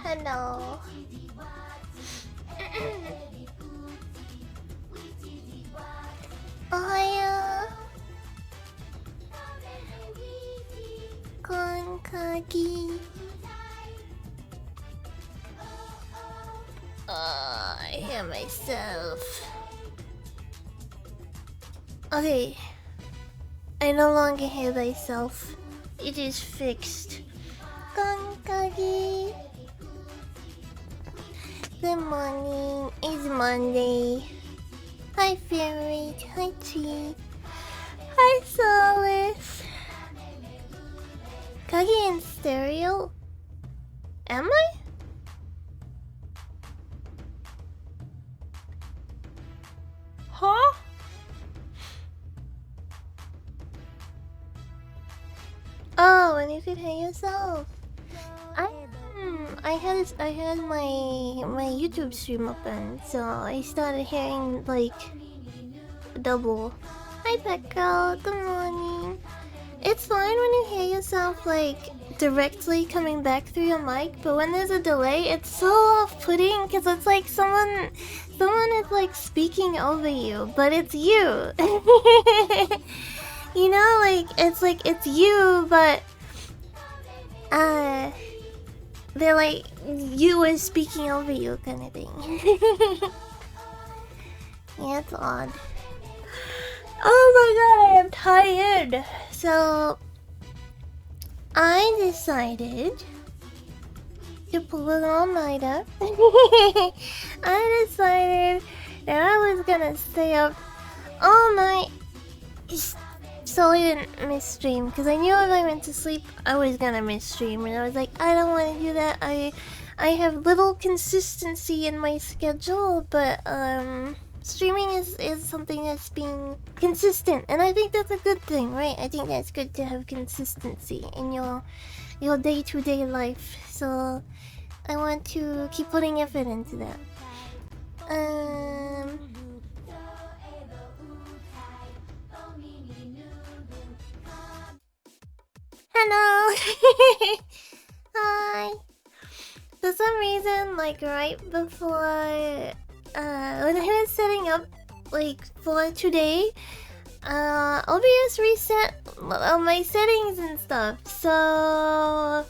Hello. Ohayo. Kagari. I hear myself. Okay. I no longer hear myself. It is fixed. Kagari. Good morning. It's Monday. Hi Fairy. Hi Tree. Hi Solace. Kagi in stereo? Am I? Huh? Oh, and you could hear yourself. I had my YouTube stream open, so I started hearing like double. Hi Pekka, good morning. It's fine when you hear yourself like directly coming back through your mic, but when there's a delay, it's so off-putting because it's like someone is like speaking over you, but it's you. You know, like it's you, but they're like you is speaking over you kind of thing. Yeah, it's odd. Oh my god, I am tired. So I decided to pull an all-nighter. I decided that I was gonna stay up all night so I didn't miss stream, because I knew if I went to sleep I was gonna miss stream, and I was like, I don't want to do that. I have little consistency in my schedule, but streaming is something that's being consistent, and I think that's a good thing, right? I think that's good to have consistency in your day-to-day life, so I want to keep putting effort into that. Hello. Hi. For some reason, like right before when I was setting up like for today, OBS reset my settings and stuff, so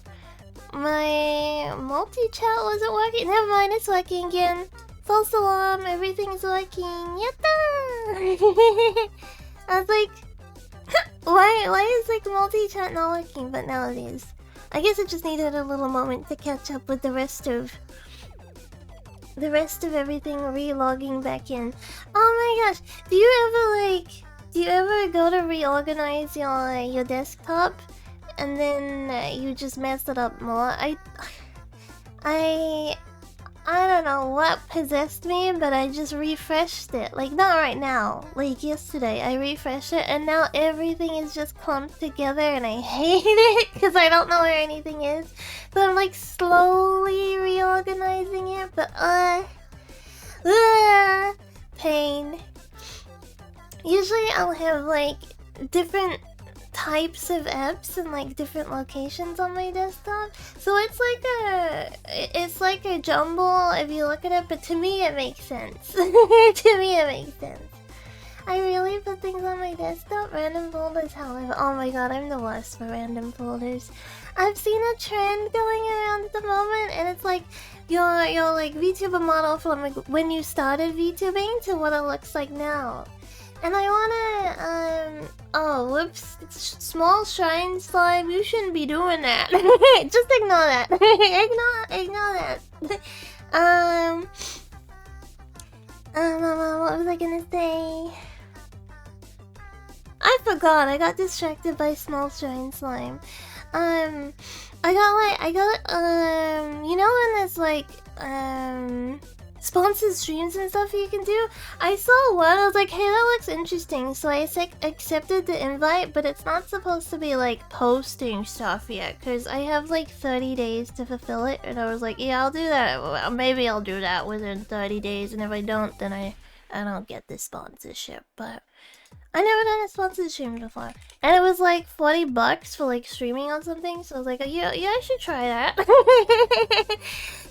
my multi-chat wasn't working. Never mind, it's working again. False alarm, everything's working. Yatta! I was like, why is like multi-chat not working? But now it is. I guess it just needed a little moment to catch up with the rest of everything re-logging back in. Oh my gosh, do you ever go to reorganize your desktop and then you just mess it up more? I don't know what possessed me, but I just refreshed it. Like, not right now. Like, yesterday, I refreshed it, and now everything is just clumped together, and I hate it, because I don't know where anything is. So I'm, like, slowly reorganizing it, but, pain. Usually I'll have, like, different types of apps and like different locations on my desktop, so it's like a jumble if you look at it, but to me it makes sense. To me it makes sense. I really put things on my desktop. Random folders, however, oh my god, I'm the worst for random folders. I've seen a trend going around at the moment, and it's like your like VTuber model from like when you started VTubing to what it looks like now. And I wanna, oh, whoops, it's small shrine slime, you shouldn't be doing that. Just ignore that. ignore that. What was I gonna say? I forgot, I got distracted by small shrine slime. You know when there's like, sponsored streams and stuff you can do. I saw one, I was like, hey, that looks interesting. So I accepted the invite, but it's not supposed to be like posting stuff yet, because I have like 30 days to fulfill it. And I was like, yeah, I'll do that. Well, maybe I'll do that within 30 days. And if I don't, then I don't get the sponsorship. But I never done a sponsored stream before. And it was like $40 for like streaming on something. So I was like, yeah, I should try that.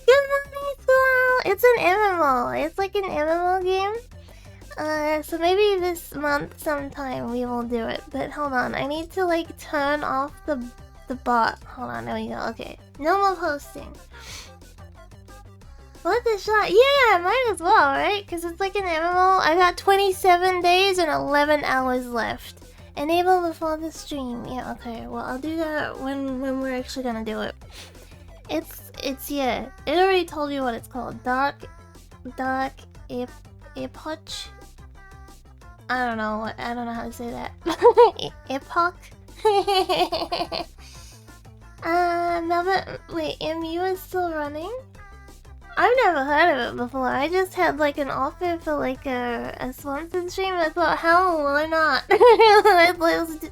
Good morning, Squall! It's an MMO. It's like an MMO game. So maybe this month sometime we will do it. But hold on, I need to like turn off the bot. Hold on, there we go. Okay, no more posting. What the shot? Yeah, might as well, right? Because it's like an MMO. I got 27 days and 11 hours left. Enable before the stream. Yeah, okay. Well, I'll do that when we're actually gonna do it. It's yeah. It already told you what it's called. Dark Epoch. I don't know how to say that. Epoch. Melvin, wait, MU is still running? I've never heard of it before. I just had like an offer for like a sponsored stream. I thought, hell, why not?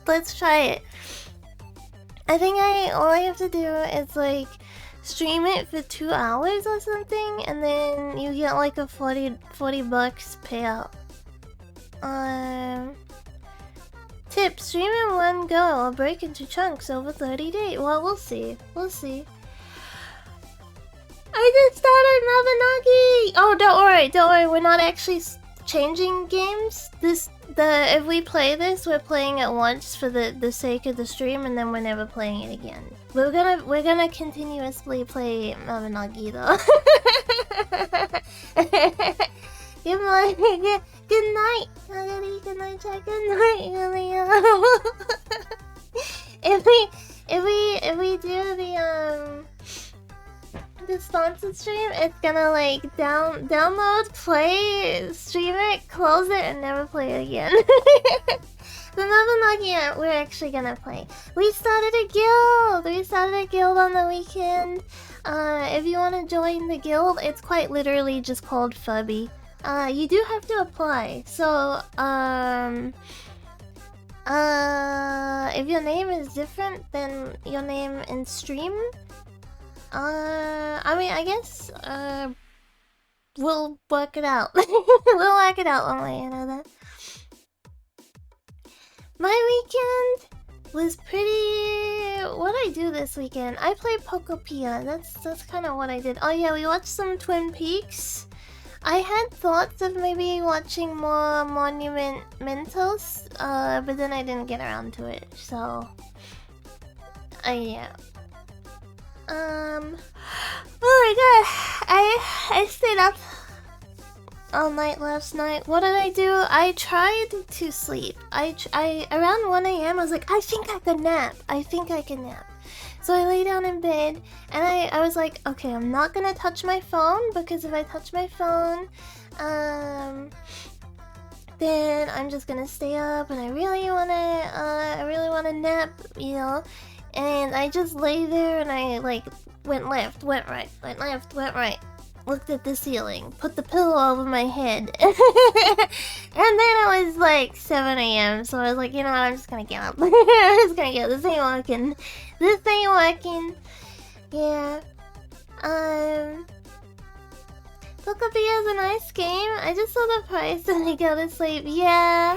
let's try it. I think all I have to do is like stream it for 2 hours or something, and then you get like a $40 payout. Tip: stream in one go or break into chunks over 30 days. Well, we'll see. We'll see. I just started Mabinogi! Oh, don't worry. We're not actually changing games. If we play this, we're playing it once for the sake of the stream, and then we're never playing it again. We're gonna continuously play Mabinogi though. Good morning. Good night. Good night, Jack. Good night, Julia. If we do the sponsored stream, it's gonna like download, play, stream it, close it, and never play it again. The Mabinogi we're actually gonna play. We started a guild on the weekend. If you want to join the guild, it's quite literally just called Fubby. You do have to apply. So if your name is different than your name in stream, I mean, I guess, we'll work it out. We'll work it out one way or another. My weekend was pretty... What'd I do this weekend? I played Pokopia. That's kind of what I did. Oh yeah, we watched some Twin Peaks. I had thoughts of maybe watching more Monumentos, but then I didn't get around to it, so... yeah. Oh my god, I stayed up all night last night. What did I do? I tried to sleep. I around 1 AM I was like, I think I can nap. So I lay down in bed and I was like, okay, I'm not gonna touch my phone, because if I touch my phone, then I'm just gonna stay up, and I really wanna nap, you know. And I just lay there and I like went left, went right, went left, went right. Looked at the ceiling, put the pillow over my head. And then it was like 7 AM, so I was like, you know what, I'm just gonna get up. I'm just gonna get up. This ain't working. Yeah. Pokopia is a nice game. I just saw the price and I go to sleep. Yeah.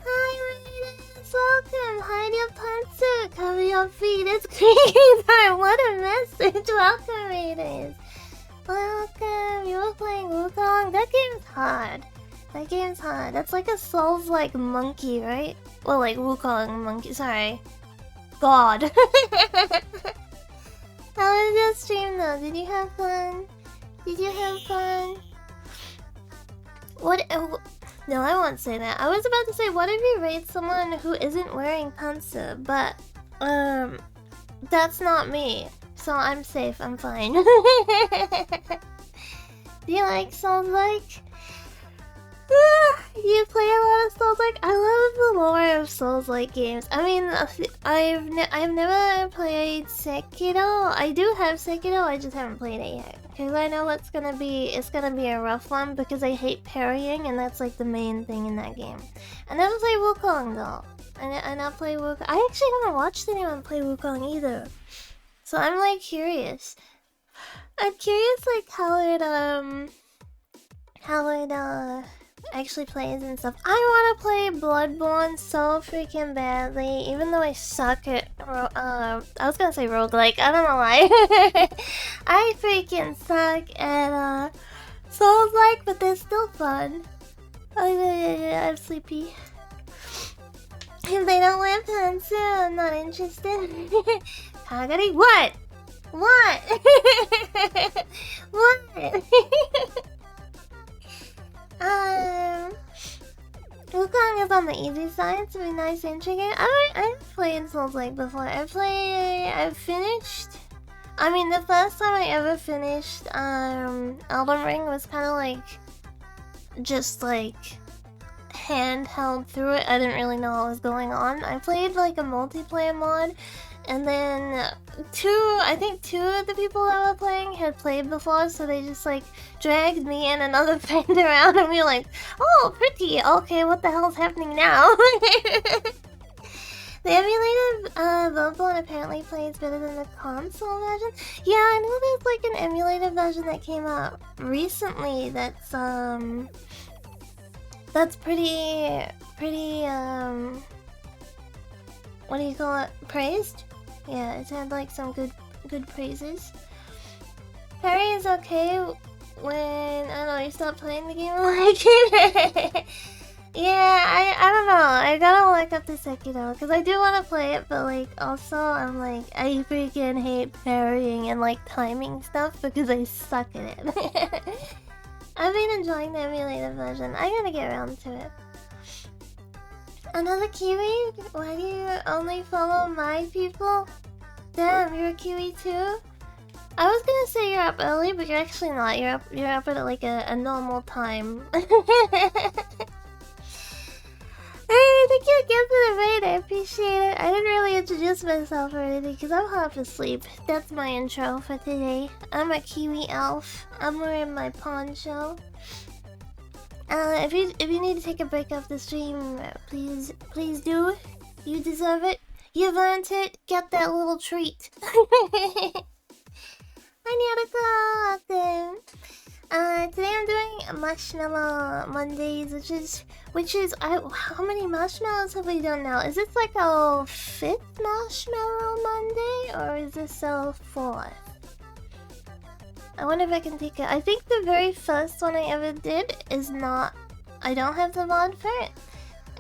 Hi, Raiders. Welcome. Hide your pantsuit. Cover your feet. It's creaking time. What a message. Welcome, Raiders. Welcome. You were playing Wukong. That game's hard. That's like a Souls-like monkey, right? Well, like Wukong monkey. Sorry. God. How was your stream though? Did you have fun? What? No, I won't say that. I was about to say, what if you raid someone who isn't wearing pantsu? But, that's not me. So I'm safe, I'm fine. Do you like Souls-like? You play a lot of Souls-like? I love the lore of Souls-like games. I mean, I've never played Sekiro. I do have Sekiro, I just haven't played it yet. Because I know it's gonna be a rough one because I hate parrying and that's like the main thing in that game. I never played Wukong though. I not play Wukong. I actually haven't watched anyone play Wukong either. So I'm like curious. I'm curious like how it actually plays and stuff. I want to play Bloodborne so freaking badly, even though I suck at I was gonna say roguelike, I don't know why. I freaking suck at Souls-like, but they're still fun. I'm sleepy. If they don't live Hansu, I'm not interested. Kagari, what? What? What? Wukong is on the easy side, so be nice entry game. I've played Souls-like before. I've finished. I mean, the first time I ever finished Elden Ring was kind of like just like handheld through it. I didn't really know what was going on. I played like a multiplayer mod. And then I think two of the people that were playing had played before, so they just like dragged me and another friend around and we were like, oh, pretty, okay, what the hell's happening now? The emulated Bloodborne apparently plays better than the console version. Yeah, I know there's like an emulated version that came out recently that's pretty what do you call it? Praised? Yeah, it's had like some good praises. Parry is okay when I don't know, you stop playing the game and like it. Yeah, I don't know. I gotta look up the Sekiro because I do want to play it, but like also I'm like I freaking hate parrying and like timing stuff because I suck at it. I've been enjoying the emulated version. I gotta get around to it. Another Kiwi? Why do you only follow my people? Damn, you're a Kiwi too? I was gonna say you're up early, but you're actually not. You're up at like a normal time. Hey, thank you again for the raid. I appreciate it. I didn't really introduce myself or anything because I'm half asleep. That's my intro for today. I'm a Kiwi elf. I'm wearing my poncho. If you need to take a break off the stream, please do. You deserve it. You've earned it. Get that little treat. I need to go. Today I'm doing Marshmallow Mondays, which is how many marshmallows have we done now? Is this like our 5th Marshmallow Monday or is this our 4th? I wonder if I can take it. I think the very first one I ever did is not. I don't have the mod for it.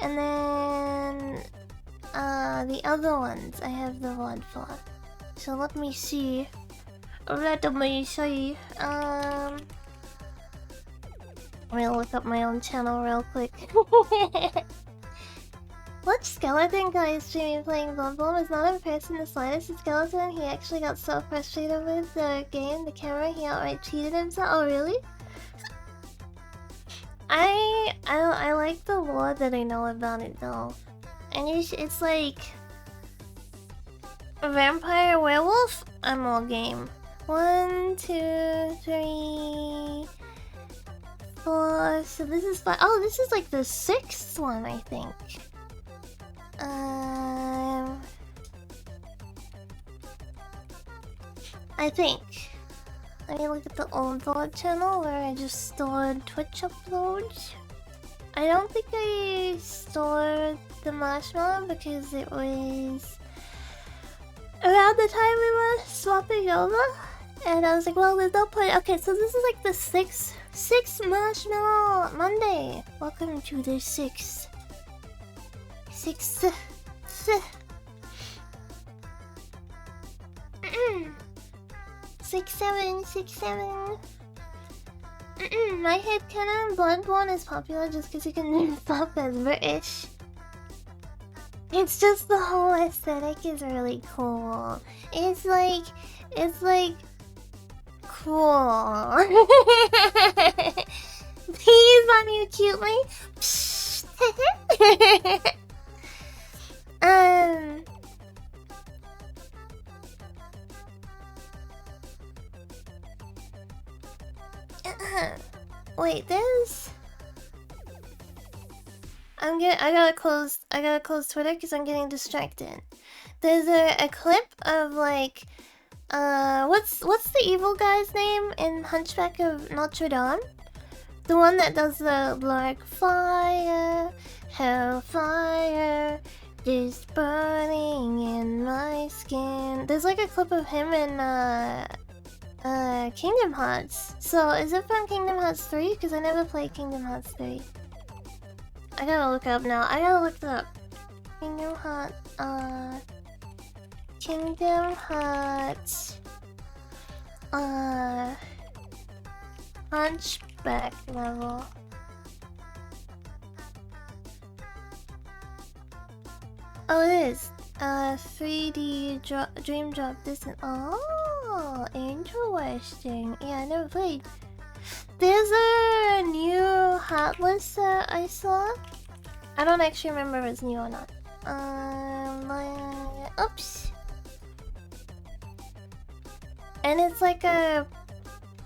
And then the other ones I have the mod for. So let me see. Let me see. I'm gonna look up my own channel real quick. What skeleton guy is streaming playing Bloodborne? Is not impressed in the slightest. The skeleton, he actually got so frustrated with the game, the camera, he outright cheated himself. Oh really? I like the lore that I know about it though. And it's like a vampire werewolf? I'm all game. 1, 2, 3, 4. So this is 5. Oh, this is like the 6th one, I think. I think. Let me look at the old VOD channel where I just stored Twitch uploads. I don't think I stored the Marshmallow because it was around the time we were swapping over. And I was like, well, there's no point. Okay, so this is like the 6th Marshmallow Monday. Welcome to the 6th. 6th. 6-7, 6-7. My headcanon, Bloodborne is popular just because you can do stuff as British. It's just the whole aesthetic is really cool. It's like cool. Please unmute cutely. Wait, there's... I gotta close Twitter because I'm getting distracted. There's a clip of like what's the evil guy's name in Hunchback of Notre Dame? The one that does the like fire, hellfire, just burning in my skin. There's like a clip of him in Kingdom Hearts. So is it from Kingdom Hearts 3? Because I never played Kingdom Hearts 3. I gotta look it up now. I gotta look it up. Kingdom Hearts Hunchback level. Oh, it is 3D dream drop distance. Oh, interesting. Yeah, I never played. There's a new hot list that I saw. I don't actually remember if it's new or not. Oops. And it's like a...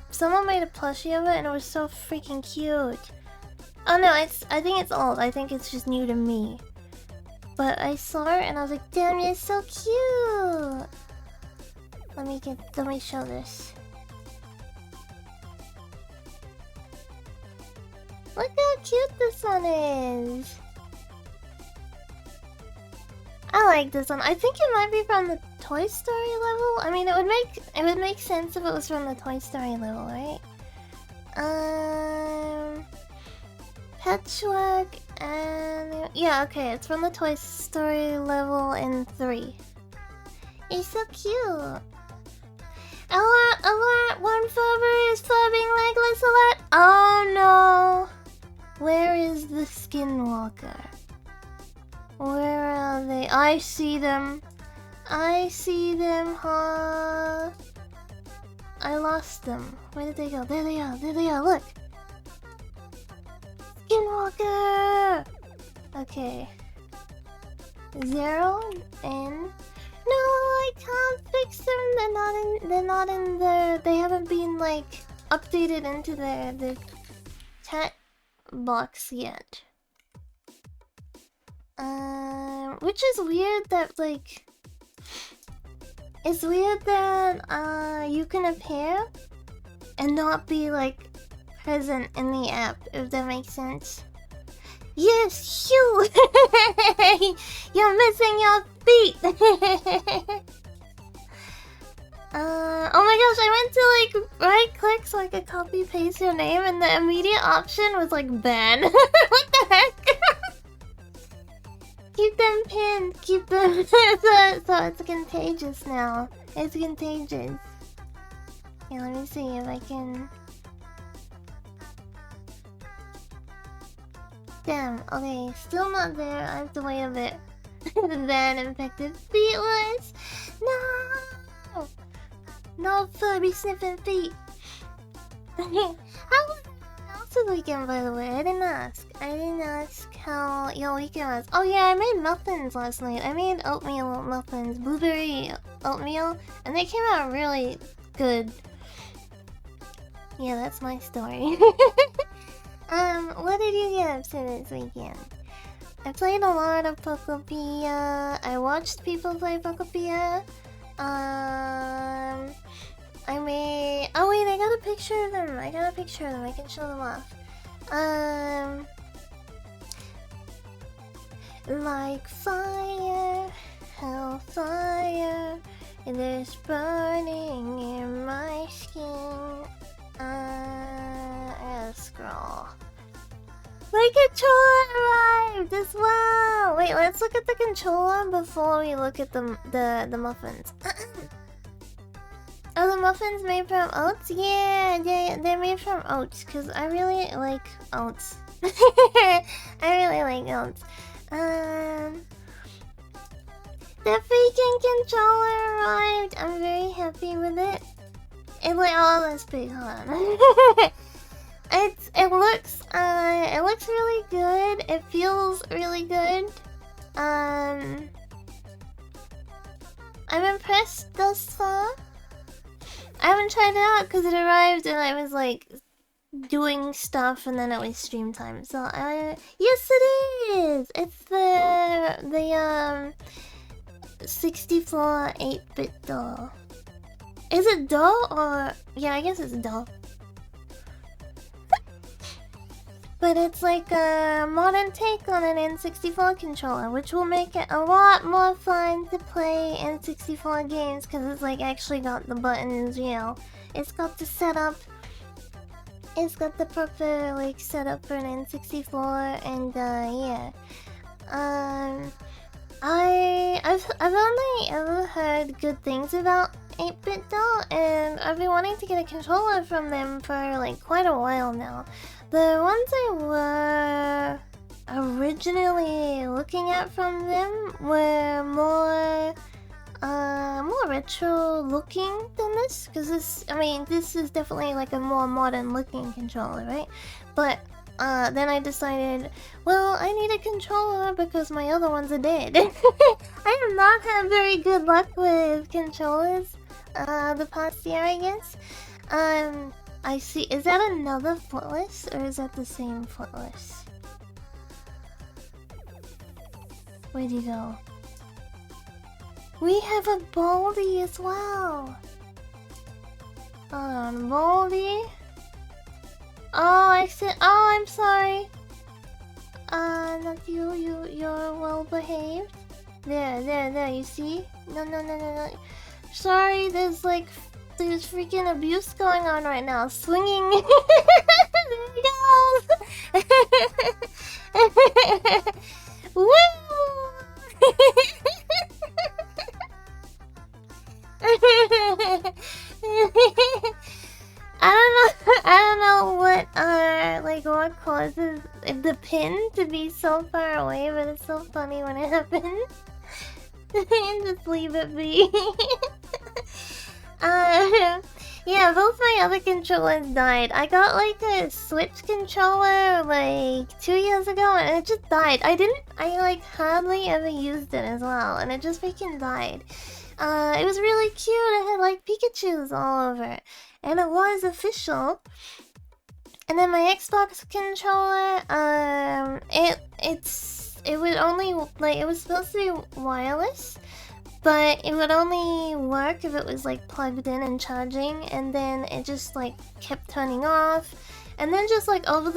Someone made a plushie of it and it was so freaking cute. Oh no, I think it's old. I think it's just new to me. But I saw it and I was like, damn, it's so cute. Let me show this. Look how cute this one is. I like this one. I think it might be from the Toy Story level. I mean, it would make sense if it was from the Toy Story level, right? Patchwork and yeah, okay, it's from the Toy Story level in 3. It's so cute. A lot, one furber is furbing like Lancelot. Oh no. Where is the Skinwalker? Where are they? I see them. I see them, huh? I lost them. Where did they go? There they are. There they are. Look. Skinwalker! Okay. 0 and... No, I can't fix them. They're not in the... They haven't been, like, updated into the chat box yet. Which is weird that, like... It's weird that, you can appear and not be, like, present in the app, if that makes sense. Yes, you! You're missing your feet! Oh my gosh, I went to, like, right-click so I could copy-paste your name, and the immediate option was, like, ban. What the heck? Keep them pinned. Keep them... so it's contagious now. It's contagious. Yeah, let me see if I can... Damn, okay, still not there. I have to wait a bit. The ban infected feetless. No! No furry sniffing feet. How was the weekend, by the way? I didn't ask. I didn't ask how your weekend was. Oh yeah, I made muffins last night. I made oatmeal muffins, blueberry oatmeal, and they came out really good. Yeah, that's my story. What did you get up to this weekend? I played a lot of Pokopia. I watched people play Pokopia. I made... Oh wait, I got a picture of them. I can show them off. Like fire, hellfire, it is burning in my skin. I gotta scroll. My controller arrived as well! Wait, let's look at the controller before we look at the muffins. Oh, the muffins made from oats? Yeah, they're made from oats, because I really like oats. I really like oats. The freaking controller arrived! I'm very happy with it. It's like, oh, that's big, huh? It looks really good. It feels really good. I'm impressed thus far. I haven't tried it out because it arrived and I was like doing stuff and then it was stream time. So I yes it is. It's the 64 8-bit doll. Is it doll or yeah, I guess it's doll. But it's like a modern take on an N64 controller, which will make it a lot more fun to play N64 games because it's like actually got the buttons, you know. It's got the setup. It's got the proper like setup for an N64, and yeah. I've only ever heard good things about 8-bit doll, and I've been wanting to get a controller from them for like quite a while now. The ones I were originally looking at from them were more retro looking than this, because this is definitely like a more modern looking controller, right? But then I decided, well, I need a controller because my other ones are dead. I have not had very good luck with controllers the past year, I guess. I see. Is that another footless or is that the same footless? Where'd you go? We have a Baldy as well. Hold on, Baldy. Oh, I said. Oh, I'm sorry. Not you. You're well behaved. There. You see? No. Sorry, there's freaking abuse going on right now. Swinging. There he goes. Woo! I don't know what what causes the pin to be so far away, but it's so funny when it happens. Just leave it be. Yeah, both my other controllers died. I got like a Switch controller like 2 years ago and it just died. I hardly ever used it as well, and it just freaking died. It was really cute. It had like Pikachus all over it, and it was official. And then my Xbox controller, it would only it was supposed to be wireless, but it would only work if it was like plugged in and charging, and then it just like kept turning off. And then just like over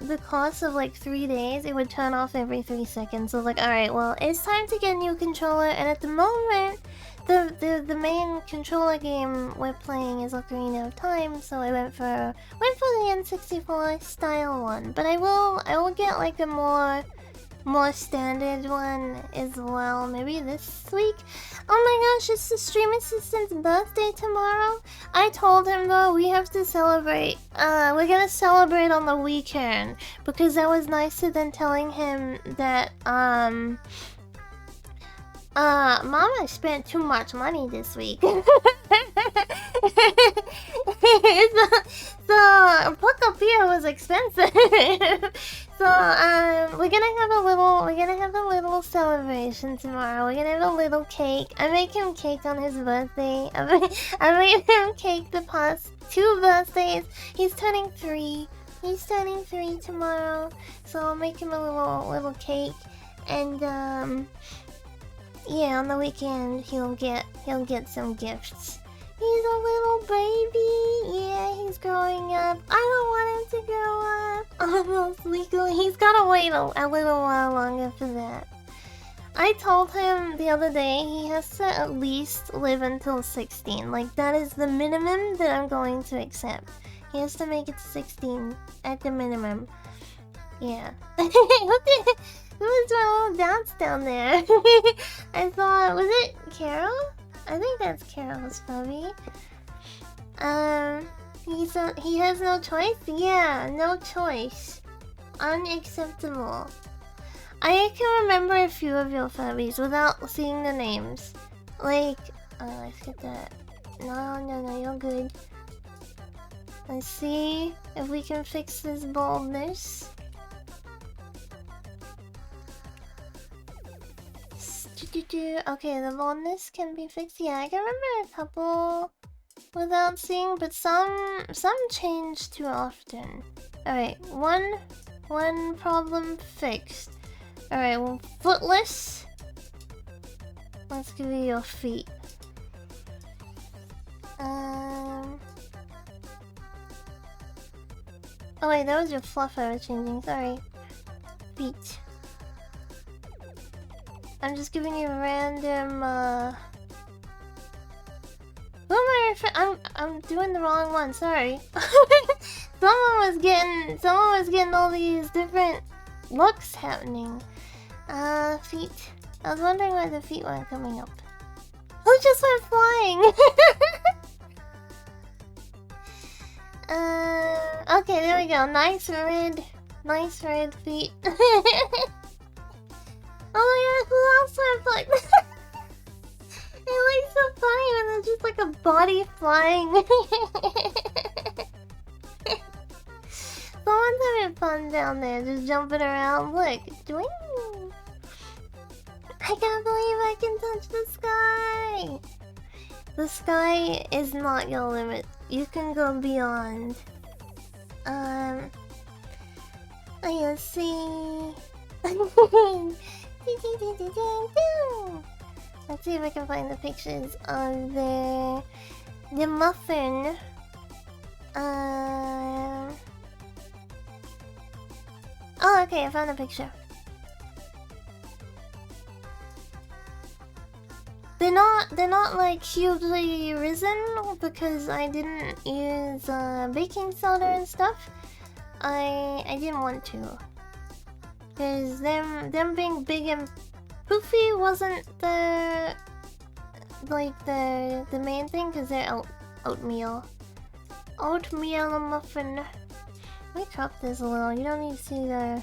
the course of like 3 days, it would turn off every 3 seconds. So like, alright, well, it's time to get a new controller, and at the moment, the main controller game we're playing is Ocarina of Time, so I went for the N64 style one. But I will get like a more standard one as well, maybe this week. Oh my gosh, it's the stream assistant's birthday tomorrow. I told him though we have to celebrate. We're gonna celebrate on the weekend because that was nicer than telling him that Mama spent too much money this week. so Puckapia was expensive. So we're gonna have a little celebration tomorrow. We're gonna have a little cake. I make him cake on his birthday. I made him cake the past 2 birthdays. He's turning 3. He's turning 3 tomorrow. So I'll make him a little cake, and yeah, on the weekend he'll get some gifts. He's a little baby. Yeah, he's growing up. I don't want him to grow up. Almost legally. He's gotta wait a little while longer for that. I told him the other day he has to at least live until 16. Like, that is the minimum that I'm going to accept. He has to make it to 16 at the minimum. Yeah. Who was my little dance down there? I thought, was it Carol? I think that's Carol's puppy. He has no choice? Yeah, no choice. Unacceptable. I can remember a few of your furbies without seeing the names. Like, let's get that. No, you're good. Let's see if we can fix this baldness. Okay, the baldness can be fixed. Yeah, I can remember a couple without seeing, but some change too often. Alright, one problem fixed. Alright, well, footless. Let's give you your feet. Oh wait, that was your fluff I was changing, sorry. Feet. I'm just giving you random, Who am I I'm doing the wrong one, sorry. Someone was getting all these different looks happening. Feet. I was wondering why the feet weren't coming up. Who just went flying? Okay, there we go. Nice red feet. Oh my god, who else went flying? It looks so funny when there's just like a body flying. Someone's having fun down there, just jumping around. Look, doing. I can't believe I can touch the sky. The sky is not your limit. You can go beyond. Let's see. Let's see if I can find the pictures of the muffin. Oh, okay, I found a picture. They're not like hugely risen because I didn't use baking soda and stuff. I didn't want to. Cause them being big and poofy wasn't the main thing, cause they're oatmeal muffin. Let me crop this a little. You don't need to see the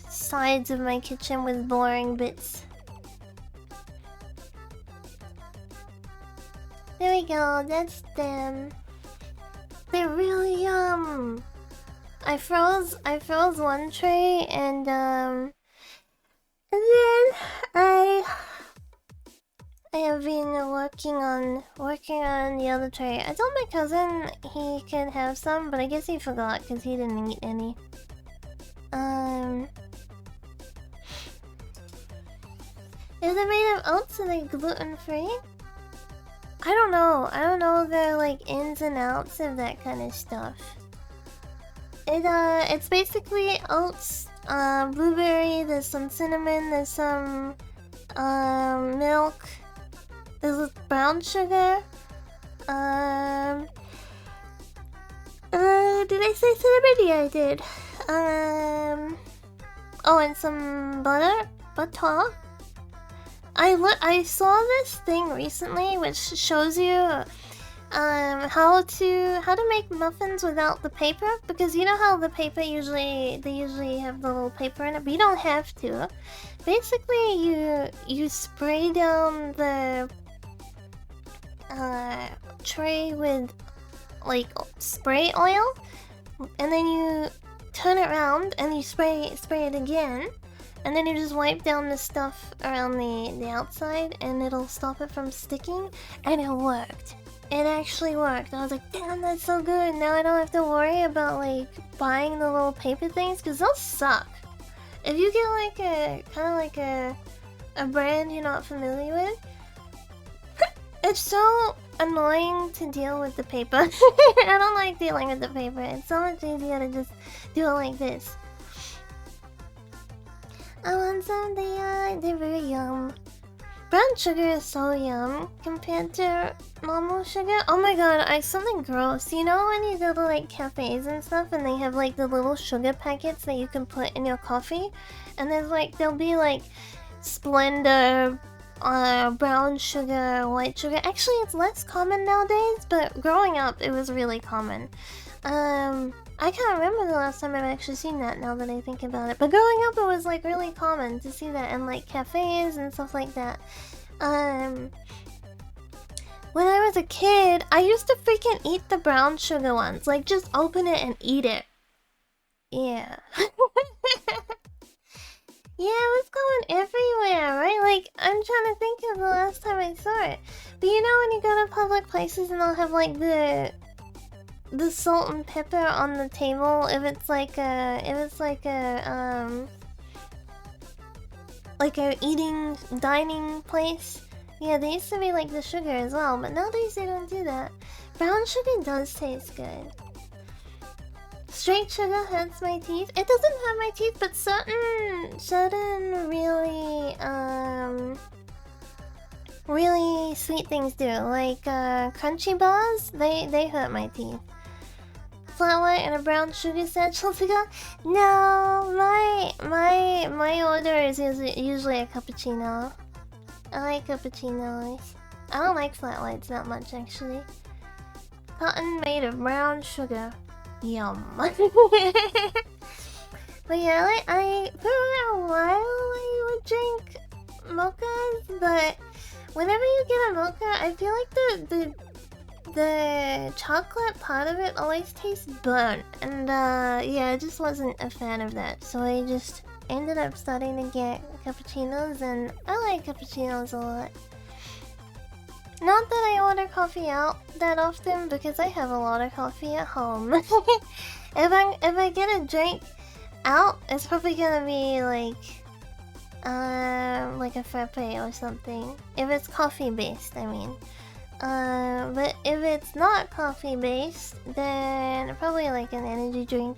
sides of my kitchen with boring bits. There we go. That's them. They're really yum. I froze one tray and then I have been working on the other tray. I told my cousin he could have some, but I guess he forgot because he didn't eat any. Is it made of oats? Are they gluten-free? I don't know the like ins and outs of that kind of stuff. It's basically oats, blueberry, there's some cinnamon, there's some milk, there's brown sugar. Did I say cinnamon? Yeah, I did. Oh, and some butter. I saw this thing recently which shows you how to make muffins without the paper, because you know how the paper they usually have the little paper in it, but you don't have to. Basically you spray down the tray with like spray oil, and then you turn it around and you spray it again. And then you just wipe down the stuff around the outside and it'll stop it from sticking. And it worked. It actually worked. I was like, damn, that's so good. Now I don't have to worry about like buying the little paper things, because they'll suck. If you get like a brand you're not familiar with, it's so annoying to deal with the paper. I don't like dealing with the paper. It's so much easier to just do it like this. I want some, they're very yum. Brown sugar is so yum compared to normal sugar. Oh my god, something gross. You know when you go to like cafes and stuff and they have like the little sugar packets that you can put in your coffee? And there'll be like Splenda, brown sugar, white sugar. Actually, it's less common nowadays, but growing up it was really common. I can't remember the last time I've actually seen that now that I think about it. But growing up, it was like really common to see that in like cafes and stuff like that. When I was a kid, I used to freaking eat the brown sugar ones. Like just open it and eat it. Yeah. Yeah, it was going everywhere, right? Like, I'm trying to think of the last time I saw it. But you know when you go to public places and they'll have like the salt and pepper on the table if it's like a dining place. Yeah, they used to be like the sugar as well, but nowadays they don't do that. Brown sugar does taste good. Straight sugar hurts my teeth. It doesn't hurt my teeth, but certain really sweet things do. Like crunchy bars, they hurt my teeth. Flat white and a brown sugar satchel to go? No, my order is usually a cappuccino. I like cappuccinos. I don't like flat whites that much actually. Cotton made of brown sugar. Yum. But yeah, like for a while I would drink mochas, but whenever you get a mocha, I feel like the chocolate part of it always tastes burnt, and yeah, I just wasn't a fan of that, so I just ended up starting to get cappuccinos, and I like cappuccinos a lot. Not that I order coffee out that often because I have a lot of coffee at home. if I get a drink out, it's probably gonna be like a frappe or something. If it's coffee based, I mean. But if it's not coffee based, then probably like an energy drink.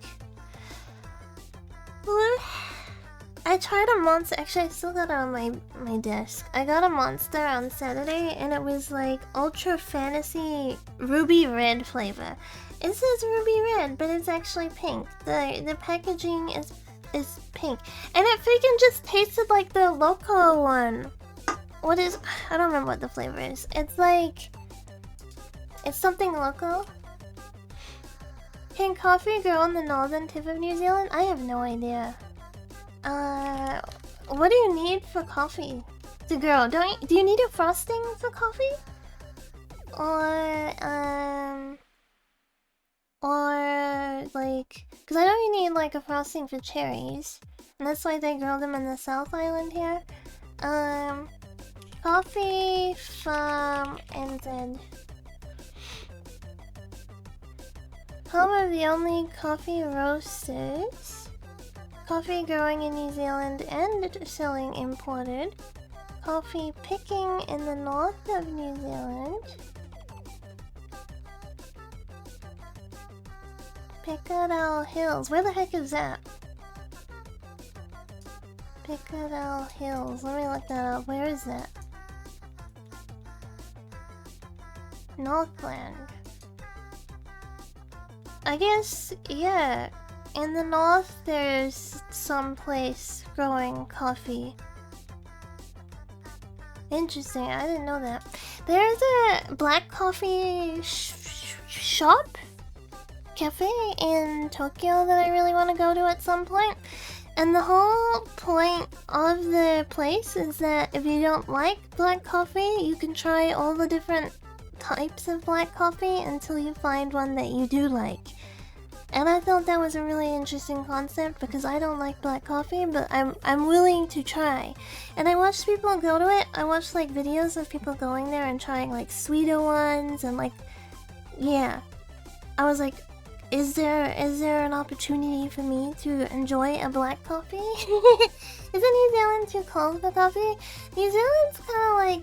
I tried a monster. Actually, I still got it on my desk. I got a monster on Saturday, and it was like ultra fantasy ruby red flavor. It says ruby red, but it's actually pink. The packaging is pink, and it freaking just tasted like the loco one. What is? I don't remember what the flavor is. It's something local. Can coffee grow on the northern tip of New Zealand? I have no idea. What do you need for coffee to grow? Do you need a frosting for coffee? Or like, cause I know you need like a frosting for cherries, and that's why they grow them in the South Island here. Coffee from NZ. Home of the only coffee roasters. Coffee growing in New Zealand and selling imported. Coffee picking in the north of New Zealand. Piccadilly Hills. Where the heck is that? Piccadilly Hills. Let me look that up. Where is that? Northland. I guess, yeah. In the north, there's some place growing coffee. Interesting, I didn't know that. There's a black coffee shop? Cafe in Tokyo that I really want to go to at some point. And the whole point of the place is that if you don't like black coffee, you can try all the different types of black coffee until you find one that you do like. And I thought that was a really interesting concept because I don't like black coffee, but I'm willing to try. And I watched people go to it. I watched like videos of people going there and trying like sweeter ones and like, yeah. I was like, is there an opportunity for me to enjoy a black coffee? Isn't New Zealand too cold for coffee? New Zealand's kind of like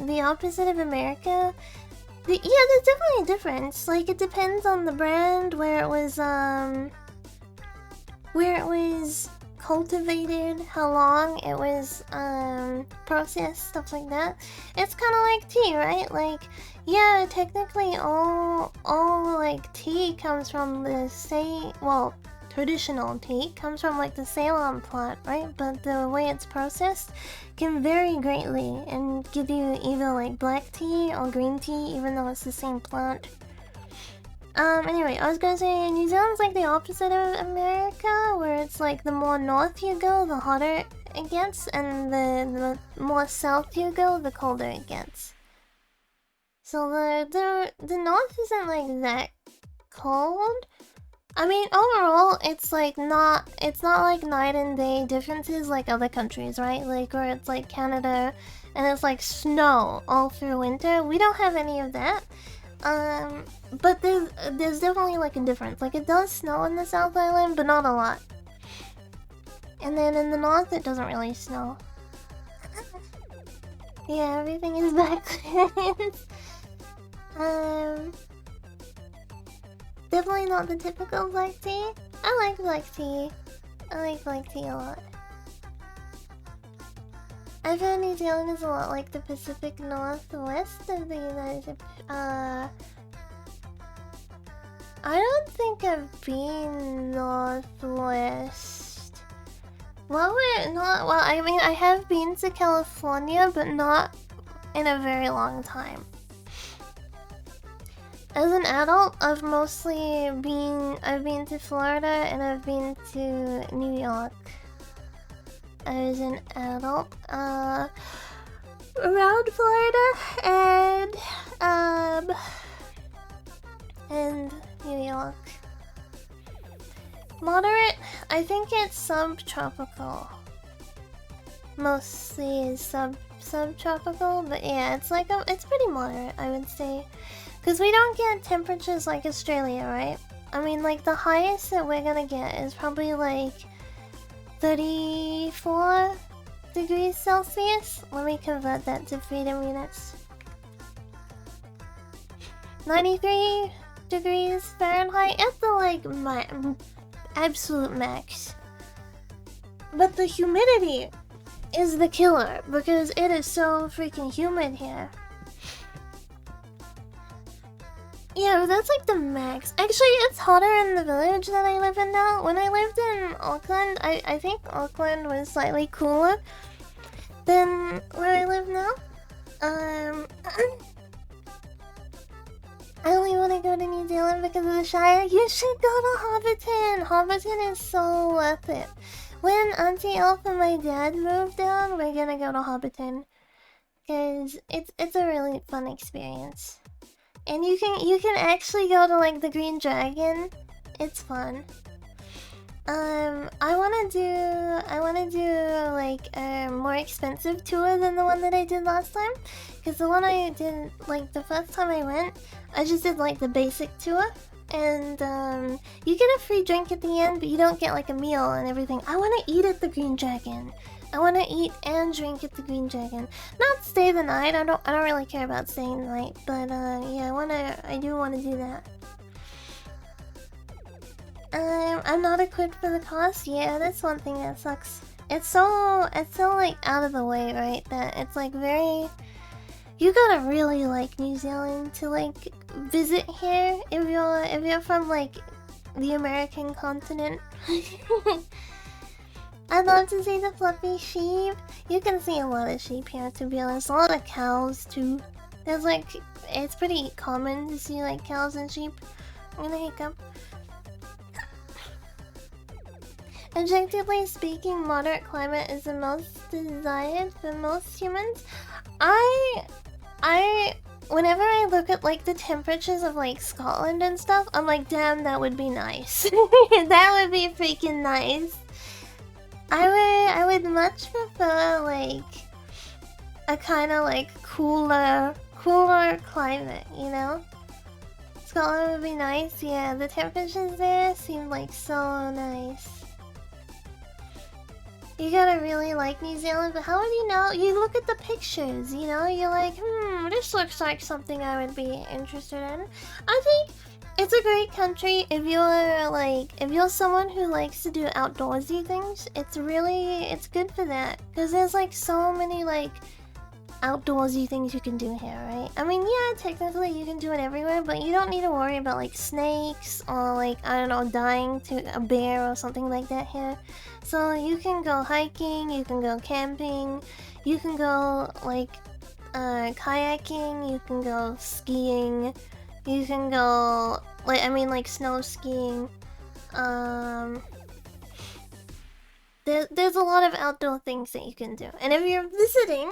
the opposite of America. Yeah, there's definitely a difference. Like, it depends on the brand, where it was cultivated, how long it was processed, stuff like that. It's kind of like tea, right? Like, yeah, technically all like tea comes from traditional tea comes from like the Ceylon plant, right? But the way it's processed can vary greatly and give you either like black tea or green tea, even though it's the same plant. Anyway, I was gonna say New Zealand's like the opposite of America, where it's like the more north you go, the hotter it gets, and the more south you go, the colder it gets. So the north isn't like that cold, I mean, overall, it's like it's not like night and day differences like other countries, right? Like where it's like Canada and it's like snow all through winter. We don't have any of that. But there's definitely like a difference. Like it does snow in the South Island, but not a lot. And then in the north, it doesn't really snow. Yeah, everything is backwards. um, Definitely not the typical black tea. I like black tea. I like black tea a lot. I found New Zealand is a lot like the Pacific Northwest of the United States. I don't think I've been Northwest. Well, I mean, I have been to California, but not in a very long time. As an adult, I've been to Florida and I've been to New York. As an adult, around Florida and New York. Moderate, I think it's subtropical. Mostly is subtropical, but yeah, it's like it's pretty moderate, I would say. Because we don't get temperatures like Australia, right? I mean, like, the highest that we're gonna get is probably, like, 34 degrees Celsius. Let me convert that to freedom units. 93 degrees Fahrenheit at the, like, absolute max. But the humidity is the killer, because it is so freaking humid here. Yeah, that's like the max. Actually, it's hotter in the village that I live in now. When I lived in Auckland, I think Auckland was slightly cooler than where I live now. I only want to go to New Zealand because of the Shire. You should go to Hobbiton. Hobbiton is so worth it. When Auntie Elf and my dad move down, we're gonna go to Hobbiton because it's a really fun experience. And you can actually go to like the Green Dragon. It's fun. I wanna do like a more expensive tour than the one that I did last time. Cause the one I did like the first time I went, I just did like the basic tour. And you get a free drink at the end, but you don't get like a meal and everything. I wanna eat at the Green Dragon. I want to eat and drink at the Green Dragon. Not stay the night. I don't really care about staying the night, but yeah, I do want to do that. I'm not equipped for the cost. Yeah, that's one thing that sucks. It's so like out of the way, right? That it's like very. You gotta really like New Zealand to like visit here if you're from like the American continent. I'd love to see the fluffy sheep. You can see a lot of sheep here, to be honest. A lot of cows, too. There's like... It's pretty common to see like cows and sheep. I'm gonna hiccup. Objectively speaking, moderate climate is the most desired for most humans. Whenever I look at like the temperatures of like Scotland and stuff, I'm like, damn, that would be nice. That would be freaking nice. I would much prefer like a kind of like cooler climate, you know? Scotland would be nice. Yeah, the temperatures there seem like so nice. You gotta really like New Zealand, but how would you know? You look at the pictures, you know? You're like, this looks like something I would be interested in. I think it's a great country if you're someone who likes to do outdoorsy things. It's good for that, because there's like so many like outdoorsy things you can do here, right? I mean, yeah, technically you can do it everywhere, but you don't need to worry about like snakes or like, I don't know, dying to a bear or something like that here. So you can go hiking, you can go camping, you can go like kayaking, you can go skiing, you can go like snow skiing. There's a lot of outdoor things that you can do, and if you're visiting,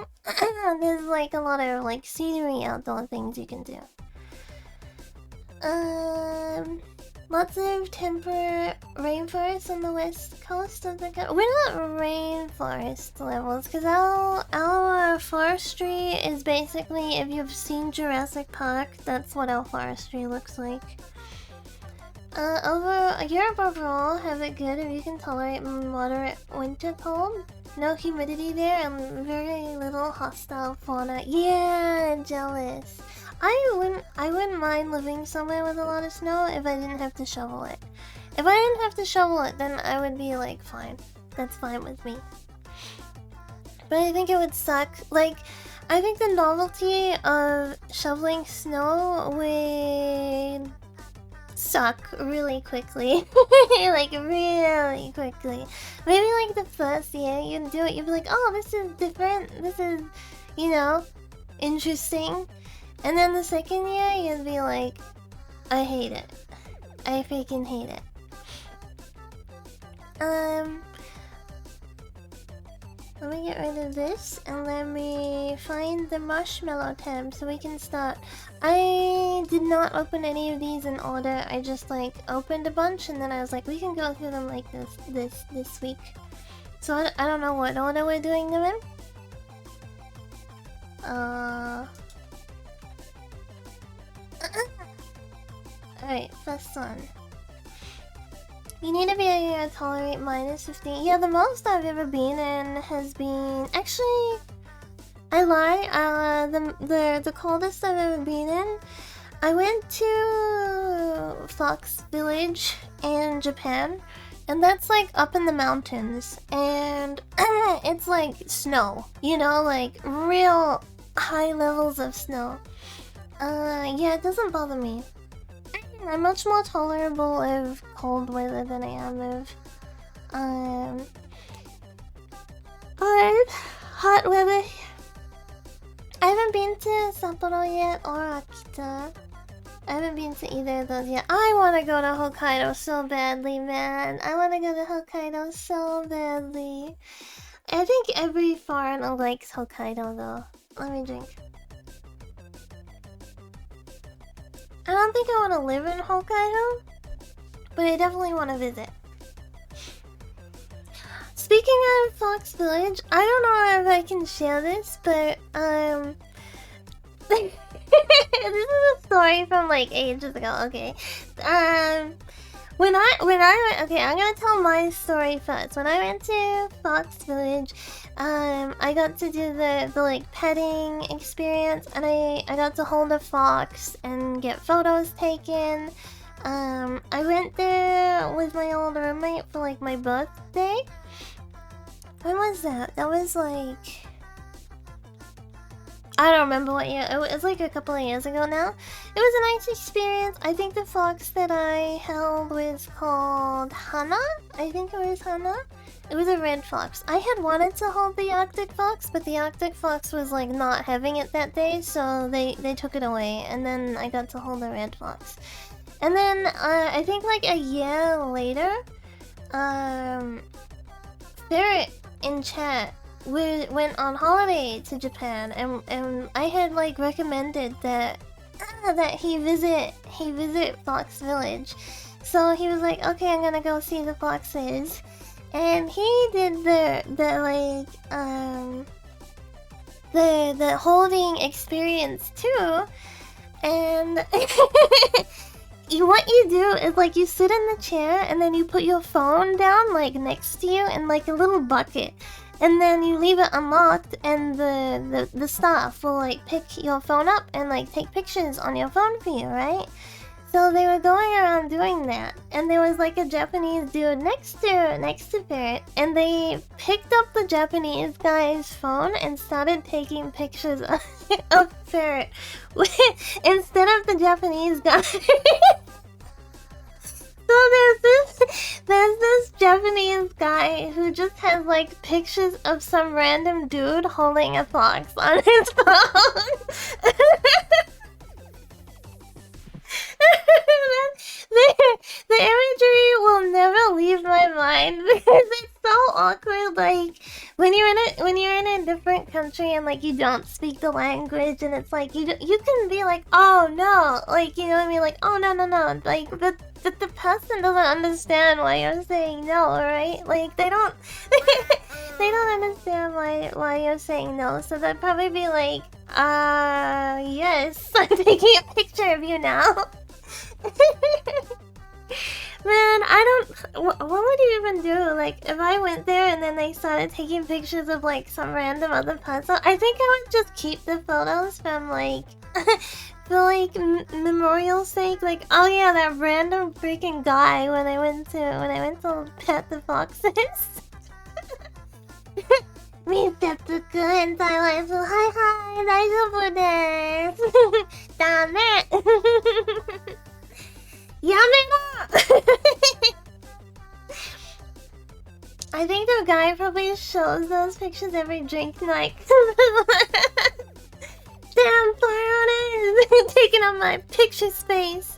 there's like a lot of like scenery outdoor things you can do. Lots of temperate rainforests on the west coast of the country. We're not rainforest levels, because our forestry is basically, if you've seen Jurassic Park, that's what our forestry looks like. Europe overall have it good if you can tolerate moderate winter cold. No humidity there and very little hostile fauna. Yeah, jealous. I wouldn't mind living somewhere with a lot of snow if I didn't have to shovel it. If I didn't have to shovel it, then I would be like, fine. That's fine with me. But I think it would suck. Like, I think the novelty of shoveling snow would suck really quickly. Like, really quickly. Maybe like the first year you'd do it, you'd be like, oh, this is different. This is, you know, interesting. And then the second year, you'd be like, I hate it. I freaking hate it. Let me get rid of this, and let me find the Marshmallow tab so we can start. I did not open any of these in order. I just like opened a bunch, and then I was like, we can go through them like this week. So I don't know what order we're doing them in. Alright, first one. You need to be able to tolerate -15. Yeah, the most I've ever been in has been... Actually, I lie. The coldest I've ever been in, I went to Fox Village in Japan, and that's like up in the mountains, and it's like snow, you know, like real high levels of snow. Yeah, it doesn't bother me. I'm much more tolerable of cold weather than I am of hot weather. I haven't been to Sapporo yet or Akita. I haven't been to either of those yet. I want to go to Hokkaido so badly, man. I want to go to Hokkaido so badly. I think every foreigner likes Hokkaido though. Let me drink. I don't think I want to live in Hokkaido, but I definitely want to visit. Speaking of Fox Village, I don't know if I can share this, but this is a story from like ages ago. Okay, when I went, okay, I'm gonna tell my story first. When I went to Fox Village, I got to do the like petting experience, and I got to hold a fox and get photos taken. I went there with my old roommate for like my birthday. When was that? That was like... I don't remember what year. It was like a couple of years ago now. It was a nice experience. I think the fox that I held was called Hana. I think it was Hana. It was a red fox. I had wanted to hold the Arctic fox, but the Arctic fox was like not having it that day, so they took it away, and then I got to hold the red fox. And then I think like a year later, Ferret in chat went on holiday to Japan, and I had like recommended that he visit Fox Village. So he was like, okay, I'm gonna go see the foxes. And he did the holding experience too. And what you do is like you sit in the chair, and then you put your phone down like next to you in like a little bucket, and then you leave it unlocked, and the staff will like pick your phone up and like take pictures on your phone for you, right? So they were going around doing that, and there was like a Japanese dude next to Ferret, and they picked up the Japanese guy's phone and started taking pictures of Ferret instead of the Japanese guy. So there's this Japanese guy who just has like pictures of some random dude holding a fox on his phone. The imagery will never leave my mind because it's so awkward. Like when you're in a different country and like you don't speak the language, and it's like you can be like, oh no, like, you know what I mean, like, oh no, like, but that the person doesn't understand why you're saying no, right? Like they don't they don't understand why you're saying no, so they'd probably be like, yes, I'm taking a picture of you now. Man, I don't. What would you even do? Like, if I went there and then they started taking pictures of like some random other person, I think I would just keep the photos from like, for like memorial sake. Like, oh yeah, that random freaking guy when I went to pet the foxes. Me Zatsu and Thailand. So hi, damn it. Yamena! I think the guy probably shows those pictures every drink night. Damn, Florona taking up my picture space.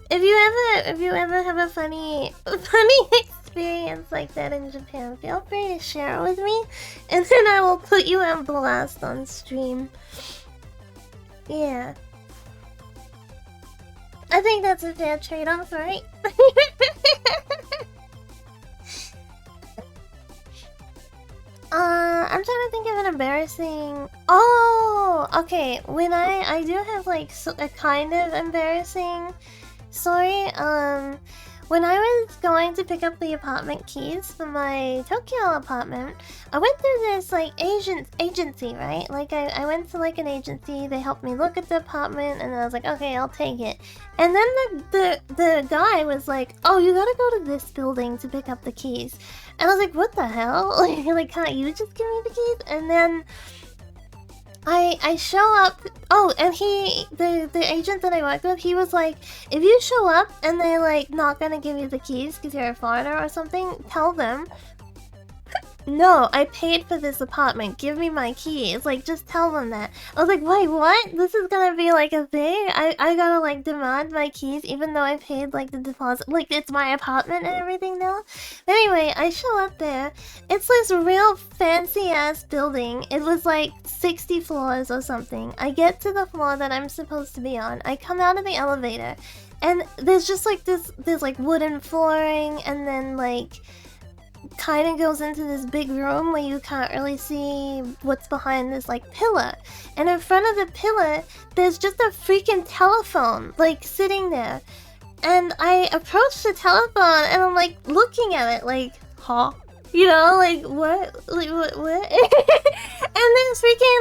If you ever have a funny experience like that in Japan, feel free to share it with me, and then I will put you on blast on stream. Yeah. I think that's a fair trade-off, right? I'm trying to think of an embarrassing... Oh! Okay, when I do have like a kind of embarrassing story. When I was going to pick up the apartment keys for my Tokyo apartment, I went through this like agency, right? Like I went to like an agency, they helped me look at the apartment, and I was like, okay, I'll take it. And then the guy was like, oh, you gotta go to this building to pick up the keys. And I was like, what the hell? Like can't you just give me the keys? And then I show up. Oh, and the agent that I worked with, he was like, if you show up and they're like not gonna give you the keys because you're a foreigner or something, tell them, no, I paid for this apartment, give me my keys. Like, just tell them that. I was like, wait, what? This is gonna be like a thing? I gotta like demand my keys even though I paid like the deposit. Like, it's my apartment and everything now? Anyway, I show up there. It's this real fancy ass building. It was like 60 floors or something. I get to the floor that I'm supposed to be on. I come out of the elevator and there's just like there's like wooden flooring, and then like kind of goes into this big room where you can't really see what's behind this like pillar, and in front of the pillar there's just a freaking telephone like sitting there, and I approach the telephone and I'm like looking at it like, huh, you know, like what, like what and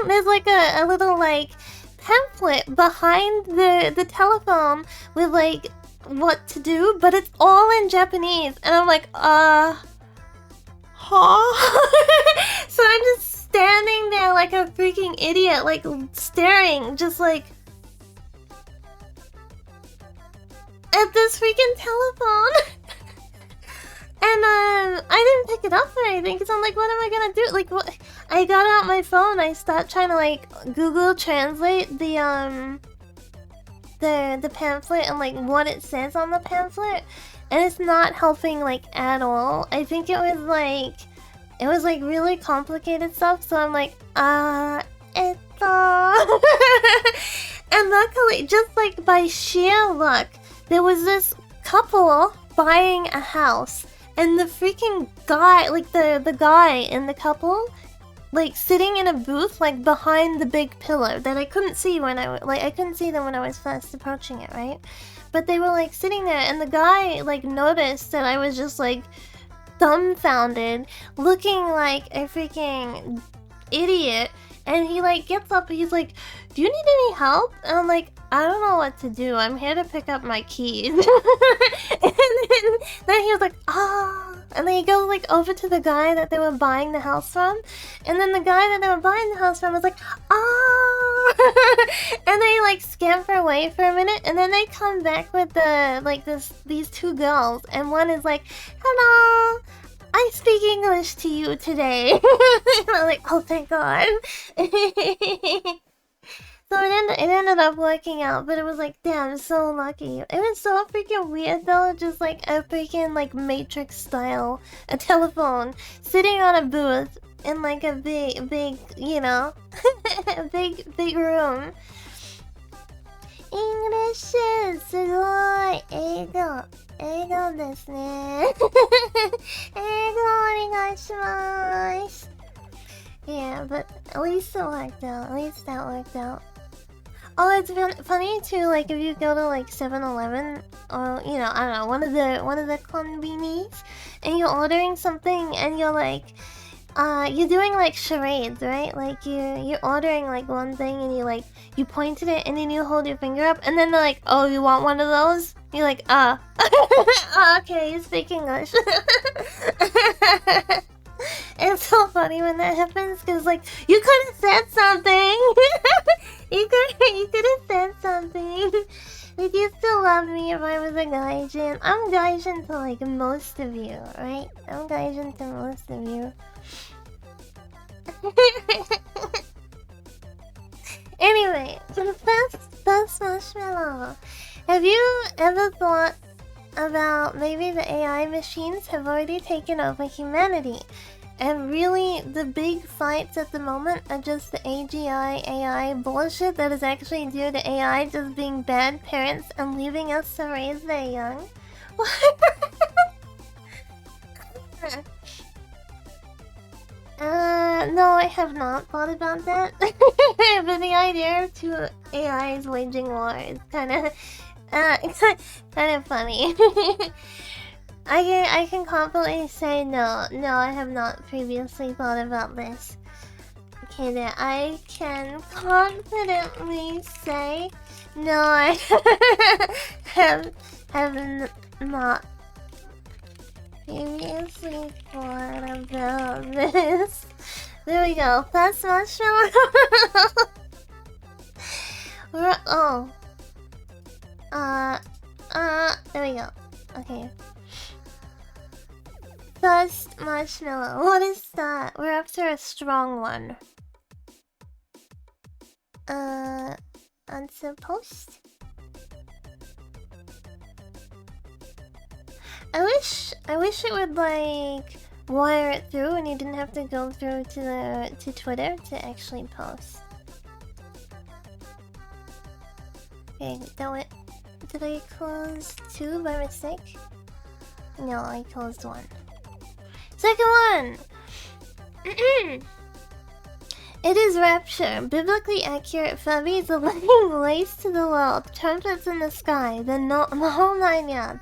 there's like a little like pamphlet behind the telephone with like what to do, but it's all in Japanese, and I'm like, huh? So I'm just standing there like a freaking idiot, like staring, just like at this freaking telephone. And I didn't pick it up or anything because I'm like, what am I gonna do? Like, what? I got out my phone, I started trying to like Google Translate the pamphlet and like what it says on the pamphlet. And it's not helping like at all. I think it was like really complicated stuff. So I'm like, and luckily, just like by sheer luck, there was this couple buying a house, and the freaking guy, like the guy in the couple, like sitting in a booth like behind the big pillar that I couldn't see when I couldn't see them when I was first approaching it, right? But they were like sitting there, and the guy like noticed that I was just like dumbfounded, looking like a freaking idiot, and he like gets up and he's like, do you need any help? And I'm like, I don't know what to do, I'm here to pick up my keys. And then he was like, and then he goes like over to the guy that they were buying the house from, and then the guy that they were buying the house from was like, and they like scamper away for a minute, and then they come back with these two girls, and one is like, hello, I speak English to you today. And I'm like, oh, thank God. So it ended up working out, but it was like, damn, so lucky. It was so freaking weird though, just like a freaking like Matrix style, a telephone sitting on a booth in like a big, you know, a big room. English すごい英語ですね英語お願いします Yeah, but at least it worked out. At least that worked out. Oh, it's funny too, like if you go to like 7-Eleven or you know, I don't know, one of the convenies and you're ordering something and you're like you're doing like charades, right? Like you're ordering like one thing and you point at it and then you hold your finger up and then they're like, "Oh, you want one of those?" You're like, okay, you speak English." It's so funny when that happens because like you could have said something. you could have said something. Would you still love me if I was a gaijin? I'm gaijin to like most of you, right? I'm gaijin to most of you. Anyway, best Marshmallow. Have you ever thought about maybe the AI machines have already taken over humanity? And really, the big fights at the moment are just the AGI AI bullshit that is actually due to AI just being bad parents and leaving us to raise their young? No, I have not thought about that. But the idea of two AIs waging war is kind of funny. I can confidently say no. No, I have not previously thought about this. Okay, then I can confidently say no. I have not previously thought about this. There we go. That's Marshmallow. There we go. Okay. First Marshmallow. What is that? We're after a strong one. Answer post. I wish it would like wire it through and you didn't have to go through to Twitter to actually post. Okay, did I close 2 by mistake? No, I closed 1. Second one! It is rapture, biblically accurate furries laying waste to the world, trumpets in the sky, the whole 9 yards.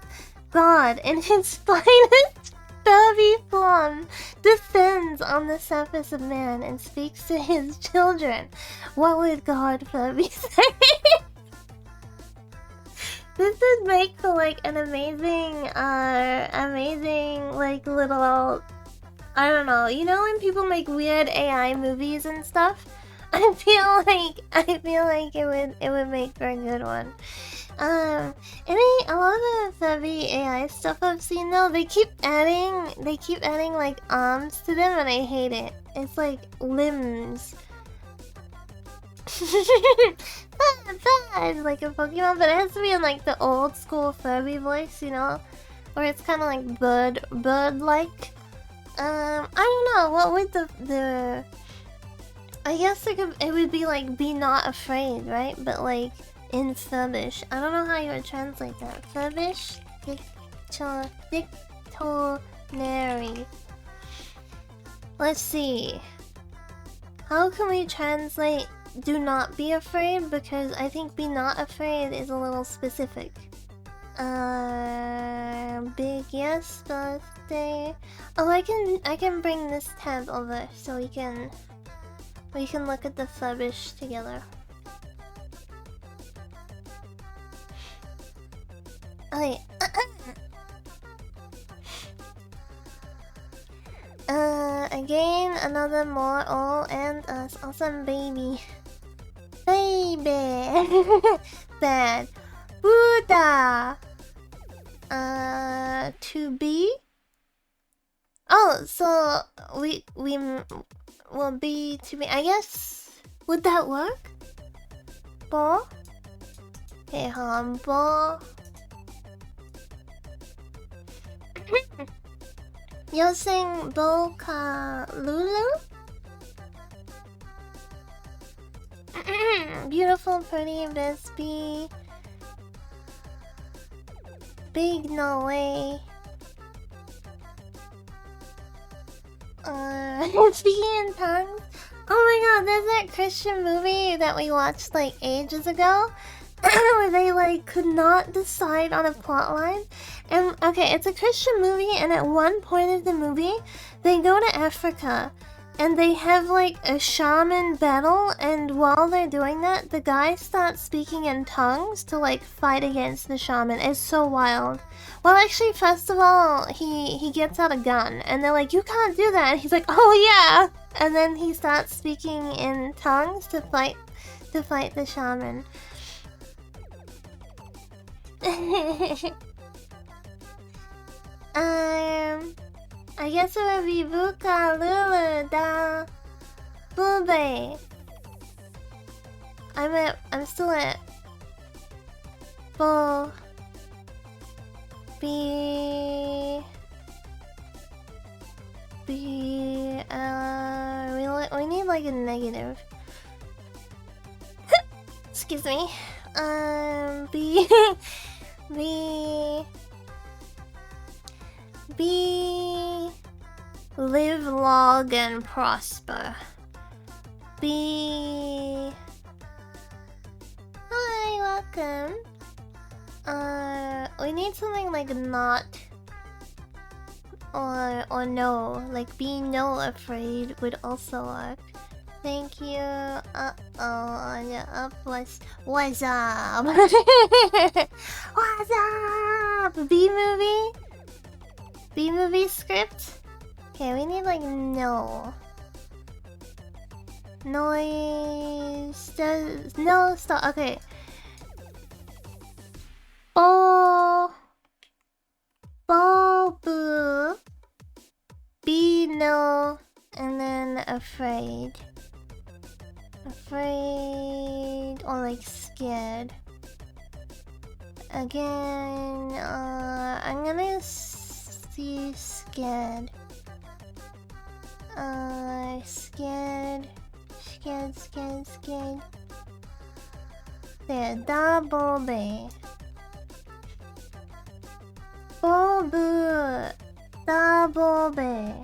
God, in his finest furry form, descends on the surface of man and speaks to his children. What would God furry say? This would make for like an amazing like little, I don't know, you know when people make weird AI movies and stuff? I feel like it would make for a good one. A lot of the furry AI stuff I've seen though, they keep adding like arms to them and I hate it. It's like limbs. Like a Pokemon, but it has to be in like the old school furry voice, you know, where it's kind of like bird like. I don't know, what would the I guess it would be like be not afraid, right? But like in Furbish, I don't know how you would translate that. Furbish, Dictionary. Let's see. How can we translate do not be afraid? Because I think be not afraid is a little specific. Big yes birthday. Oh, I can bring this tab over so we can look at the Furbish together. Okay. Again, another more all and us awesome baby. Bad. Buddha. To be. Oh, so we will be to be. I guess would that work? Bo. Okay, bo. Yoseng Boka Lulu? Beautiful, pretty, Bestie. Big no way. Speaking in tongues. Oh my god, there's that Christian movie that we watched like ages ago where they like could not decide on a plot line. And okay, it's a Christian movie, and at one point of the movie they go to Africa and they have like a shaman battle, and while they're doing that the guy starts speaking in tongues to like fight against the shaman. It's so wild. Well, actually, first of all, he gets out a gun, and they're like, "You can't do that." And he's like, "Oh yeah," and then he starts speaking in tongues to fight the shaman. I guess it would be Buka Lulu da Bube. I'm still at Bo B. We need like a negative. Excuse me. B. Live long and prosper. B. Hi, welcome. We need something like not or no. Like be no afraid would also work. Thank you. What's up? What's up? B movie script? Okay, we need like no. Noise. No, stop. Okay. Boo. Be no. And then afraid. Afraid or like scared. Again, I'm gonna see scared. Scared. There, double bay. Bobu. Double bay.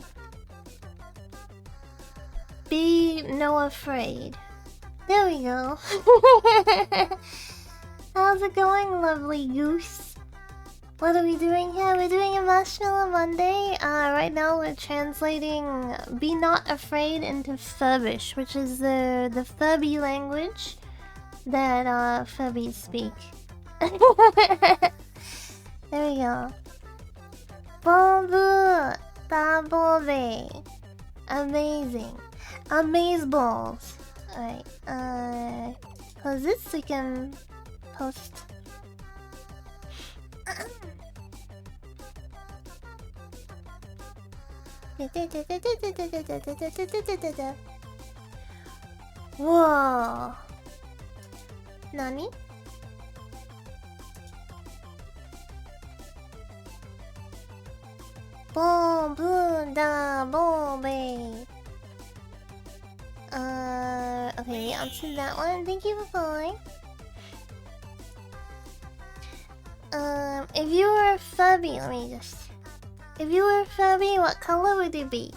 Be no afraid. There we go. How's it going, lovely goose? What are we doing here? We're doing a Marshmallow Monday. Right now we're translating Be Not Afraid into Furbish, which is the Furby language that Furbies speak. There we go. Bobu Dabobe. Amazing. Amazeballs. Alright, close this so we can post. Whoa. Nani? Boom, boom, da, boom, babe. Okay, I'll choose that one. Thank you for following. If you were a Furby, if you were a Furby, what color would it be?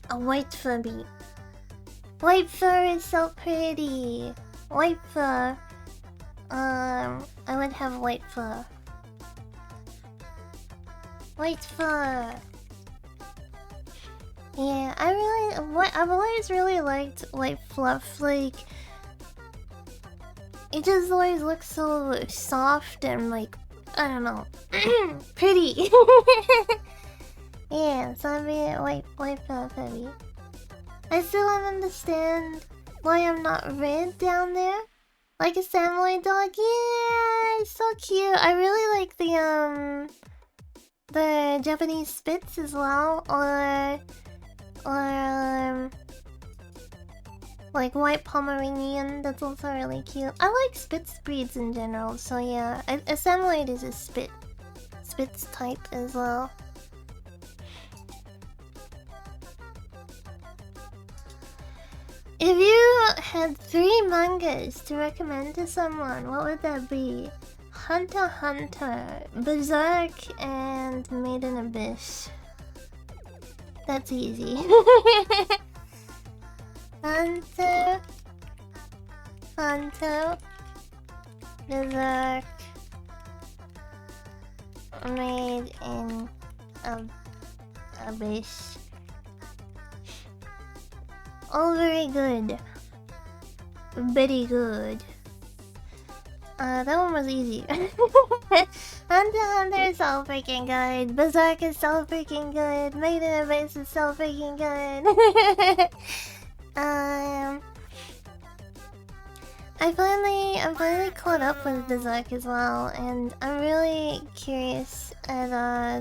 A white Furby. White fur is so pretty. White fur. I would have white fur. White fur. Yeah, I've always really liked white fluff. Like, it just always looks so soft and like, I don't know, pretty. Yeah, so I'd be a white fluff heavy. I still don't understand why I'm not red down there, like a samurai dog. Yeah, it's so cute. I really like the Japanese Spitz as well, or like white Pomeranian. That's also really cute. I like Spitz breeds in general, so yeah. A Samoyed is a Spitz type as well. If you had 3 mangas to recommend to someone, what would that be? Hunter x Hunter, Berserk, and Made in Abyss. That's easy. Hunter, Hunter, Berserk, Made in Abyss. All very good. Very good. That one was easy. Hunter x Hunter is so freaking good. Berserk is so freaking good. Made in Abyss is so freaking good. I'm finally caught up with Berserk as well, and I'm really curious at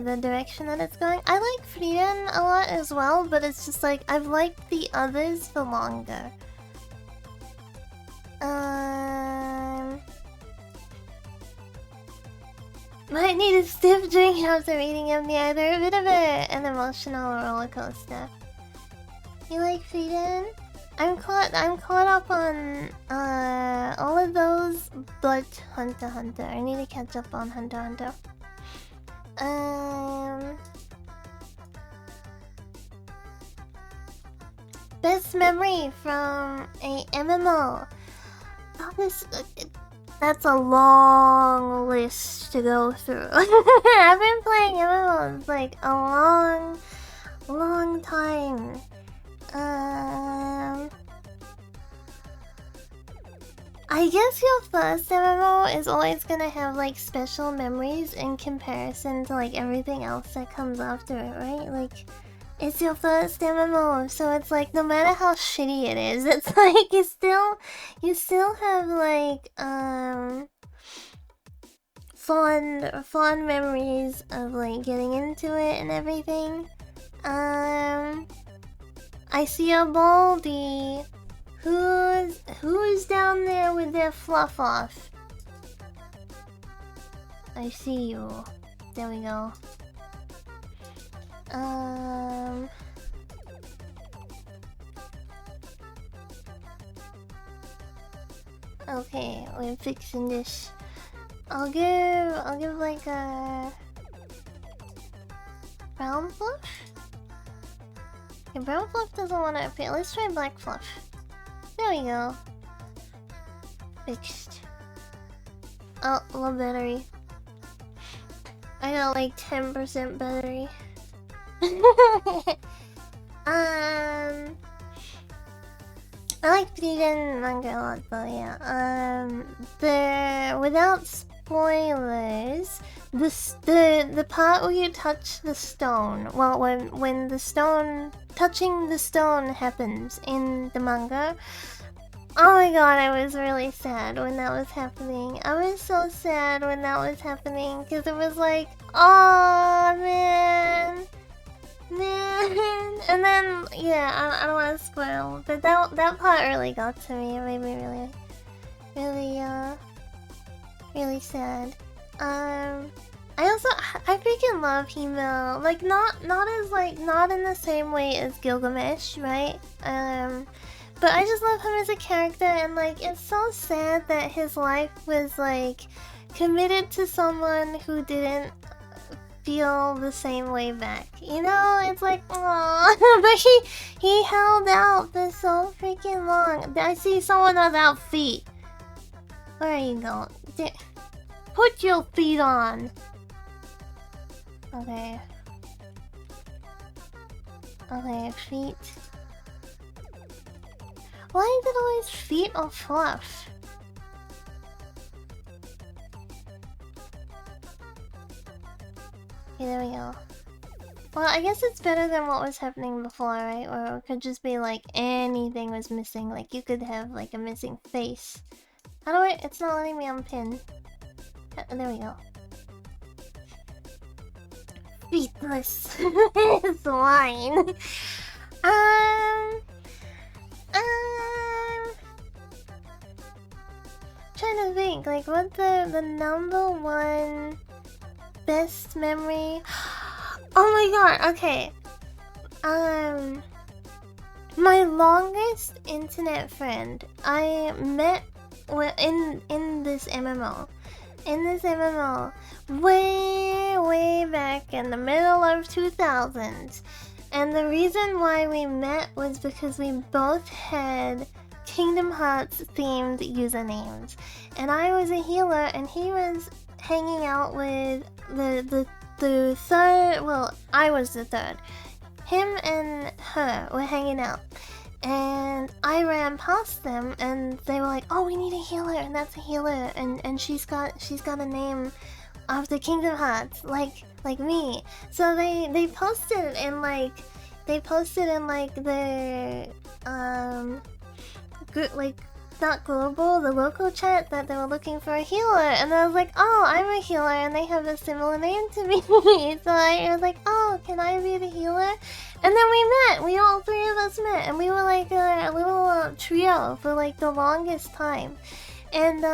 the direction that it's going. I like Frieren a lot as well, but it's just like I've liked the others for longer. Might need a stiff drink after reading them. Yeah, they're a bit of an emotional roller coaster. You like Frieren? I'm caught up on all of those but Hunter x Hunter. I need to catch up on Hunter x Hunter. Best memory from a MMO. Oh, that's a long list to go through. I've been playing MMOs like a long time. I guess your first MMO is always gonna have like special memories in comparison to like everything else that comes after it, right? Like, it's your first MMO, so it's like no matter how shitty it is, it's like you still have like fond memories of like getting into it and everything. I see a Baldy. Who's down there with their fluff off? I see you. There we go. Okay, we're fixing this. I'll give like a brown fluff? Okay, brown fluff doesn't want to appear. Let's try black fluff. There we go. Fixed. Oh, low battery. I got like 10% battery. I like Frieren manga a lot though, yeah. Without spoilers, the part where you touch the stone, well, when the stone, touching the stone happens in the manga, oh my god, I was really sad when that was happening. I was so sad when that was happening, because it was like, oh man. And then, yeah, I don't want to spoil, but that part really got to me. It made me really sad. I freaking love Himel. Like, not in the same way as Gilgamesh, right? But I just love him as a character, and like, it's so sad that his life was like committed to someone who didn't feel the same way back. You know, it's like, aww. But he held out for so freaking long. I see someone without feet. Where are you going? Put your feet on. Okay. Okay, feet. Why is it always feet or fluff? Okay, there we go. Well, I guess it's better than what was happening before, right? Or it could just be like anything was missing. Like you could have like a missing face. How do I? It's not letting me unpin. There we go. Feetless swine. Trying to think like what the number one best memory. Oh my god, okay. My longest internet friend I met in this MMO. in this MMO way back in the middle of 2000s. And the reason why we met was because we both had Kingdom Hearts themed usernames. And I was a healer and he was hanging out with the third, well, I was the third. Him and her were hanging out. And I ran past them and they were like, oh, we need a healer, and that's a healer, and she's got a name of the Kingdom Hearts, like me. So they posted in like the not global, the local chat, that they were looking for a healer, and I was like, oh, I'm a healer and they have a similar name to me. So I was like, oh, can I be the healer? And then all three of us met, and we were like a little trio for like the longest time. And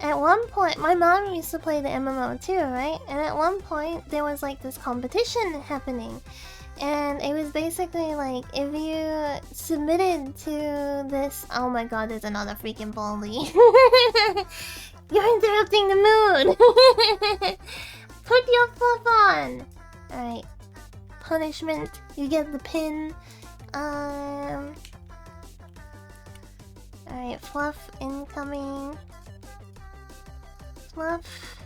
at one point, my mom used to play the MMO too, right? And at one point, there was like this competition happening. And it was basically like, if you submitted to this... Oh my god, there's another freaking bully. You're interrupting the mood! Put your fluff on! Alright. Punishment. You get the pin. Alright, fluff incoming. Fluff.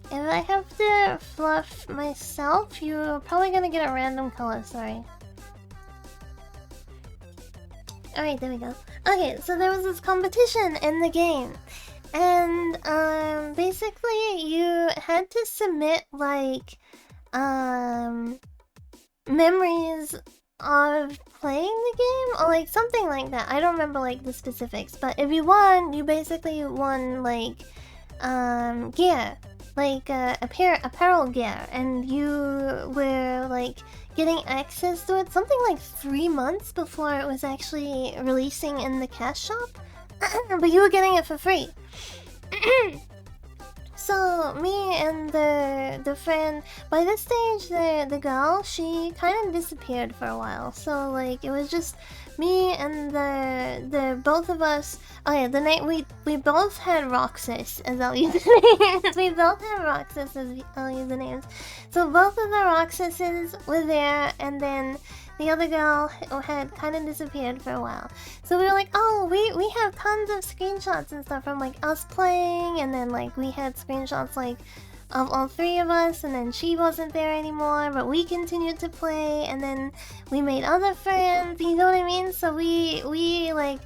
If I have to fluff myself, you're probably gonna get a random color, sorry. Alright, there we go. Okay, so there was this competition in the game. And, basically you had to submit, like, memories of playing the game? Or, like, something like that. I don't remember, like, the specifics. But if you won, you basically won, like, gear. Like apparel gear, and you were like getting access to it something like 3 months before it was actually releasing in the cash shop. But you were getting it for free. So me and the friend, by this stage the girl, she kind of disappeared for a while. So like it was just me and the both of us. Oh yeah, the night we both had Roxas as our usernames. We both had Roxas as our usernames. So both of the Roxases were there, and then the other girl had kind of disappeared for a while. So we were like, oh, we have tons of screenshots and stuff from like us playing, and then like we had screenshots like of all three of us, and then she wasn't there anymore, but we continued to play, and then we made other friends, you know what I mean? So we like,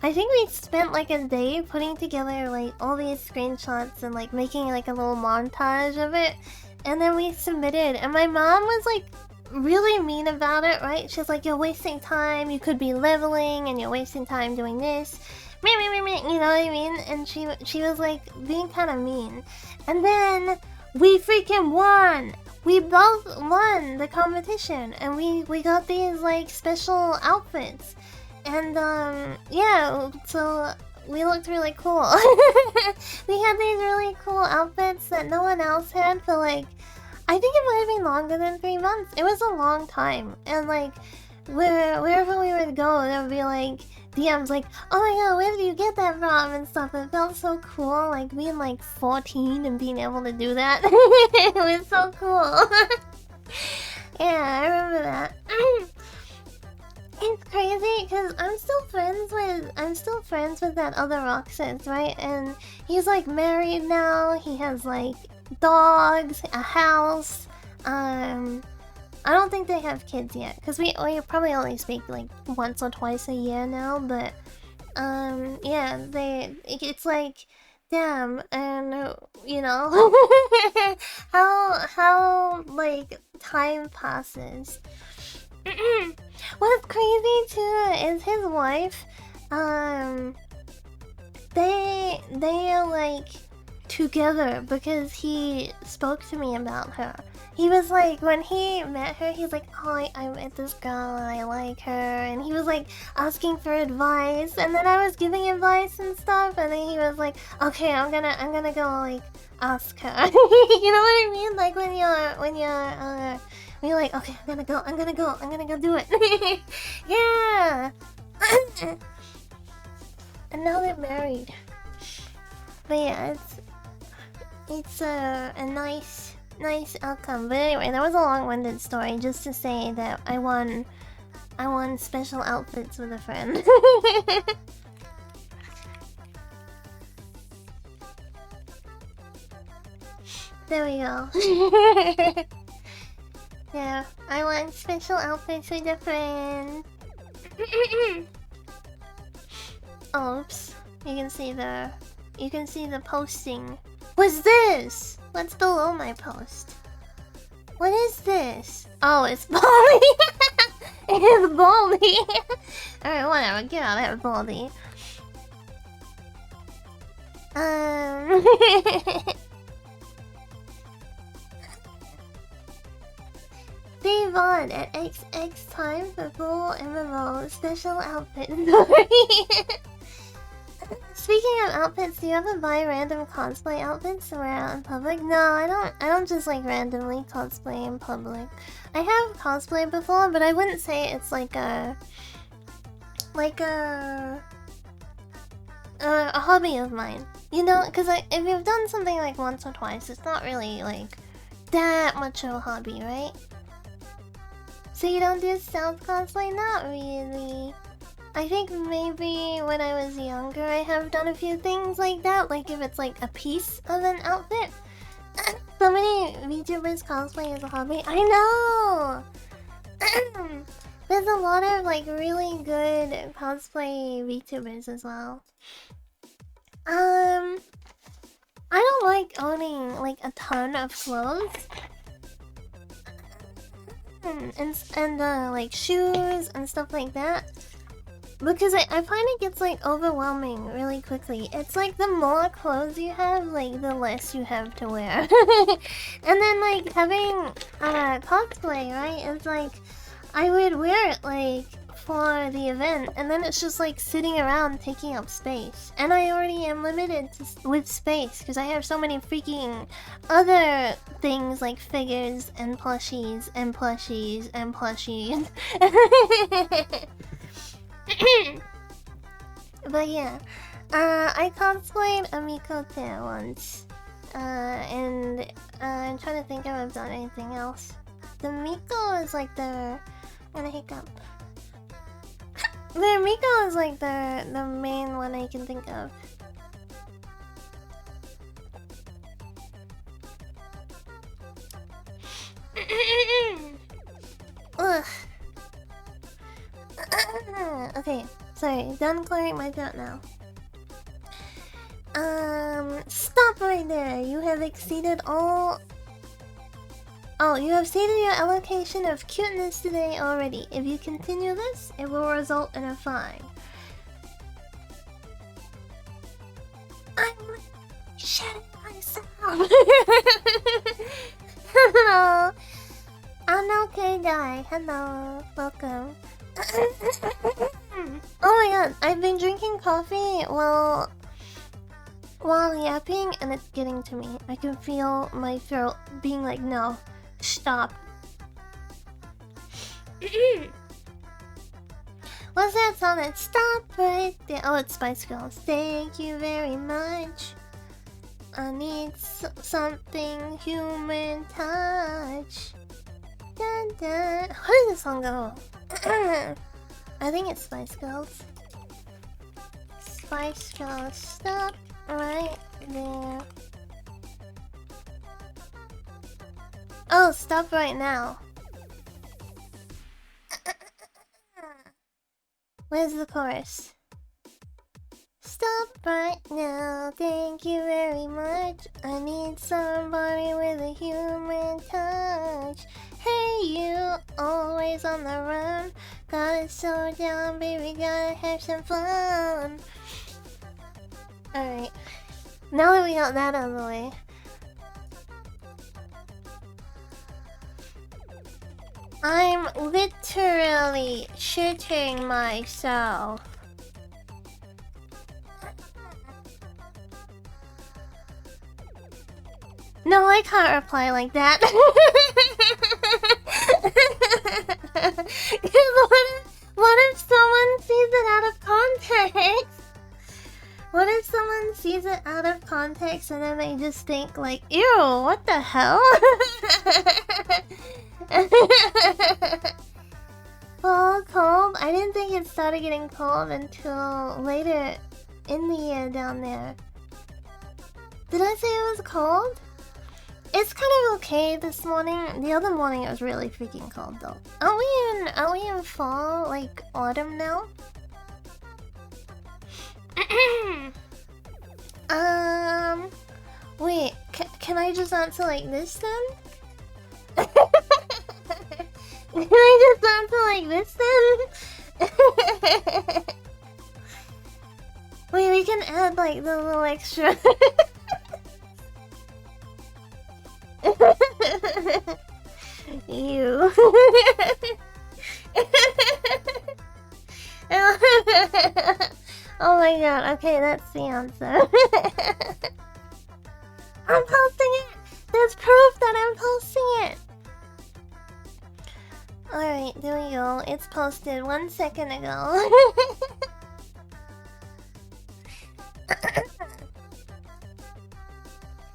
I think we spent like a day putting together like all these screenshots and like making like a little montage of it, and then we submitted, and my mom was like really mean about it, right? She's like, you're wasting time, you could be leveling, and you're wasting time doing this, you know what I mean? And she was like being kind of mean. And then we freaking won! We both won the competition, and we got these like special outfits. And yeah, so we looked really cool. We had these really cool outfits that no one else had for like, I think it might have been longer than 3 months. It was a long time. And like, wherever we would go, there would be like DMs like, oh my god, where did you get that from? And stuff. It felt so cool, like being like 14 and being able to do that. It was so cool. Yeah, I remember that. It's crazy because I'm still friends with that other Roxas, right? And he's like married now. He has like dogs, a house. I don't think they have kids yet, because we probably only speak like once or twice a year now, but yeah, it's like, damn, and you know how like time passes. What's crazy too is his wife, they are like together because he spoke to me about her. He was like, when he met her, he's like, oh, I met this girl and I like her, and he was like asking for advice, and then I was giving advice and stuff, and then he was like, okay, I'm gonna go like ask her. You know what I mean? Like when you're like, okay, I'm gonna go do it. Yeah. And now they're married. But yeah, it's a nice outcome. But anyway, that was a long-winded story just to say that I won special outfits with a friend. There we go. Yeah, I won special outfits with a friend. Oops. You can see the posting. What's this? What's below my post? What is this? Oh, it's Baldy. It's Baldy. Alright, whatever. Get out of here, Baldy. Dave on at XX time for full MMO special outfit story. Speaking of outfits, do you ever buy random cosplay outfits to wear out in public? No, I don't just like randomly cosplay in public. I have cosplayed before, but I wouldn't say it's like a hobby of mine. You know, because if you've done something like once or twice, it's not really like that much of a hobby, right? So you don't do stealth cosplay? Not really. I think maybe when I was younger I have done a few things like that, like if it's like a piece of an outfit. So many VTubers cosplay as a hobby. I know! There's a lot of like really good cosplay VTubers as well. I don't like owning like a ton of clothes. And like shoes and stuff like that. Because I find it gets like overwhelming really quickly. It's like the more clothes you have, like the less you have to wear. And then like having cosplay, right? It's like I would wear it like for the event, and then it's just like sitting around taking up space. And I already am limited with space because I have so many freaking other things like figures and plushies and plushies and plushies. But yeah, I cosplayed a Mikote once, and I'm trying to think if I've done anything else. The Miko is like the... I'm gonna hiccup. The Miko is like the main one I can think of. Ugh. Okay, sorry, done clearing my throat now. Stop right there! You have exceeded all... Oh, you have exceeded your allocation of cuteness today already. If you continue this, it will result in a fine. I'm shitting myself! Hello! I'm okay, guy. Hello. Welcome. Oh my god, I've been drinking coffee while yapping and it's getting to me. I can feel my throat being like, no, stop. What's that song that stop right there? Oh, it's Spice Girls. Thank you very much. I need something human touch. Dun, dun. How does this song go? I think it's Spice Girls. Spice Girls, stop right there. Oh, stop right now. Where's the chorus? Stop right now, thank you very much. I need somebody with a human touch. Hey you, always on the run. Gotta slow down, baby, gotta have some fun. Alright, now that we got that out of the way. I'm literally shitting myself. No, I can't reply like that. What if someone sees it out of context? sees it out of context and then they just think like, ew, what the hell? Fall cold? I didn't think it started getting cold until later in the year down there. Did I say it was cold? It's kind of okay this morning. The other morning it was really freaking cold though. Are we in fall, like autumn now? Wait, can I just answer like this then? Can I just answer like this then? Wait, we can add like the little extra. Ew. Oh my god, okay, that's the answer. I'm posting it! There's proof that I'm posting it! Alright, there we go. It's posted 1 second ago.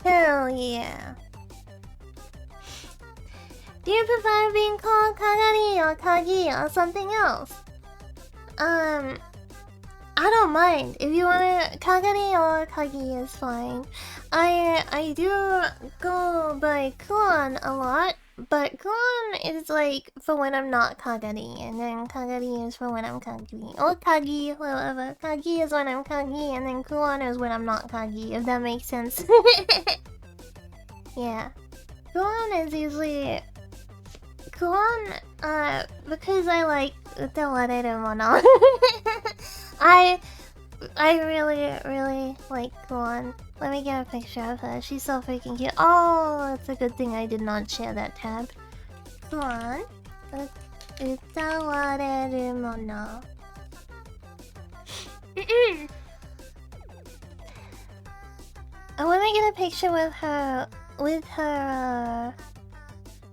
Hell yeah. Do you prefer being called Kagari or Kagi or something else? I don't mind. If you wanna, Kagari or Kagi is fine. I do go by Kuon a lot, but Kuon is like for when I'm not Kagari, and then Kagari is for when I'm Kagi. Or Kagi, whatever. Kagi is when I'm Kagi, and then Kuon is when I'm not Kagi, if that makes sense. Yeah. Kuon is usually... Kuon, because I like the wareru mono. I really like Kuon. Let me get a picture of her. She's so freaking cute. Oh, it's a good thing I did not share that tab. Kuon, utawareru mono. I want to get a picture with her,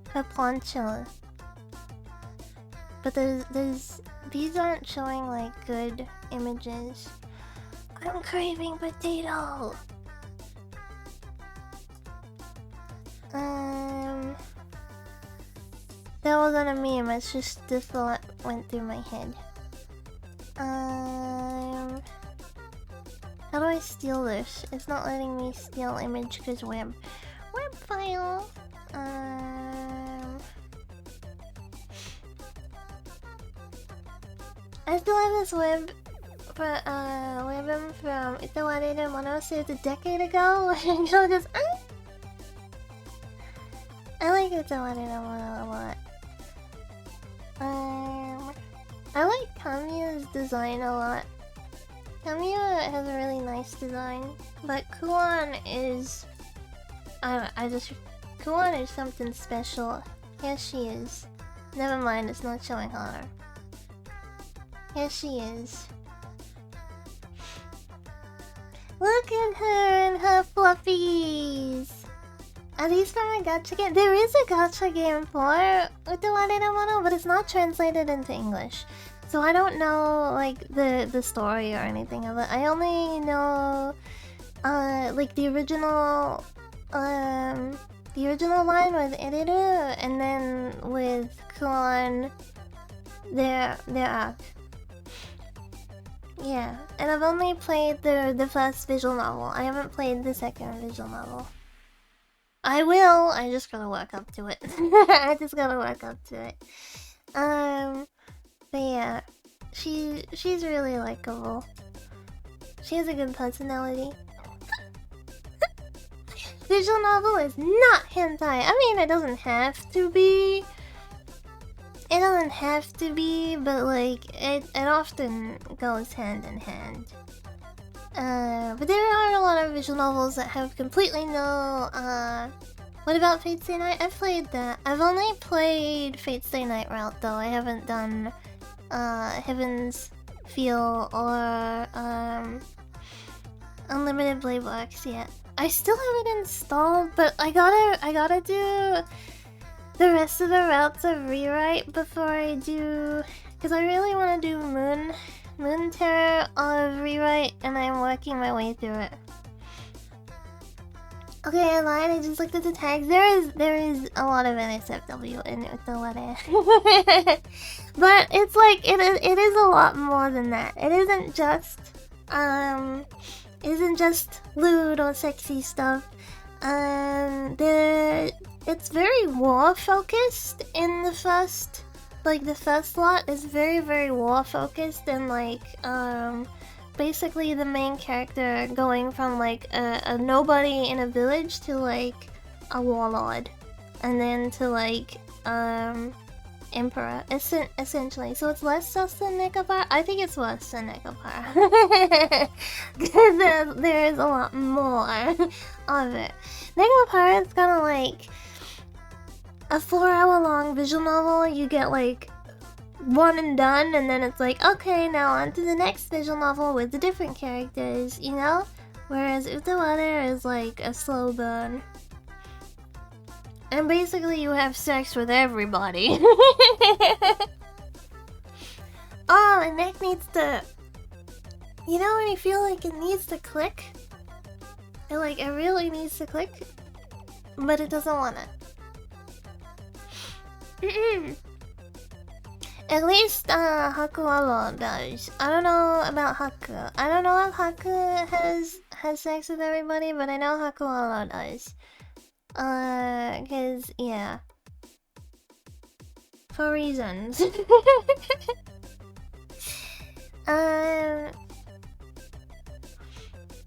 her poncho. But these aren't showing like good images. I'm craving potato. That wasn't a meme, it's just the thought went through my head. How do I steal this? It's not letting me steal image because web file. I still have this web from Itawareru Mono saved a decade ago. Just, I like Itawareru Mono a lot. I like Kamiyu's design a lot. Kamiyu has a really nice design, but Kuon is... Kuon is something special. Here she is. Never mind, it's not showing her. Here she is. Look at her and her fluffies! Are these from a gacha game? There is a gacha game for Utawareru Mono, but it's not translated into English. So I don't know like the story or anything of it. I only know like the original line with Eriru, and then with Kuon their arc. Yeah, and I've only played the first visual novel. I haven't played the second visual novel. I will. I just gotta work up to it. I just gotta work up to it. But yeah, she's really likable. She has a good personality. Visual novel is not hentai. I mean, it doesn't have to be. It doesn't have to be, but like it often goes hand in hand. But there are a lot of visual novels that have completely no. What about Fate Stay Night? I've played that. I've only played Fate Stay Night route though. I haven't done Heaven's Feel or Unlimited Blade Works yet. I still have it installed, but I gotta do the rest of the routes of rewrite before I do, because I really want to do Moon Terror of rewrite, and I'm working my way through it. Okay, I lied. I just looked at the tags. There is a lot of NSFW in the letter, but it's like it is a lot more than that. It isn't just lewd or sexy stuff. It's very war focused in the first, like the first lot is very war focused and like basically the main character going from like a nobody in a village to like a warlord, and then to like emperor essentially. So it's less just than Nekopar. I think it's worse than Nekopar. there is a lot more of it. Nekopar is kind of like a 4-hour long visual novel. You get like one and done, and then it's like, okay, now on to the next visual novel with the different characters, you know? Whereas Utawada is like a slow burn. And basically you have sex with everybody. Oh, my neck needs to... You know when you feel like it needs to click? And like it really needs to click, but it doesn't want it. At least Hakualo does. I don't know about Haku. I don't know if Haku has sex with everybody, but I know Hakualo does. Cause yeah. For reasons.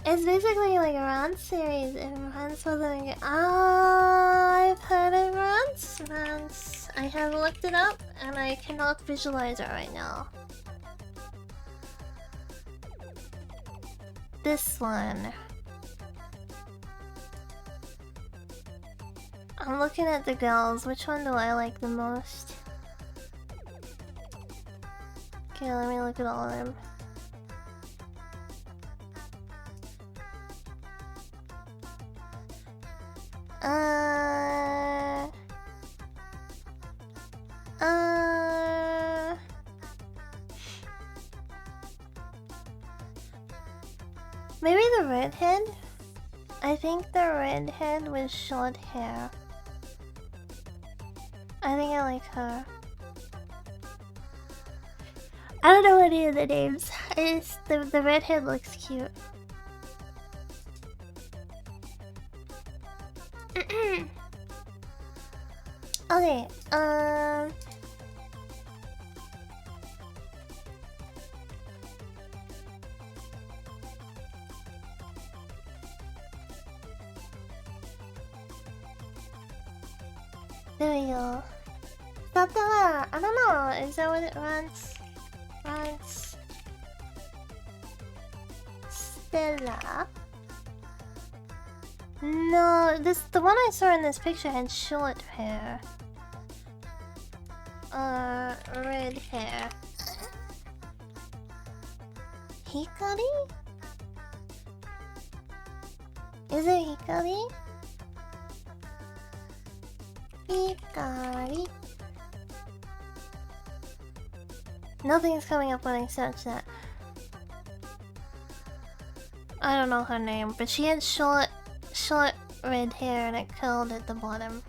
It's basically like a Rance series. If Rance wasn't a... I've heard of Rance. I have looked it up and I cannot visualize it right now. This one. I'm looking at the girls. Which one do I like the most? Okay, let me look at all of them. Maybe the redhead? I think the redhead with short hair. I think I like her. I don't know any of the names. The redhead looks cute. Okay, there we go. I don't know. Is that what it runs? Stella. No, the one I saw in this picture had short hair. Red hair. Hikari? Is it Hikari? Hikari. Nothing's coming up when I search that. I don't know her name, but she had short red hair and it curled at the bottom.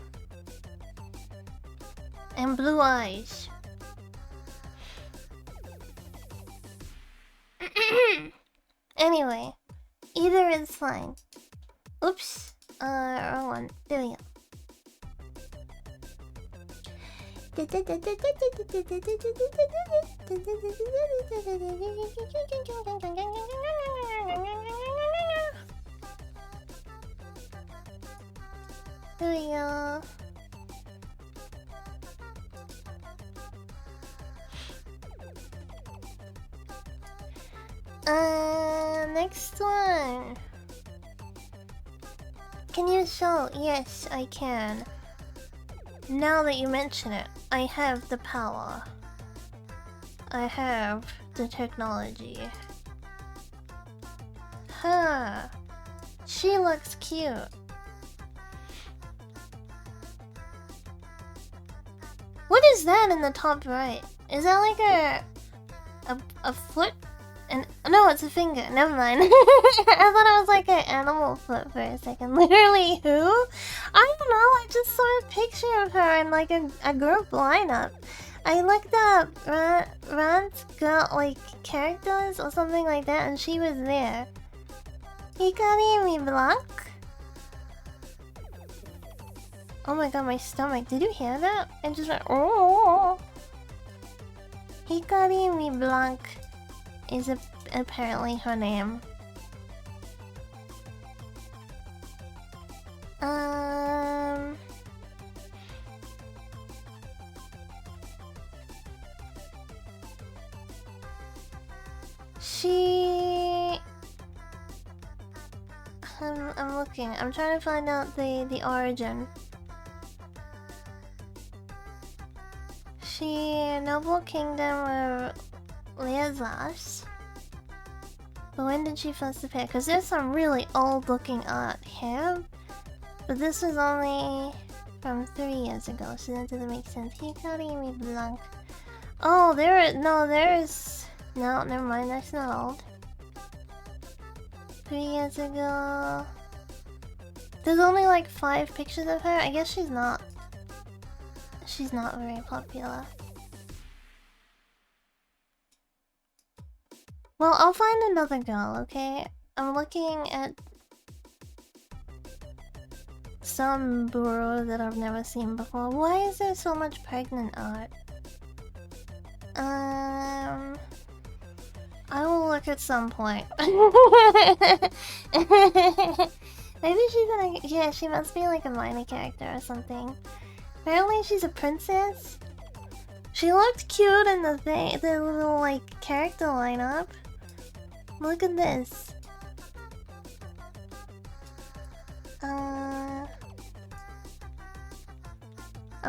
And blue eyes. Anyway, either is fine. Oops. Wrong one. There we go. There we go. Next one. Can you show? Yes, I can. Now that you mention it, I have the power. I have the technology. Huh. She looks cute. What is that in the top right? Is that like a foot And no, it's a finger. Never mind. I thought it was like an animal foot for a second. Literally, who? I don't know. I just saw a picture of her in like a group lineup. I looked up Rant's girl like characters or something like that, and she was there. Hikari mi Blanc? Oh my god, my stomach. Did you hear that? It just went oh. Hikari mi Blanc is apparently her name. I'm looking. I'm trying to find out the origin. She Noble Kingdom of Leazas. But when did she first appear? Because there's some really old looking art here. But this was only from 3 years ago, so that doesn't make sense. Hikari mi Blanc. Oh, there's... No, never mind, that's not old. 3 years ago... There's only like 5 pictures of her. I guess she's not very popular. Well, I'll find another girl, okay? I'm looking at some bureau that I've never seen before. Why is there so much pregnant art? I will look at some point. Maybe she's gonna... Yeah, she must be like a minor character or something. Apparently she's a princess. She looked cute in the little like character lineup. Look at this. Oh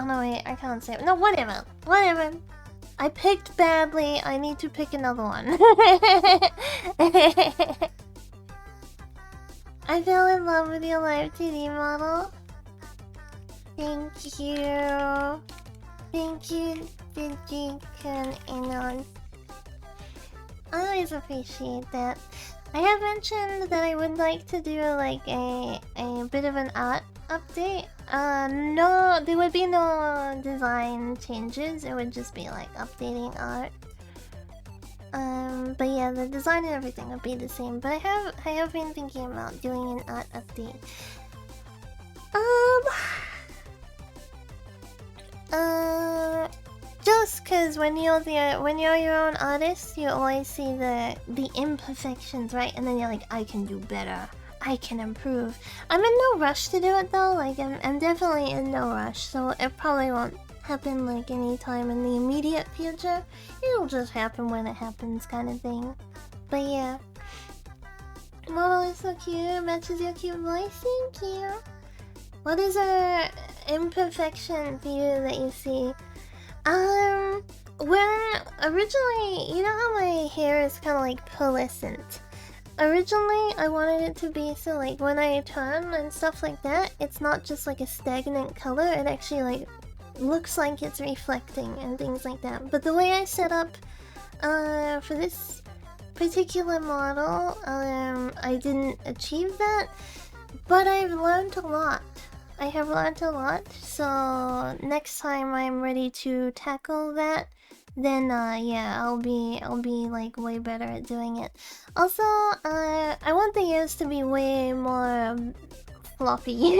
no, wait, I can't say it. No, whatever. Whatever. I picked badly. I need to pick another one. I fell in love with your live TV model. Thank you. Thank you, Digi-kun Inon. I always appreciate that. I have mentioned that I would like to do like a bit of an art update. No, there would be no design changes. It would just be like updating art. But yeah, the design and everything would be the same. But I have been thinking about doing an art update. Just cause when you're your own artist, you always see the imperfections, right? And then you're like, I can do better. I can improve. I'm in no rush to do it though. Like I'm definitely in no rush, so it probably won't happen like any time in the immediate future. It'll just happen when it happens, kind of thing. But yeah, model is so cute. Matches your cute voice. Thank you. What is a imperfection for you that you see? When originally, you know how my hair is kind of like pearlescent. Originally, I wanted it to be so like when I turn and stuff like that, it's not just like a stagnant color. It actually like looks like it's reflecting and things like that. But the way I set up for this particular model, I didn't achieve that. But I've learned a lot. I have learned a lot, so next time I'm ready to tackle that, then yeah, I'll be like way better at doing it. Also, I want the ears to be way more floppy.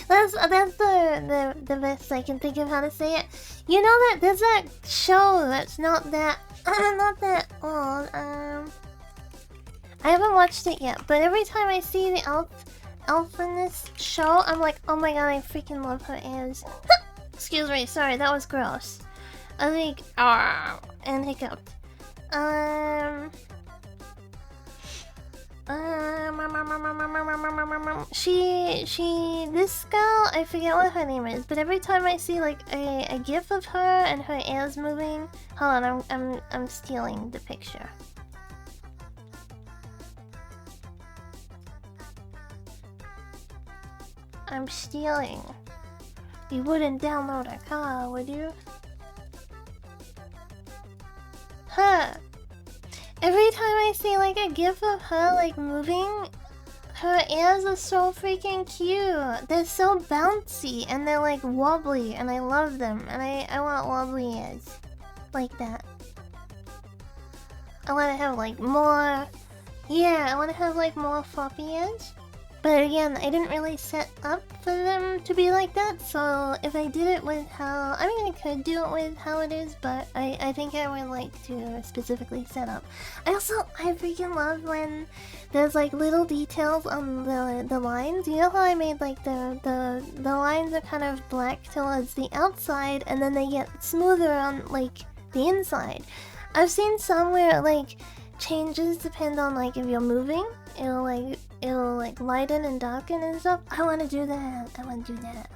that's the best I can think of how to say it. You know that there's that show that's not that old. I haven't watched it yet, but every time I see the elf in this show, I'm like, oh my god, I freaking love her ears. Excuse me, sorry, that was gross. I think, and hiccuped. This girl, I forget what her name is, but every time I see like a gif of her and her ears moving, hold on, I'm stealing the picture. I'm stealing. You wouldn't download a car, would you? Huh. Every time I see like a gif of her like moving, her ears are so freaking cute. They're so bouncy and they're like wobbly and I love them. And I want wobbly ears like that. I want to have like more... Yeah, I want to have like more floppy ears. But again, I didn't really set up for them to be like that, so if I did it with how... I mean, I could do it with how it is, but I think I would like to specifically set up. I freaking love when there's like little details on the lines. You know how I made like the lines are kind of black towards the outside, and then they get smoother on like the inside. I've seen some where like changes depend on like if you're moving. It'll like lighten and darken and stuff. I want to do that.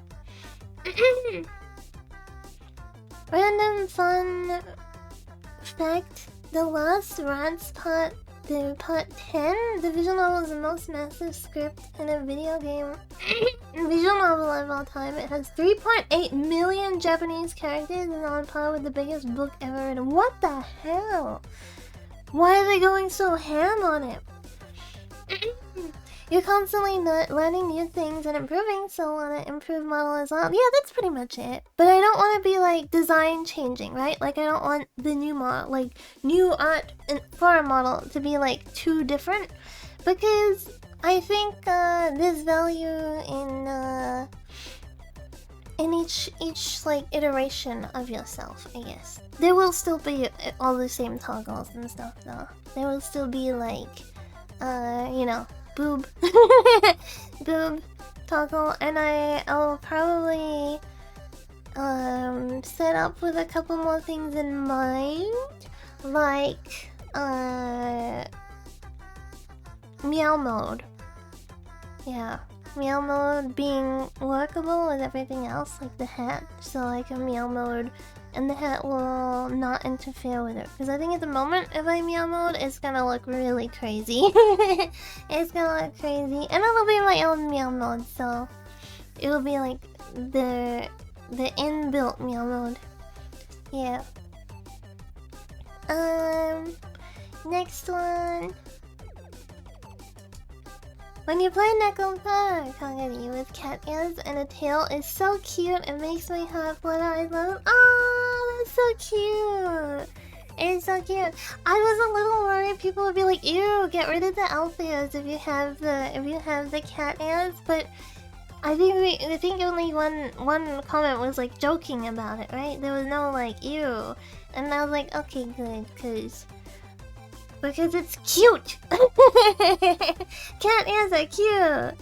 Random fun fact: the last Rants part, the part 10, the visual novel is the most massive script in a video game visual novel of all time. It has 3.8 million Japanese characters and on par with the biggest book ever written. What the hell? Why are they going so ham on it? You're constantly learning new things and improving, so want to improve model as well. Yeah, that's pretty much it. But I don't want to be like design changing, right? Like I don't want the new model, like new art for a model to be like too different, because I think there's value in each like iteration of yourself, I guess. There will still be all the same toggles and stuff though. There will still be like you know, boob boob toggle, and I'll probably set up with a couple more things in mind, like meow mode. Yeah, meow mode being workable with everything else, like the hat, so like a meow mode and the hat will not interfere with it. Because I think at the moment, if I meow mode, it's gonna look really crazy. It's gonna look crazy. And it'll be my own meow mode, so it'll be like the inbuilt meow mode. Yeah. Next one. When you play Nekopa Kagari with cat ears and a tail is so cute, it makes my heart flutter. I love. Oh, that's so cute. It's so cute. I was a little worried people would be like, "Ew, get rid of the elf ears if you have the cat ears." But I think only one comment was like joking about it, right? There was no like "ew," and I was like, "Okay, good," because it's cute. Cat ears are cute.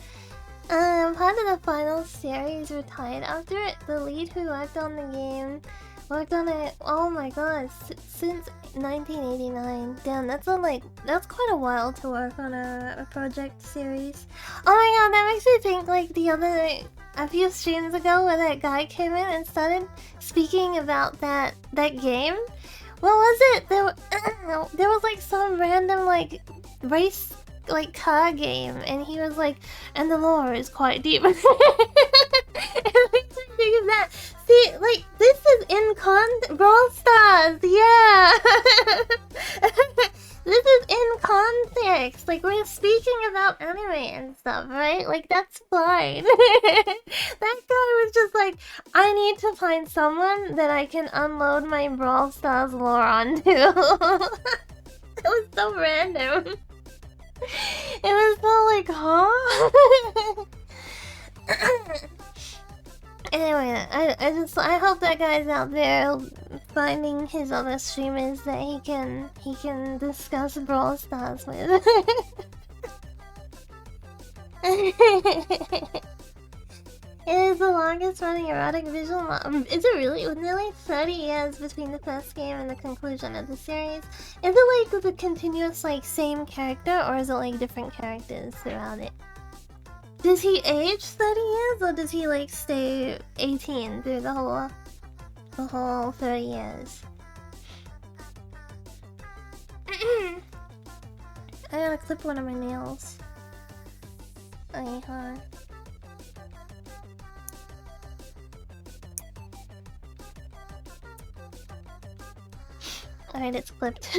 Part of the final series retired after it. The lead who worked on the game worked on it, oh my god, since 1989. Damn, that's quite a while to work on a project series. Oh my god, that makes me think like a few streams ago where that guy came in and started speaking about that game. What was it? There was like some random like race like car game, and he was like, and the lore is quite deep. And it makes me think of that. See, like this is in Brawl Stars, yeah. This is in context. Like we're speaking about anime and stuff, right? Like that's fine. That guy was just like, I need to find someone that I can unload my Brawl Stars lore onto. It was so random. It was so like, huh? Anyway, I hope that guy's out there finding his other streamers that he can discuss Brawl Stars with. It is the longest running erotic visual novel. Is it really? It was nearly 30 years between the first game and the conclusion of the series. Is it like the continuous like same character, or is it like different characters throughout it? Does he age 30 years, or does he like stay 18 through the whole 30 years? I gotta clip one of my nails. Okay, hold on. Alright, it's clipped.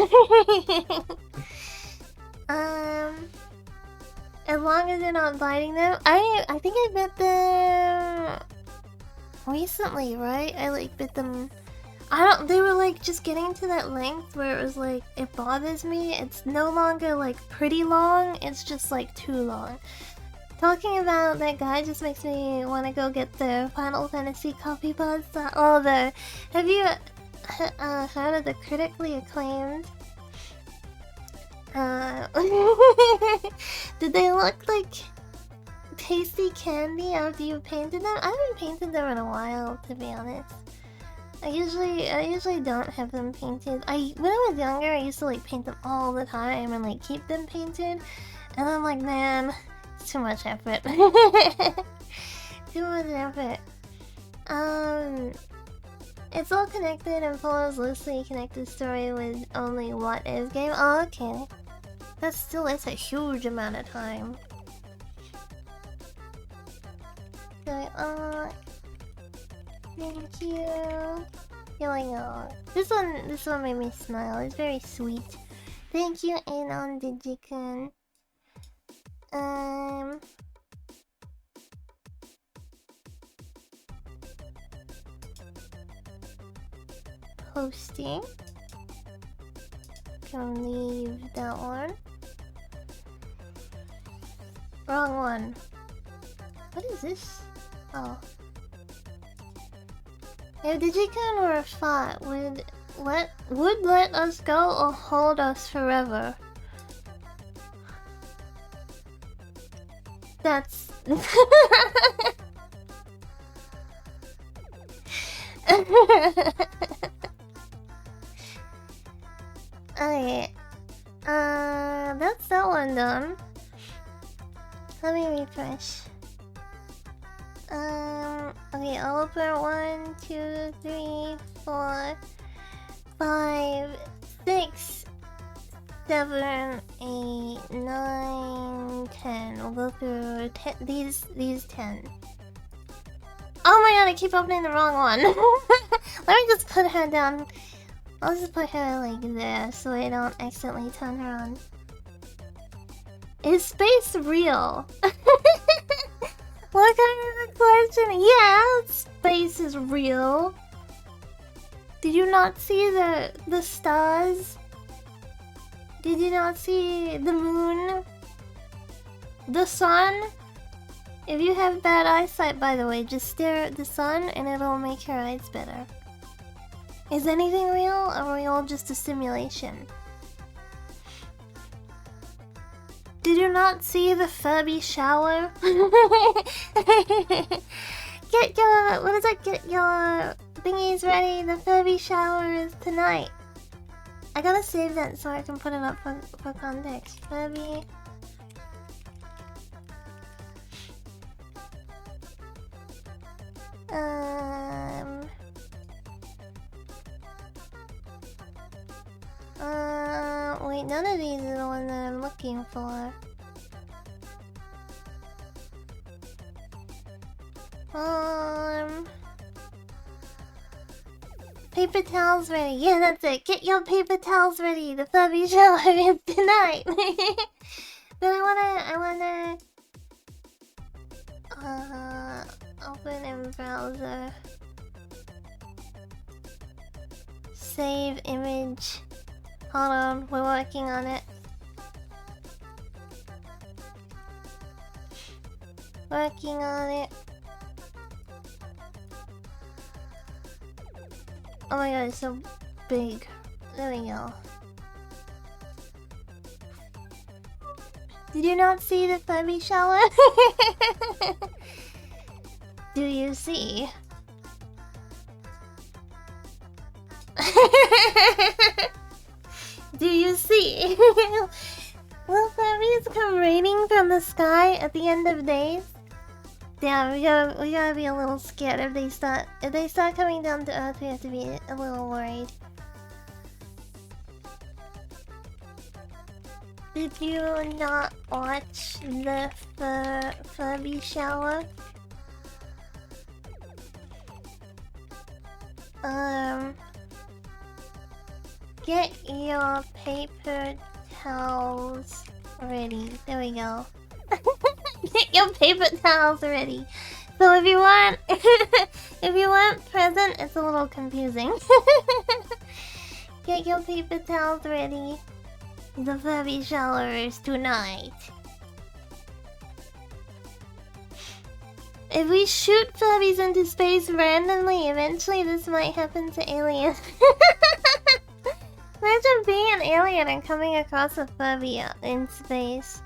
As long as you're not biting them. I think I bit them recently, right? I like bit them. They were like just getting to that length where it was like, it bothers me. It's no longer like pretty long, it's just like too long. Talking about that guy just makes me want to go get the Final Fantasy coffee pods. Have you heard of the critically acclaimed? Did they look like tasty candy after you painted them? I haven't painted them in a while, to be honest. I usually don't have them painted. When I was younger, I used to like paint them all the time and like keep them painted. And I'm like, man, it's too much effort. Too much effort. It's all connected and follows loosely connected story with only what is game. Oh, okay. That's a huge amount of time. So, thank you. Feeling this one made me smile. It's very sweet. Thank you, Anon Digikun. Posting. Can leave that one. Wrong one. What is this? Oh. If Digicon were a thought, would let us go or hold us forever? That's okay. That's that one done. Let me refresh. Okay, I'll open 1, 2, 3, 4, 5, 6, 7, 8, 9, 10. We'll go through these 10. Oh my god, I keep opening the wrong one. Let me just put her down. I'll just put her like there so I don't accidentally turn her on. Is space real? What kind of a question? Yeah, space is real. Did you not see the stars? Did you not see the moon? The sun? If you have bad eyesight, by the way, just stare at the sun and it'll make your eyes better. Is anything real, or are we all just a simulation? Did you not see the Furby shower? Get your thingies ready. The Furby shower is tonight. I gotta save that so I can put it up for context. Furby. Wait, none of these are the one that I'm looking for. Paper towels ready. Yeah, that's it. Get your paper towels ready. The Furby shower is tonight. But I wanna open in browser. Save image. Hold on, we're working on it. Working on it. Oh my god, it's so big. There we go. Did you not see the Furby shower? Do you see? Do you see? Will furries come raining from the sky at the end of days? Damn, we gotta be a little scared if they start coming down to Earth. We have to be a little worried. Did you not watch the Furby shower? Get your paper towels ready. There we go. Get your paper towels ready. So if you want, if you want present, it's a little confusing. Get your paper towels ready. The Furby shower is tonight. If we shoot Furbies into space randomly, eventually this might happen to aliens. Imagine being an alien and coming across a Furby in space.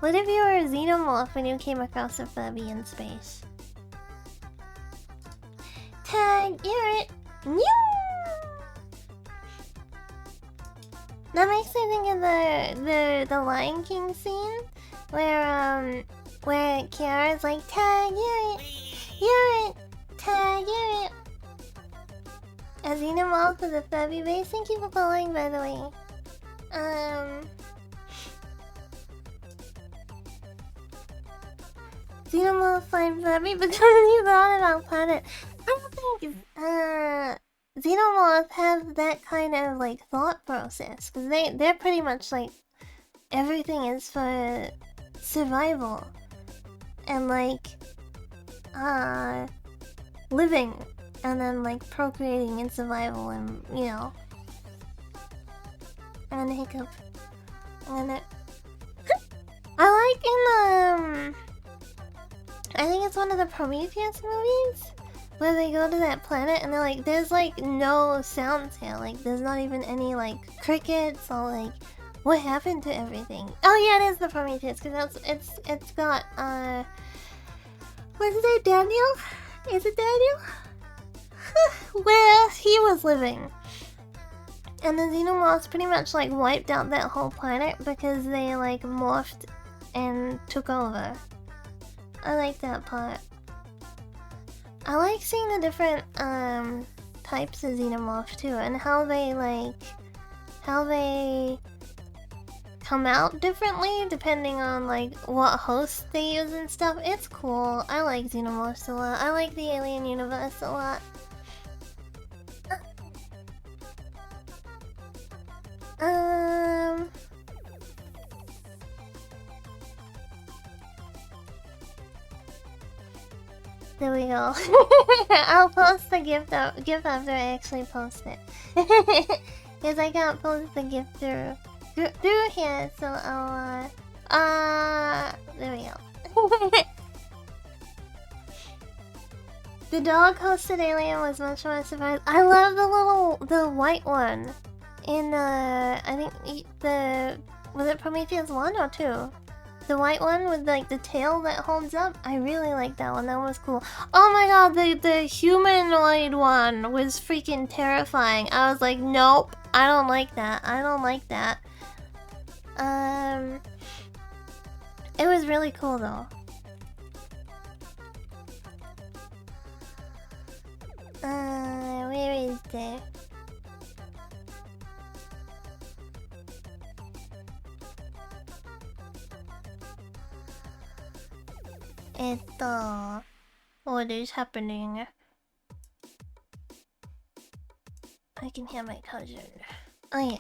What if you were a xenomorph when you came across a Furby in space? Tag, you're it. That makes me think of the Lion King scene where Kiara's like, Tag, you're it, Tag, you're it. A xenomorph with a Furby base. Thank you for following, by the way. Xenomorph find Furby because you thought about planet. I don't think Xenomorph have that kind of like thought process, because they're pretty much like everything is for survival and like living and then like procreating and survival and you know. And hiccup. And it I like in I think it's one of the Prometheus movies where they go to that planet and they're like, there's like no sounds here, like there's not even any like crickets or like what happened to everything. Oh yeah, it is the Prometheus because it's got what's his name, Daniel? Is it Daniel? Where he was living. And the Xenomorphs pretty much like wiped out that whole planet because they like morphed and took over. I like that part. I like seeing the different types of Xenomorph too, and how they come out differently depending on like what host they use and stuff. It's cool. I like Xenomorphs a lot. I like the Alien universe a lot. There we go. I'll post the gift after I actually post it. Because I can't post the gift through here, so I'll there we go. The dog hosted alien was much more surprised. I love the white one in I think was it Prometheus 1 or 2? The white one with like the tail that holds up. I really like that one. That was cool. Oh my god, the humanoid one was freaking terrifying. I was like, nope, I don't like that. I don't like that. It was really cool though. Where is it? What is happening? I can hear my cousin. Okay,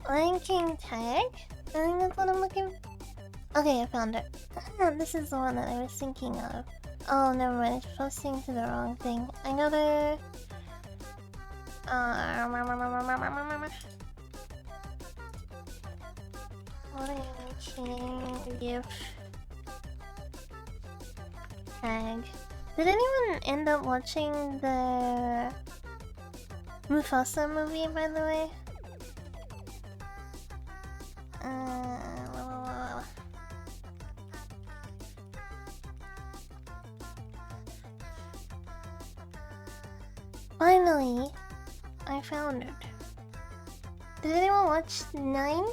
Lion King tag? I think that's what I'm looking for. Okay, I found it. This is the one that I was thinking of. Oh, never mind. It's posting to the wrong thing. I gotta... Lion King gift tag. Did anyone end up watching the Mufasa movie, by the way? Finally, I found it. Did anyone watch 9?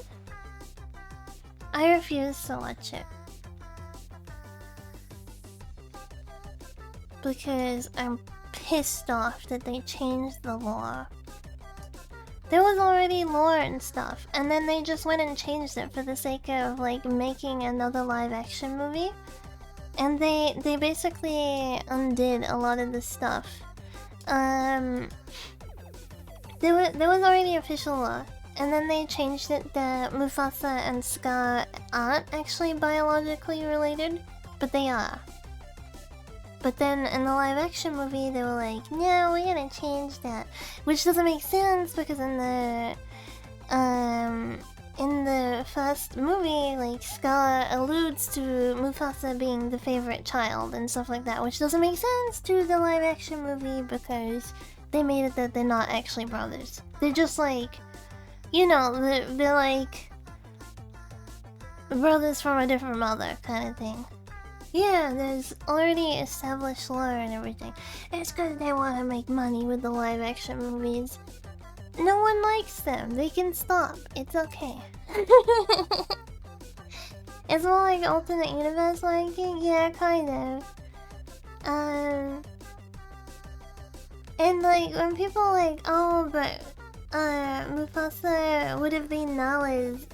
I refuse to watch it. Because I'm pissed off that they changed the lore. There was already lore and stuff, and then they just went and changed it for the sake of like making another live action movie. And they basically undid a lot of the stuff. There was already official lore, and then they changed it that Mufasa and Scar aren't actually biologically related, but they are. But then in the live action movie, they were like, no, we're gonna change that. Which doesn't make sense because in the first movie, like, Scar alludes to Mufasa being the favorite child and stuff like that, which doesn't make sense to the live action movie because they made it that they're not actually brothers. They're just like, you know, they're like brothers from a different mother kind of thing. Yeah, there's already established lore and everything. It's because they want to make money with the live action movies. No one likes them. They can stop. It's okay. It's more like alternate universe liking? Yeah, kind of. And like, when people are like, oh, but Mufasa would have been Nala's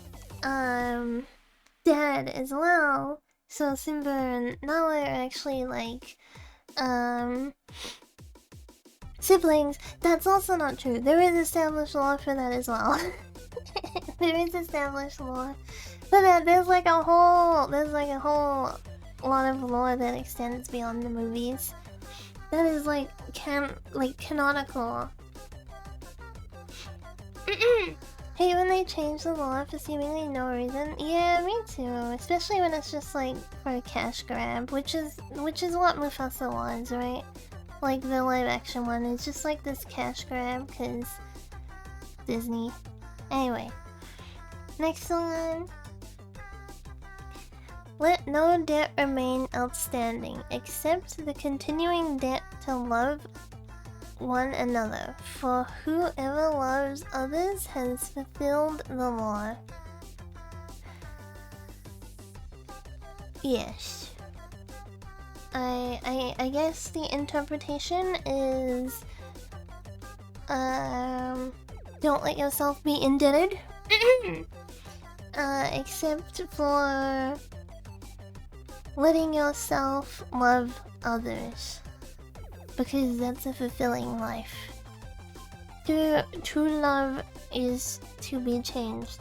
dad as well. So Simba and Nala are actually like siblings. That's also not true. There is established lore for that as well. There is established lore for that. There's like a whole lot of lore that extends beyond the movies. That is like canonical. Hate when they change the law for seemingly no reason. Yeah, me too. Especially when it's just like for a cash grab, which is what Mufasa was, right? Like the live action one is just like this cash grab, cause Disney. Anyway, next one. Let no debt remain outstanding, except the continuing debt to love one another, for whoever loves others has fulfilled the law. Yes. I guess the interpretation is don't let yourself be indebted. Except for letting yourself love others. Because that's a fulfilling life. True love is to be changed.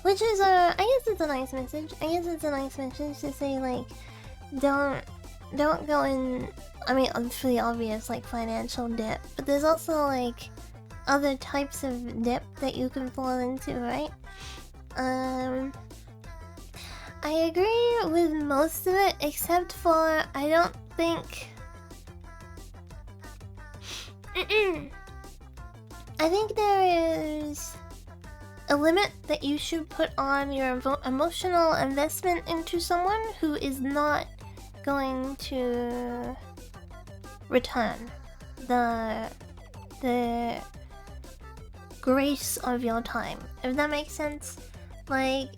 Which is I guess it's a nice message. I guess it's a nice message to say like, don't go in. I mean, for the obvious like financial debt, but there's also like other types of debt that you can fall into, right? I agree with most of it, except for I don't think. I think there is a limit that you should put on your emotional investment into someone who is not going to return the grace of your time, if that makes sense. Like,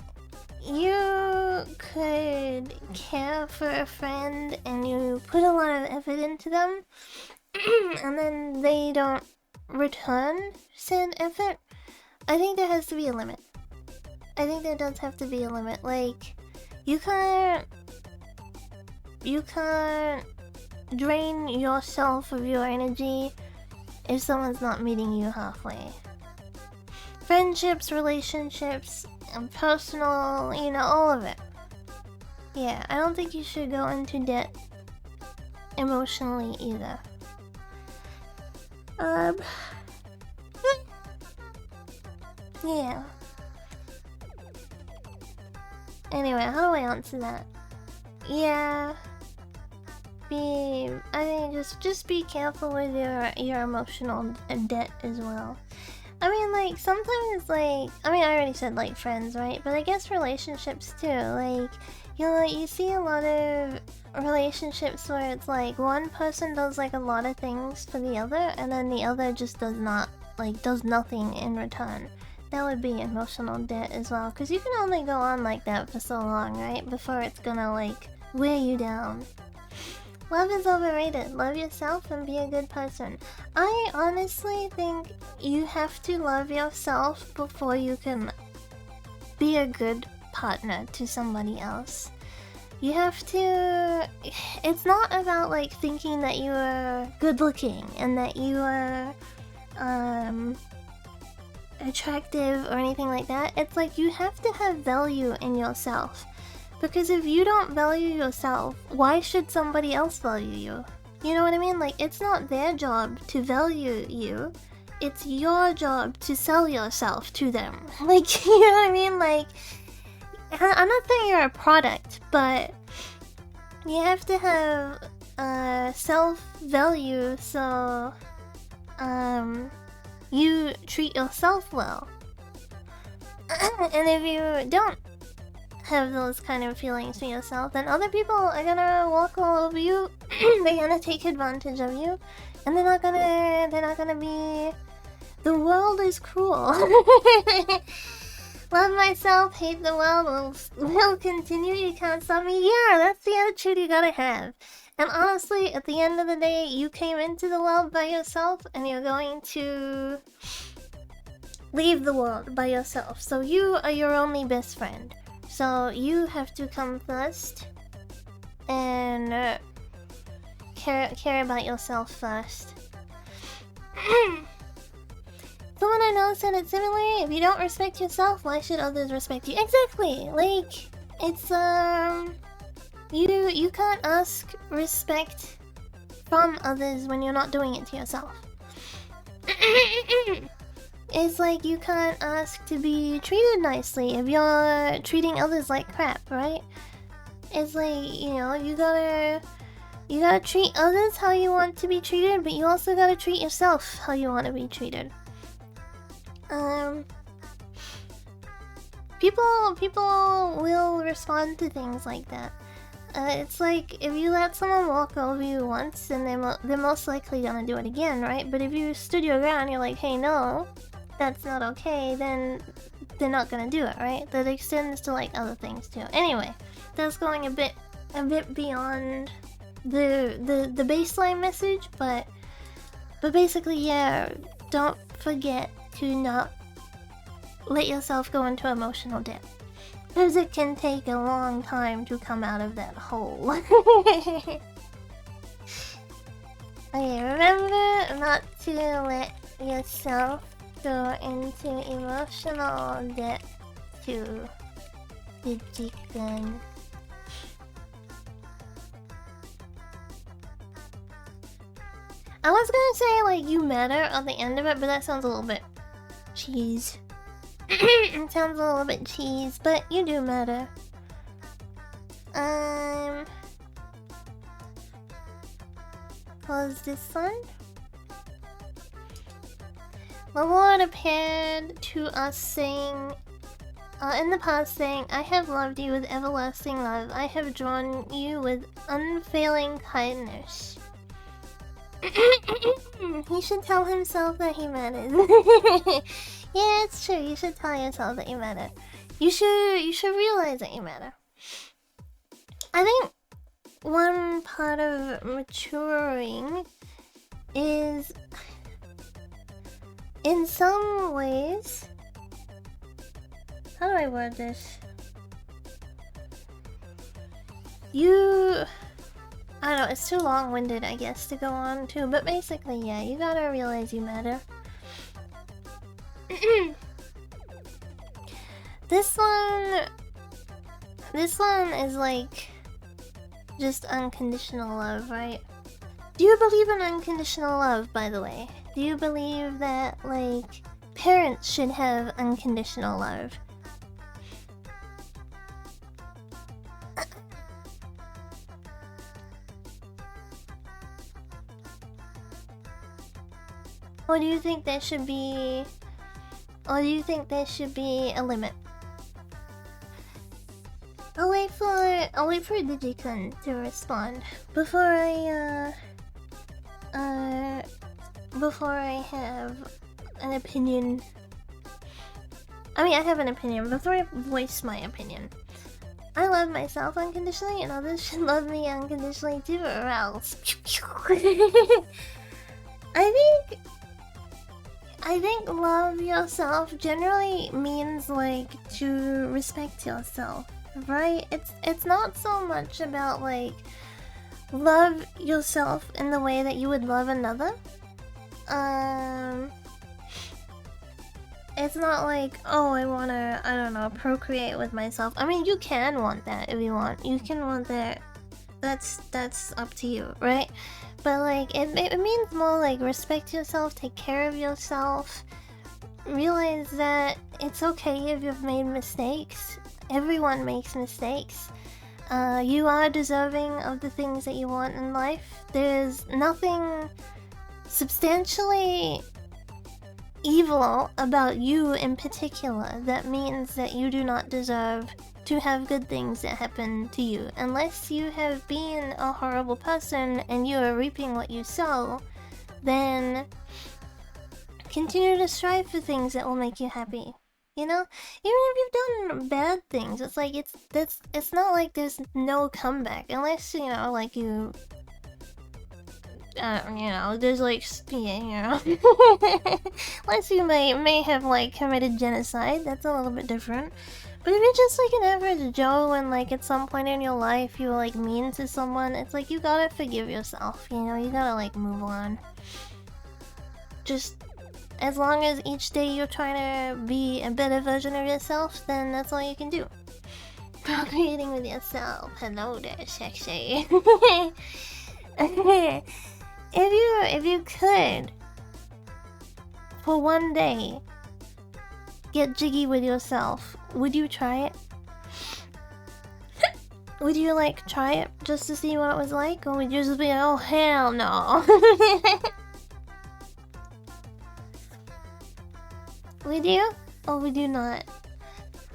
you could care for a friend and you put a lot of effort into them and then they don't return said effort. I think there has to be a limit. I think there does have to be a limit. Like, you can't drain yourself of your energy if someone's not meeting you halfway. Friendships, relationships, and personal, you know, all of it. Yeah, I don't think you should go into debt emotionally either. Yeah. Anyway, how do I answer that? Yeah. I think just be careful with your emotional debt as well. I mean, like, sometimes, like, I mean, I already said, like, friends, right? But I guess relationships, too. Like, you see a lot of relationships where it's, like, one person does, like, a lot of things for the other, and then the other just does nothing in return. That would be emotional debt as well. Because you can only go on like that for so long, right? Before it's gonna, like, wear you down. Love is overrated. Love yourself and be a good person. I honestly think you have to love yourself before you can be a good partner to somebody else. You have to... It's not about, like, thinking that you are good-looking and that you are, attractive or anything like that. It's like you have to have value in yourself. Because if you don't value yourself, why should somebody else value you? You know what I mean? Like, it's not their job to value you. It's your job to sell yourself to them. Like, you know what I mean? Like, I'm not saying you're a product, but you have to have self-value, so you treat yourself well. And if you don't have those kind of feelings for yourself, then other people are gonna walk all over you. They're gonna take advantage of you, and they're not gonna be... The world is cruel. Love myself, hate the world, will continue, you can't stop me. Yeah, that's the attitude you gotta have. And honestly, at the end of the day, you came into the world by yourself, and you're going to leave the world by yourself. So you are your only best friend. So you have to come first and care about yourself first. Someone I know said it similarly. If you don't respect yourself, why should others respect you? Exactly. Like, it's you can't ask respect from others when you're not doing it to yourself. It's like you can't ask to be treated nicely if you're treating others like crap, right? It's like, you know, you gotta treat others how you want to be treated, but you also gotta treat yourself how you want to be treated. People will respond to things like that. It's like, if you let someone walk over you once, then they're most likely gonna do it again, right? But if you stood your ground, you're like, hey, no, that's not okay, then they're not gonna do it, right? That extends to, like, other things too. Anyway, that's going a bit beyond the baseline message, but basically, yeah, don't forget to not let yourself go into emotional debt, because it can take a long time to come out of that hole. Okay, remember not to let yourself go into emotional debt to the chicken. I was gonna say, like, you matter at the end of it, but that sounds a little bit cheese. It sounds a little bit cheese, but you do matter. Close this one. The Lord appeared to us saying, in the past saying, I have loved you with everlasting love. I have drawn you with unfailing kindness. He should tell himself that he matters. Yeah, it's true. You should tell yourself that you matter. You should realize that you matter. I think one part of maturing is, in some ways... How do I word this? I don't know, it's too long-winded, I guess, to go on to, but basically, yeah, you gotta realize you matter. This one is like just unconditional love, right? Do you believe in unconditional love, by the way? Do you believe that, like, parents should have unconditional love? Or do you think there should be... Or do you think there should be a limit? I'll wait for Digikun to respond before I have an opinion. I mean, I have an opinion before I voice my opinion. I love myself unconditionally, and others should love me unconditionally too, or else. I think love yourself generally means, like, to respect yourself. right? It's not so much about like love yourself in the way that you would love another. It's not like, oh, I wanna, I don't know, procreate with myself. I mean, you can want that if you want. You can want that. That's up to you, right? But like, it means more like respect yourself, take care of yourself, realize that it's okay if you've made mistakes. Everyone makes mistakes. You are deserving of the things that you want in life. There's nothing substantially evil about you in particular that means that you do not deserve to have good things that happen to you. Unless you have been a horrible person and you are reaping what you sow, then continue to strive for things that will make you happy. You know? Even if you've done bad things, it's like it's not like there's no comeback. Unless, you know, like you you know, there's like, yeah, you know. Unless you may have like committed genocide, that's a little bit different. But if you're just like an average Joe and like at some point in your life you were like mean to someone, it's like you gotta forgive yourself, you know, you gotta like move on. Just as long as each day you're trying to be a better version of yourself, then that's all you can do. Procreating with yourself. Hello there, sexy. If you could, for one day, get jiggy with yourself, would you try it? Would you like try it just to see what it was like, or would you just be like, oh hell no? Would you? Or would you not?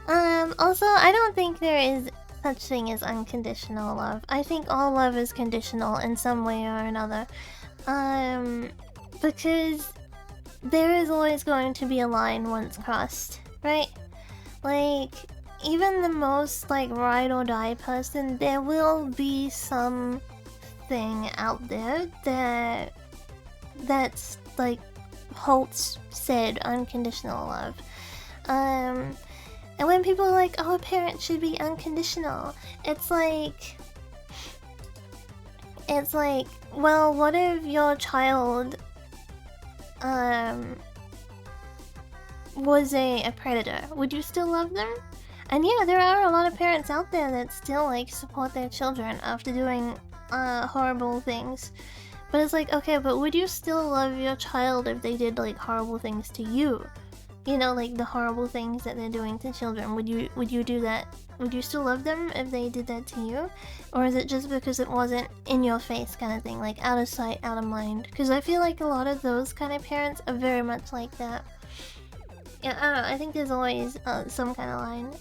Also, I don't think there is such thing as unconditional love. I think all love is conditional in some way or another. Because there is always going to be a line once crossed, right? Like, even the most, like, ride or die person, there will be some thing out there that's, like, Holtz said unconditional love. And when people are like, oh, a parent should be unconditional, it's like, well, what if your child was a predator? Would you still love them? And yeah, there are a lot of parents out there that still like support their children after doing horrible things. But it's like, okay, but would you still love your child if they did like horrible things to you? You know, like the horrible things that they're doing to children. Would you do that? Would you still love them if they did that to you? Or is it just because it wasn't in your face kind of thing, like out of sight, out of mind? Because I feel like a lot of those kind of parents are very much like that. Yeah, I don't know, I think there's always some kind of line.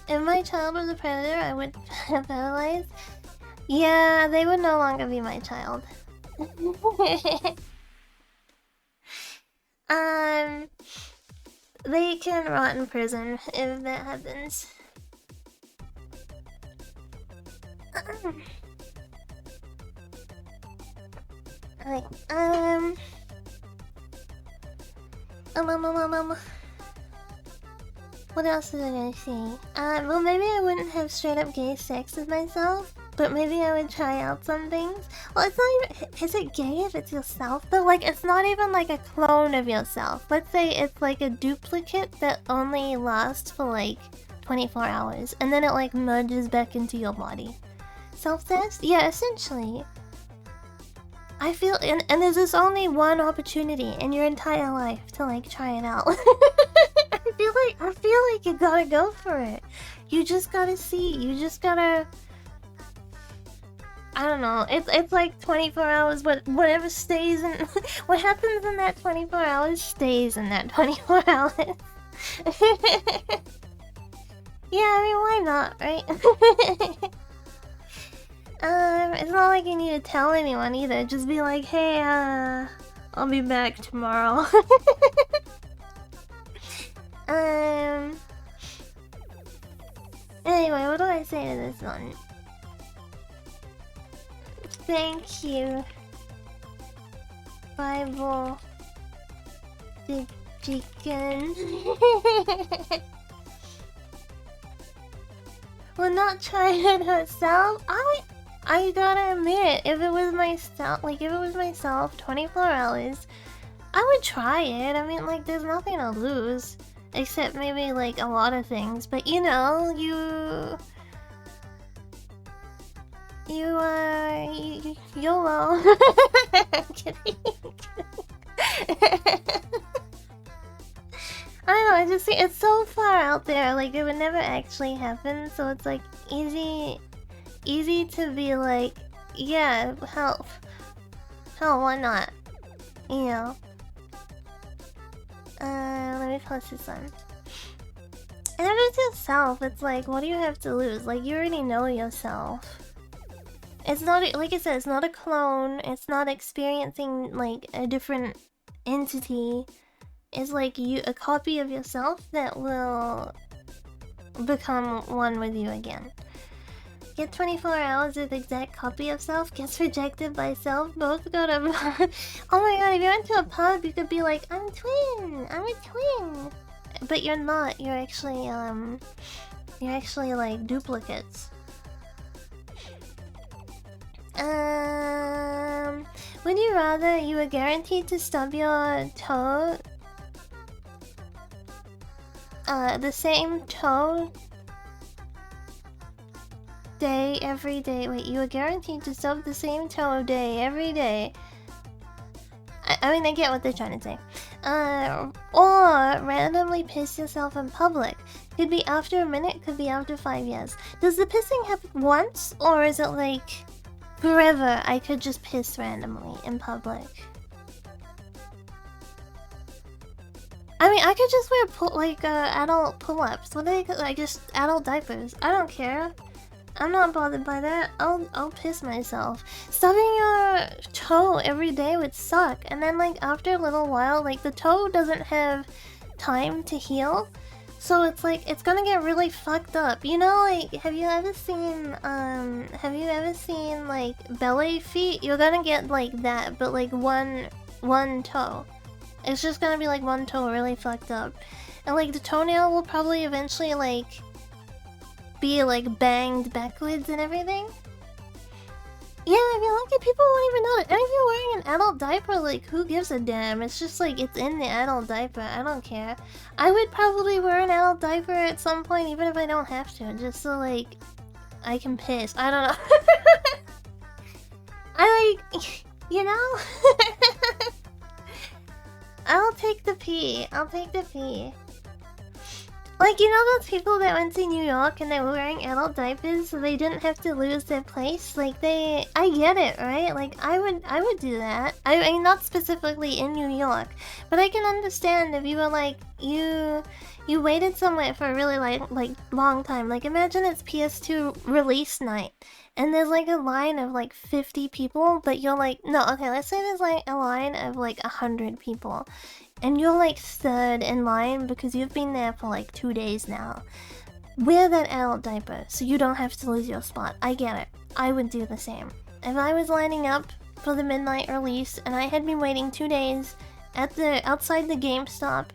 If my child was a predator, I would paralyze. Yeah, they would no longer be my child. They can rot in prison if that happens. Like, what else was I gonna say? Well, maybe I wouldn't have straight up gay sex with myself, but maybe I would try out some things. Well, it's not even... Is it gay if it's yourself, though? Like, it's not even like a clone of yourself. Let's say it's like a duplicate that only lasts for like 24 hours, and then it like merges back into your body. Self-test? Yeah, essentially. I feel... And there's this only one opportunity in your entire life to like try it out. I feel like you gotta go for it. You just gotta see. You just gotta... I don't know. It's like 24 hours, but whatever stays in... what happens in that 24 hours stays in that 24 hours. Yeah, I mean, why not, right? It's not like you need to tell anyone either. Just be like, hey, I'll be back tomorrow. Anyway, what do I say to this one? Thank you, Bible the chicken. would not try it herself. I gotta admit, if it was myself, like if it was myself, 24 hours, I would try it. I mean, like, there's nothing to lose, except maybe like a lot of things. But you know, YOLO. I'm kidding. I don't know, I just see it's so far out there, like it would never actually happen, so it's like easy to be like, yeah, hell, why not? You know. Let me post this one. And if it's yourself, it's like, what do you have to lose? Like, you already know yourself. It's not, like I said, it's not a clone. It's not experiencing, like, a different entity. It's like a copy of yourself that will become one with you again. Get 24 hours with exact copy of self, gets rejected by self, both go to... Oh my god, if you went to a pub, you could be like, I'm a twin! But you're not, you're actually like duplicates. Would you rather you were guaranteed to stub your toe? The same toe day every day. Wait, you were guaranteed to stub the same toe day every day. I mean, I get what they're trying to say. Or randomly piss yourself in public. Could be after a minute, could be after 5 years. Does the pissing happen once, or is it like forever? I could just piss randomly in public. I mean, I could just wear adult pull-ups. What are they? Like just adult diapers. I don't care. I'm not bothered by that. I'll piss myself. Stubbing your toe every day would suck. And then like after a little while, like the toe doesn't have time to heal. So it's like it's gonna get really fucked up. You know, like have you ever seen like ballet feet? You're gonna get like that, but like one toe. It's just gonna be like one toe really fucked up. And like the toenail will probably eventually like be like banged backwards and everything. Yeah, if you're lucky, people won't even know it. And if you're wearing an adult diaper, like who gives a damn? It's just like it's in the adult diaper. I don't care. I would probably wear an adult diaper at some point, even if I don't have to, just so like I can piss. I don't know. I like, you know. I'll take the pee. Like, you know those people that went to New York and they were wearing adult diapers so they didn't have to lose their place? Like, I get it, right? Like, I would do that. I mean, not specifically in New York, but I can understand if you were like, you waited somewhere for a really like long time. Like, imagine it's PS2 release night and there's like a line of like 50 people, but you're like, no, okay, let's say there's like a line of like 100 people. And you're like third in line because you've been there for like 2 days now. Wear that adult diaper so you don't have to lose your spot. I get it. I would do the same. If I was lining up for the midnight release and I had been waiting 2 days outside the GameStop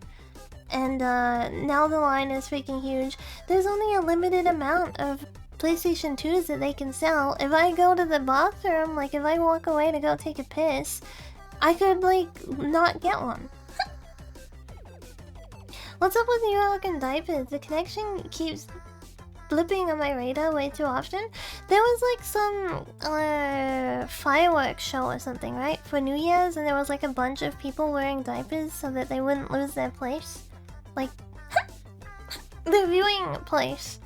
and now the line is freaking huge, there's only a limited amount of PlayStation 2s that they can sell. If I go to the bathroom, like if I walk away to go take a piss, I could like not get one. What's up with New York and diapers? The connection keeps blipping on my radar way too often. There was like some fireworks show or something, right? For New Year's, and there was like a bunch of people wearing diapers so that they wouldn't lose their place. Like, the viewing place.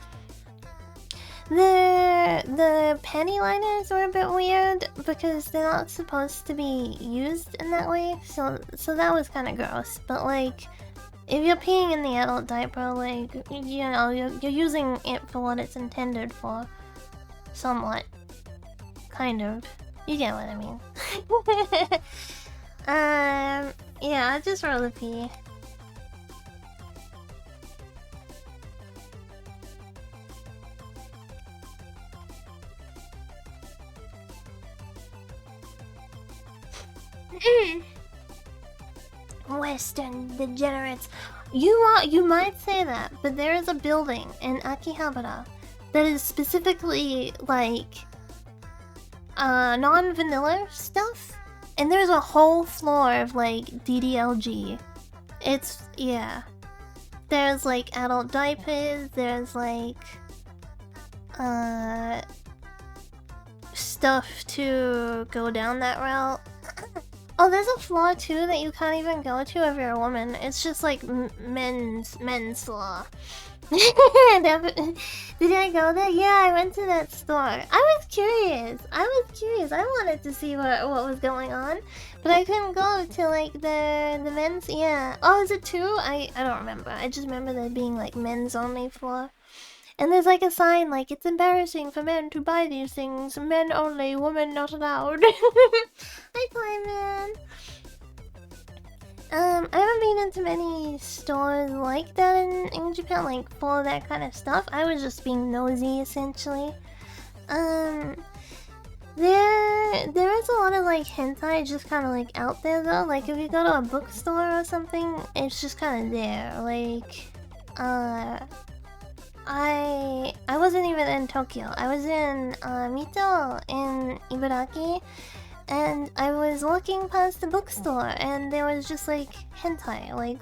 The panty liners were a bit weird because they're not supposed to be used in that way. So that was kind of gross. But like, if you're peeing in the adult diaper, like, you know, you're using it for what it's intended for. Somewhat. Kind of. You get what I mean. Yeah, I'd just rather pee. Western degenerates. You might say that, but there is a building in Akihabara that is specifically like non-vanilla stuff, and there's a whole floor of like DDLG. It's yeah. There's like adult diapers, there's like stuff to go down that route. Oh, there's a floor too that you can't even go to if you're a woman. It's just like men's floor. Did I go there? Yeah, I went to that store. I was curious. I wanted to see what was going on, but I couldn't go to like the men's. Yeah. Oh, is it two? I don't remember. I just remember there being like men's only floor. And there's like a sign like, it's embarrassing for men to buy these things. Men only, women not allowed. Hi, Clyman. I haven't been into many stores like that in Japan, like for that kind of stuff. I was just being nosy, essentially. There is a lot of like hentai just kind of like out there though. Like if you go to a bookstore or something, it's just kind of there. Like, I wasn't even in Tokyo. I was in Mito in Ibaraki, and I was walking past the bookstore, and there was just like hentai, like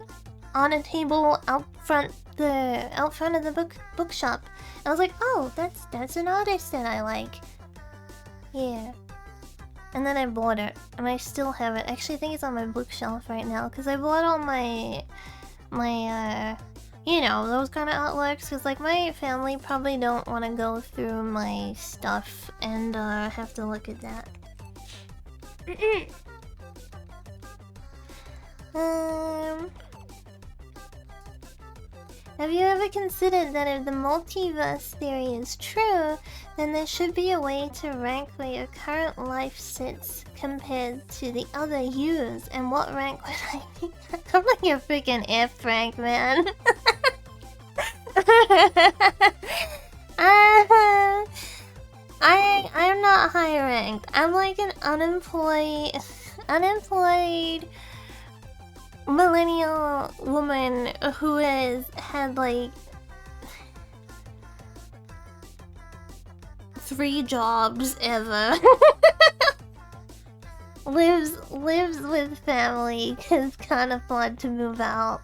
on a table out front of the bookshop. I was like, oh, that's an artist that I like. Yeah. And then I bought it, and I still have it. Actually, I think it's on my bookshelf right now because I bought all my you know, those kind of artworks, because like my family probably don't want to go through my stuff and have to look at that. Have you ever considered that if the multiverse theory is true, then there should be a way to rank where your current life sits compared to the other yous, and what rank would I be? I'm like a freaking F rank, man. I'm not high ranked. I'm like an unemployed millennial woman who has had like 3 jobs ever. lives with family because can't afford to move out.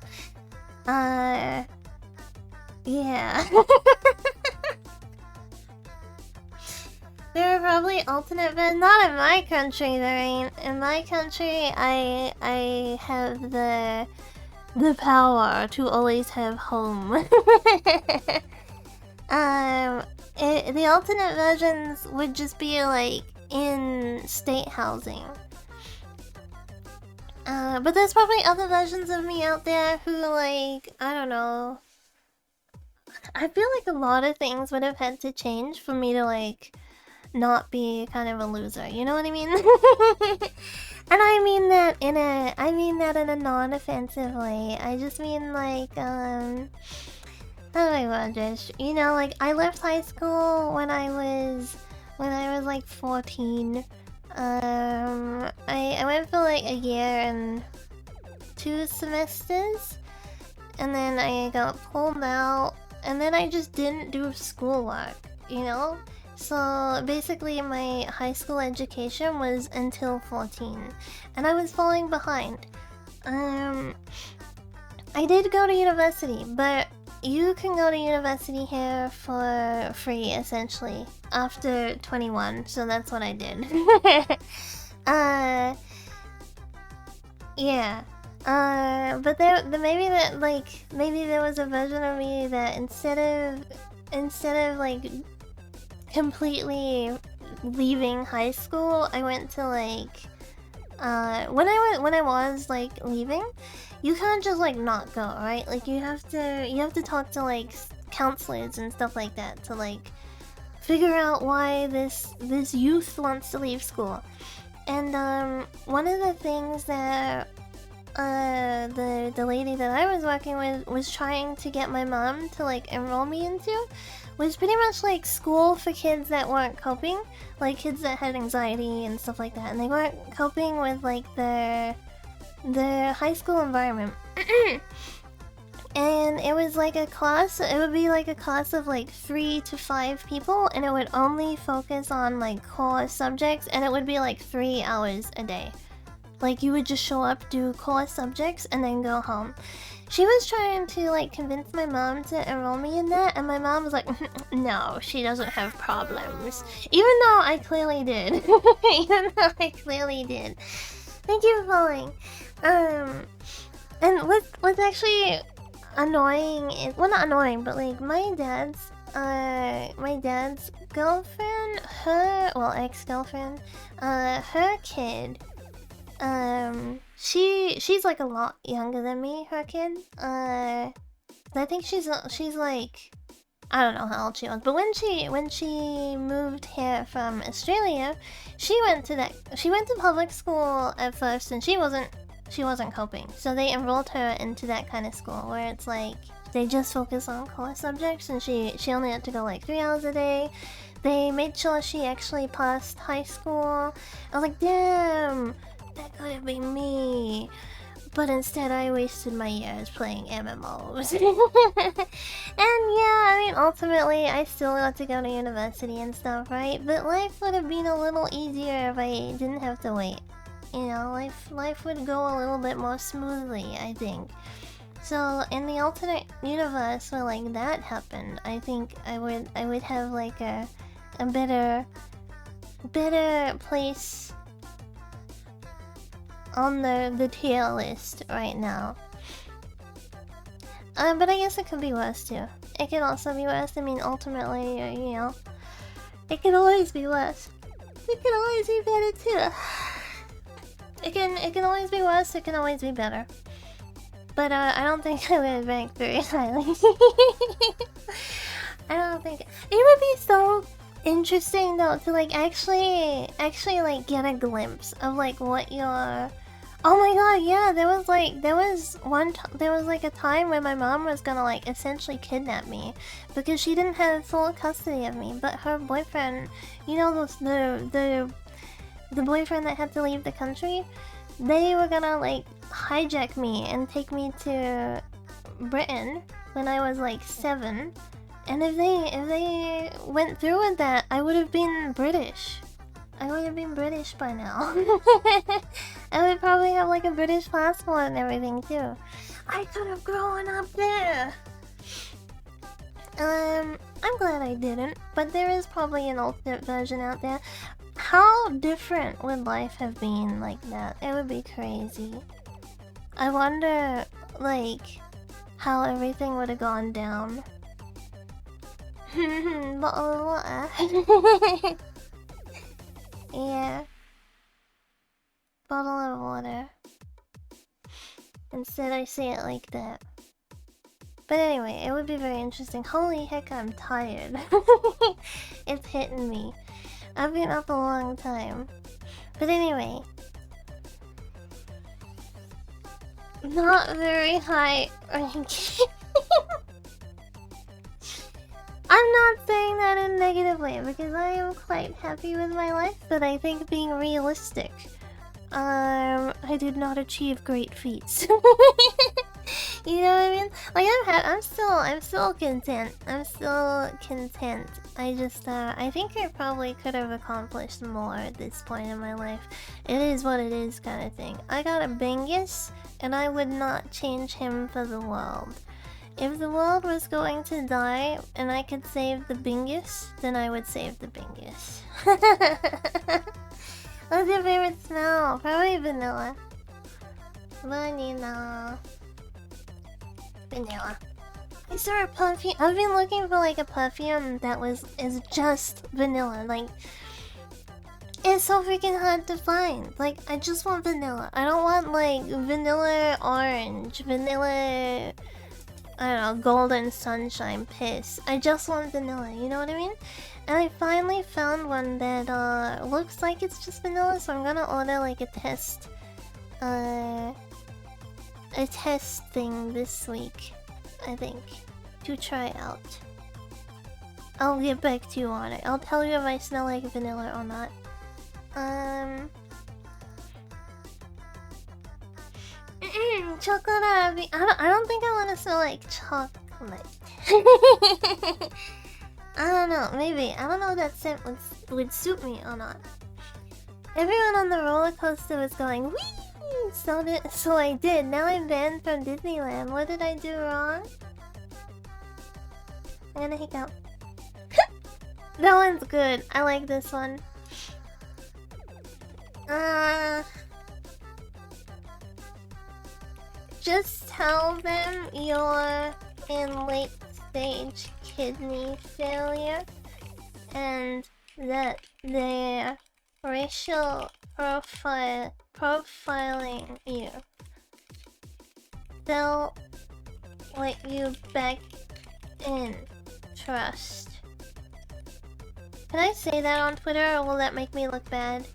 Yeah. There are probably alternate beds. Not in my country, there ain't. In my country, I have the power to always have home. The alternate versions would just be like in state housing. But there's probably other versions of me out there who like, I don't know. I feel like a lot of things would have had to change for me to like not be kind of a loser, you know what I mean? And I mean that in a non-offensive way. I just mean like how do I word this? You know, like I left high school when I was like 14. I went for like a year and 2 semesters, and then I got pulled out, and then I just didn't do schoolwork, you know? So basically my high school education was until 14, and I was falling behind. I did go to university, but you can go to university here for free essentially after 21, so that's what I did. Yeah. But maybe there was a version of me that instead of like completely leaving high school, I went to like when I was like leaving, you can't just like not go, right? Like you have to talk to like counselors and stuff like that to like figure out why this youth wants to leave school. And one of the things that the lady that I was working with was trying to get my mom to like enroll me into was pretty much like school for kids that weren't coping, like kids that had anxiety and stuff like that, and they weren't coping with like their high school environment. And it was like a class, it would be like a class of like 3 to 5 people, and it would only focus on like core subjects, and it would be like 3 hours a day. Like you would just show up, do core subjects, and then go home. She was trying to like convince my mom to enroll me in that, and my mom was like, no, she doesn't have problems. Even though I clearly did. Even though I clearly did. Thank you for following. And what's actually annoying is, well, not annoying, but like my dad's girlfriend, ex-girlfriend, her kid, she's like a lot younger than me, her kid. I think she's like, I don't know how old she was, but when she moved here from Australia, she went to public school at first, and she wasn't coping. So they enrolled her into that kind of school where it's like they just focus on core subjects, and she only had to go like 3 hours a day. They made sure she actually passed high school. I was like, damn, that could have been me. But instead I wasted my years playing MMOs. And yeah, I mean, ultimately I still got to go to university and stuff, right? But life would have been a little easier if I didn't have to wait. You know, life would go a little bit more smoothly, I think. So in the alternate universe where like that happened, I think I would have like a better place on the tier list right now. But I guess it could be worse too. It could also be worse. I mean, ultimately, you know, it can always be worse. It can always be better too. It can always be worse, it can always be better. But I don't think I would rank very highly. I don't think it would be so interesting though to like actually like get a glimpse of like what your... Oh my god, yeah, there was like a time when my mom was gonna like essentially kidnap me because she didn't have full custody of me, but her boyfriend, you know, the boyfriend that had to leave the country, they were gonna like hijack me and take me to Britain when I was like 7. And if they went through with that, I would have been British. I would have been British by now. I would probably have like a British passport and everything too. I could have grown up there. I'm glad I didn't, but there is probably an alternate version out there. How different would life have been like that? It would be crazy. I wonder, like, how everything would have gone down. Bottle of water. Yeah. Bottle of water. Instead I say it like that. But anyway, it would be very interesting. Holy heck, I'm tired. It's hitting me. I've been up a long time. But anyway. Not very high ranking. I'm not saying that in a negative way because I am quite happy with my life, but I think being realistic, I did not achieve great feats. You know what I mean? Like I'm still content. I'm still content. I just I think I probably could have accomplished more at this point in my life. It is what it is, kind of thing. I got a Bingus, and I would not change him for the world. If the world was going to die and I could save the Bingus, then I would save the Bingus. What's your favorite smell? Probably vanilla. Vanilla. Vanilla. Is there a perfume? I've been looking for like a perfume that is just vanilla. Like, it's so freaking hard to find. Like, I just want vanilla. I don't want like vanilla orange, vanilla, I don't know, golden sunshine piss. I just want vanilla, you know what I mean? And I finally found one that looks like it's just vanilla, so I'm gonna order like a test thing this week, I think, to try out. I'll get back to you on it. I'll tell you if I smell like vanilla or not. chocolate Abby. I don't think I want to smell like chocolate. I don't know, maybe. I don't know if that scent would suit me or not. Everyone on the roller coaster was going, whee! So I did. Now I'm banned from Disneyland. What did I do wrong? I'm gonna hiccup. That one's good. I like this one. Just tell them you're in late stage kidney failure and that they're racial profiling you. They'll let you back in. Trust. Can I say that on Twitter or will that make me look bad?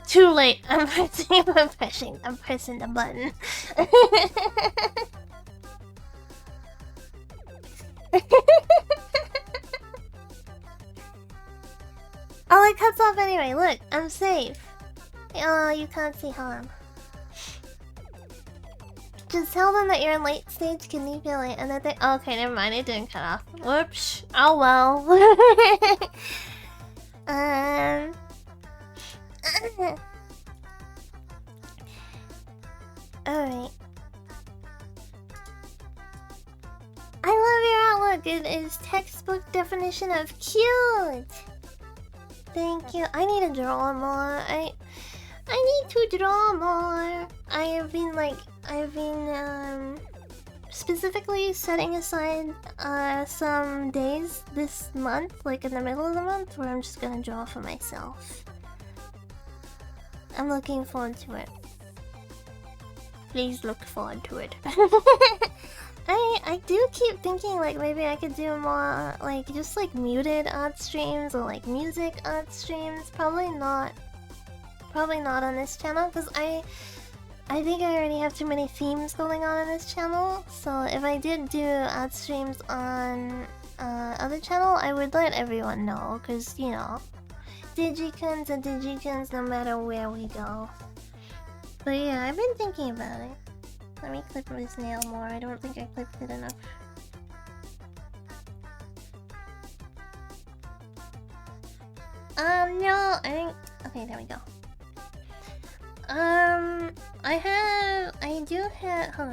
Too late. I'm pressing the button. Oh, it cuts off anyway. Look, I'm safe. Oh, you can't see harm. Just tell them that you're in late stage kidney failure and that they. Oh, okay, never mind. It didn't cut off. Whoops. Oh well. Alright. I love your outlook. It is textbook definition of cute. Thank you. I need to draw more. I need to draw more. I've been specifically setting aside some days this month, like in the middle of the month, where I'm just gonna draw for myself. I'm looking forward to it. Please look forward to it. I do keep thinking like maybe I could do more like just like muted art streams or like music art streams. Probably not on this channel because I think I already have too many themes going on this channel. So if I did do art streams on other channel, I would let everyone know because you know, Digikins are Digikins no matter where we go. But yeah, I've been thinking about it. Let me clip this nail more. I don't think I clipped it enough. No, I think... Okay, there we go. Hold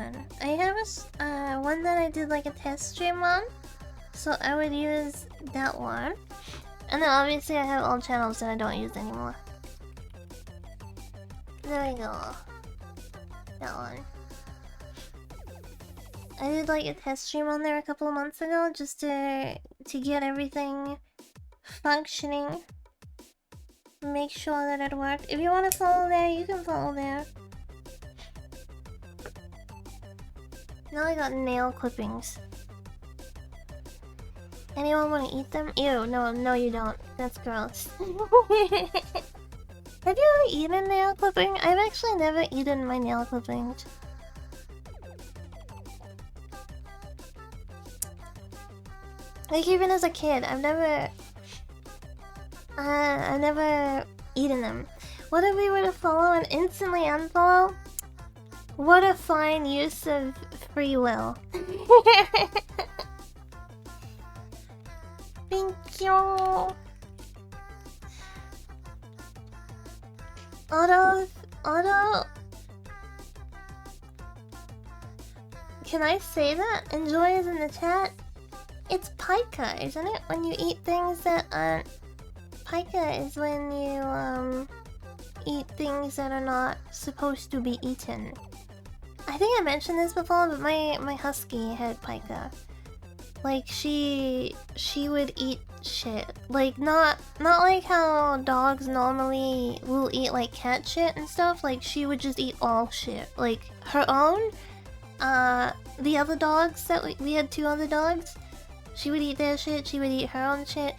on. I have one that I did like a test stream on. So I would use that one. And then obviously I have all channels that I don't use anymore. There we go. That one. I did like a test stream on there a couple of months ago just to get everything functioning. Make sure that it worked. If you want to follow there, you can follow there. Now I got nail clippings. Anyone want to eat them? Ew, no you don't. That's gross. Have you ever eaten nail clipping? I've actually never eaten my nail clippings. Like even as a kid, I've never eaten them. What if we were to follow and instantly unfollow? What a fine use of free will. Thank you. Auto. Can I say that? Enjoy is in the chat. It's pica, isn't it? When you eat things that aren't... Pica is when you, eat things that are not supposed to be eaten. I think I mentioned this before, but my husky had pica. Like, she would eat shit. Like, not like how dogs normally will eat, like, cat shit and stuff. Like, she would just eat all shit. Like, her own, the other dogs that we had 2 other dogs. She would eat their shit, she would eat her own shit.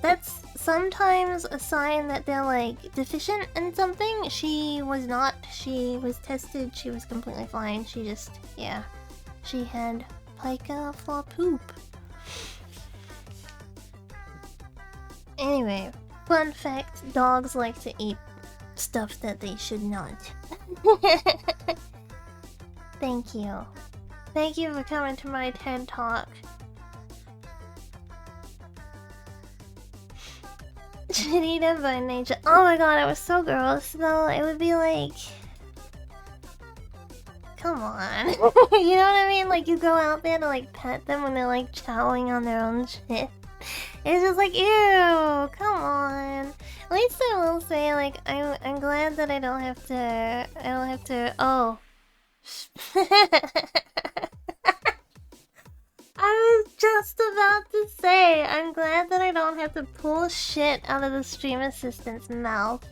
That's sometimes a sign that they're like deficient in something. She was not. She was tested, she was completely fine. She just, yeah. She had pica for poop. Anyway, fun fact, dogs like to eat stuff that they should not. Thank you. Thank you for coming to my TED Talk. Chinita by nature. Oh my god, it was so gross though. It would be like... Come on. You know what I mean? Like, you go out there to like pet them when they're like chowing on their own shit. It's just like, ew, come on. At least I will say, like, I'm glad that I don't have to, oh. I was just about to say, I'm glad that I don't have to pull shit out of the stream assistant's mouth.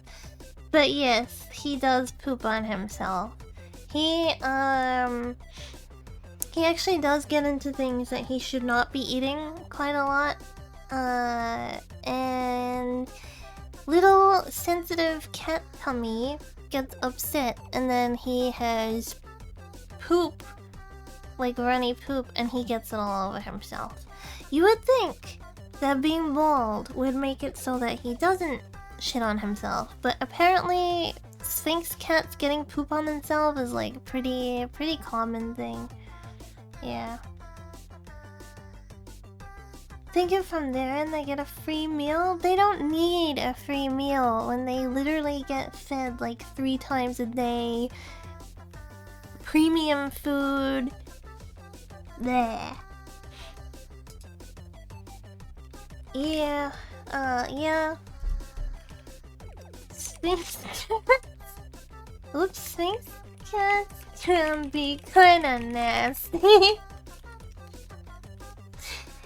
But yes, he does poop on himself. He actually does get into things that he should not be eating quite a lot. And little sensitive cat tummy gets upset, and then he has poop, like runny poop, and he gets it all over himself. You would think that being bald would make it so that he doesn't shit on himself, but apparently Sphinx cats getting poop on themselves is like pretty common thing. Yeah. Thinking from there and they get a free meal? They don't need a free meal when they literally get fed like 3 times a day. Premium food. There. Yeah. Yeah. Sphinx cats. Oops, Sphinx cats can be kinda nasty.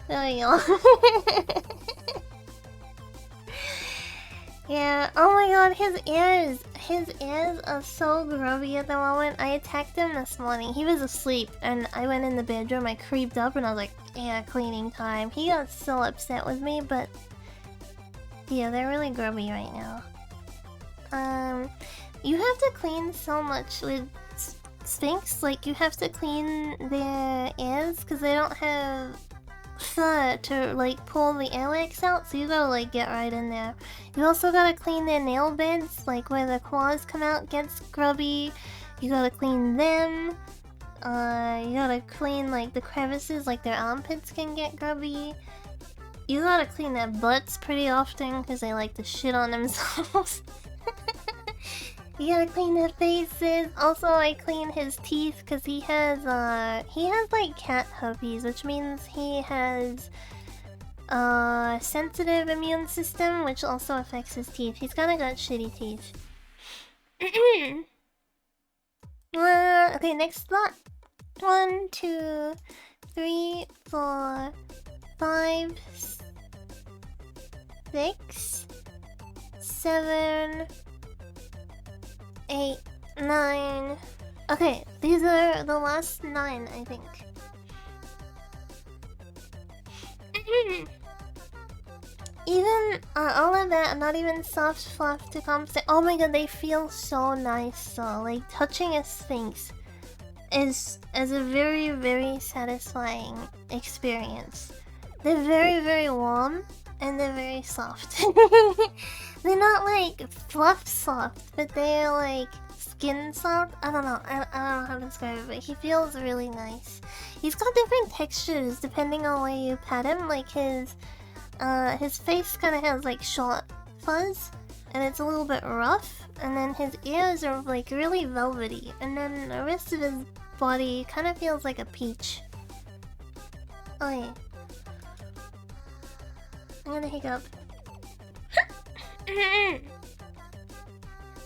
There we go. Yeah, oh my god, his ears are so grubby at the moment. I attacked him this morning. He was asleep and I went in the bedroom, I creeped up and I was like, yeah, cleaning time. He got so upset with me, but yeah, they're really grubby right now. You have to clean so much with Sphinx, like you have to clean their ears because they don't have fur to like pull the earwax out, so you gotta like get right in there. You also gotta clean their nail beds, like where the claws come out gets grubby. You gotta clean them. You gotta clean like the crevices, like their armpits can get grubby. You gotta clean their butts pretty often because they like to shit on themselves. You gotta clean their faces. Also, I clean his teeth because he has like cat herpes, which means he has a sensitive immune system, which also affects his teeth. He's kinda got shitty teeth. Okay, next slot. 1, 2, 3, 4, 5, 6, 7, 8, 9. Okay, these are the last 9, I think. Even all of that, not even soft fluff to compensate. Oh my god, they feel so nice. So like touching a Sphinx is a very satisfying experience. They're very warm and they're very soft. They're not like fluff soft, but they're like skin soft. I don't know. I don't know how to describe it, but he feels really nice. He's got different textures depending on where you pet him. Like his face kind of has like short fuzz, and it's a little bit rough. And then his ears are like really velvety, and then the rest of his body kind of feels like a peach. Oh yeah. I'm gonna hiccup.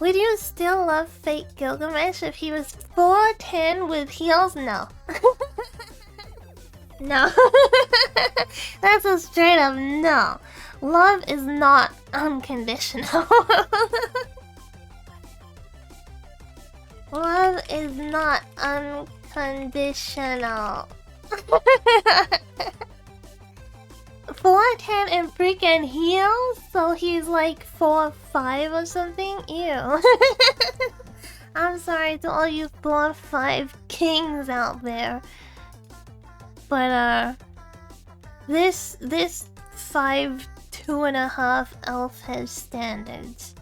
Would you still love fake Gilgamesh if he was 4'10" with heels? No. No. That's a straight up no. Love is not unconditional. Love is not unconditional. 4'10" and freaking heels? So he's like 4'5" or something? Ew. I'm sorry to all you 4'5" kings out there. But this 5'2.5" elf has standards.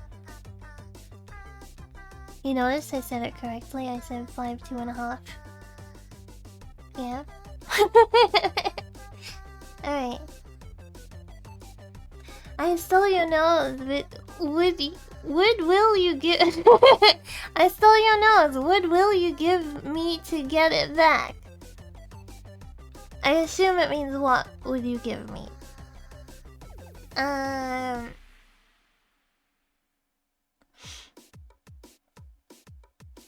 You noticed I said it correctly. I said 5'2.5". Yeah. Alright. I stole your nose, but will you give... I stole your nose. What will you give me to get it back? I assume it means what would you give me? I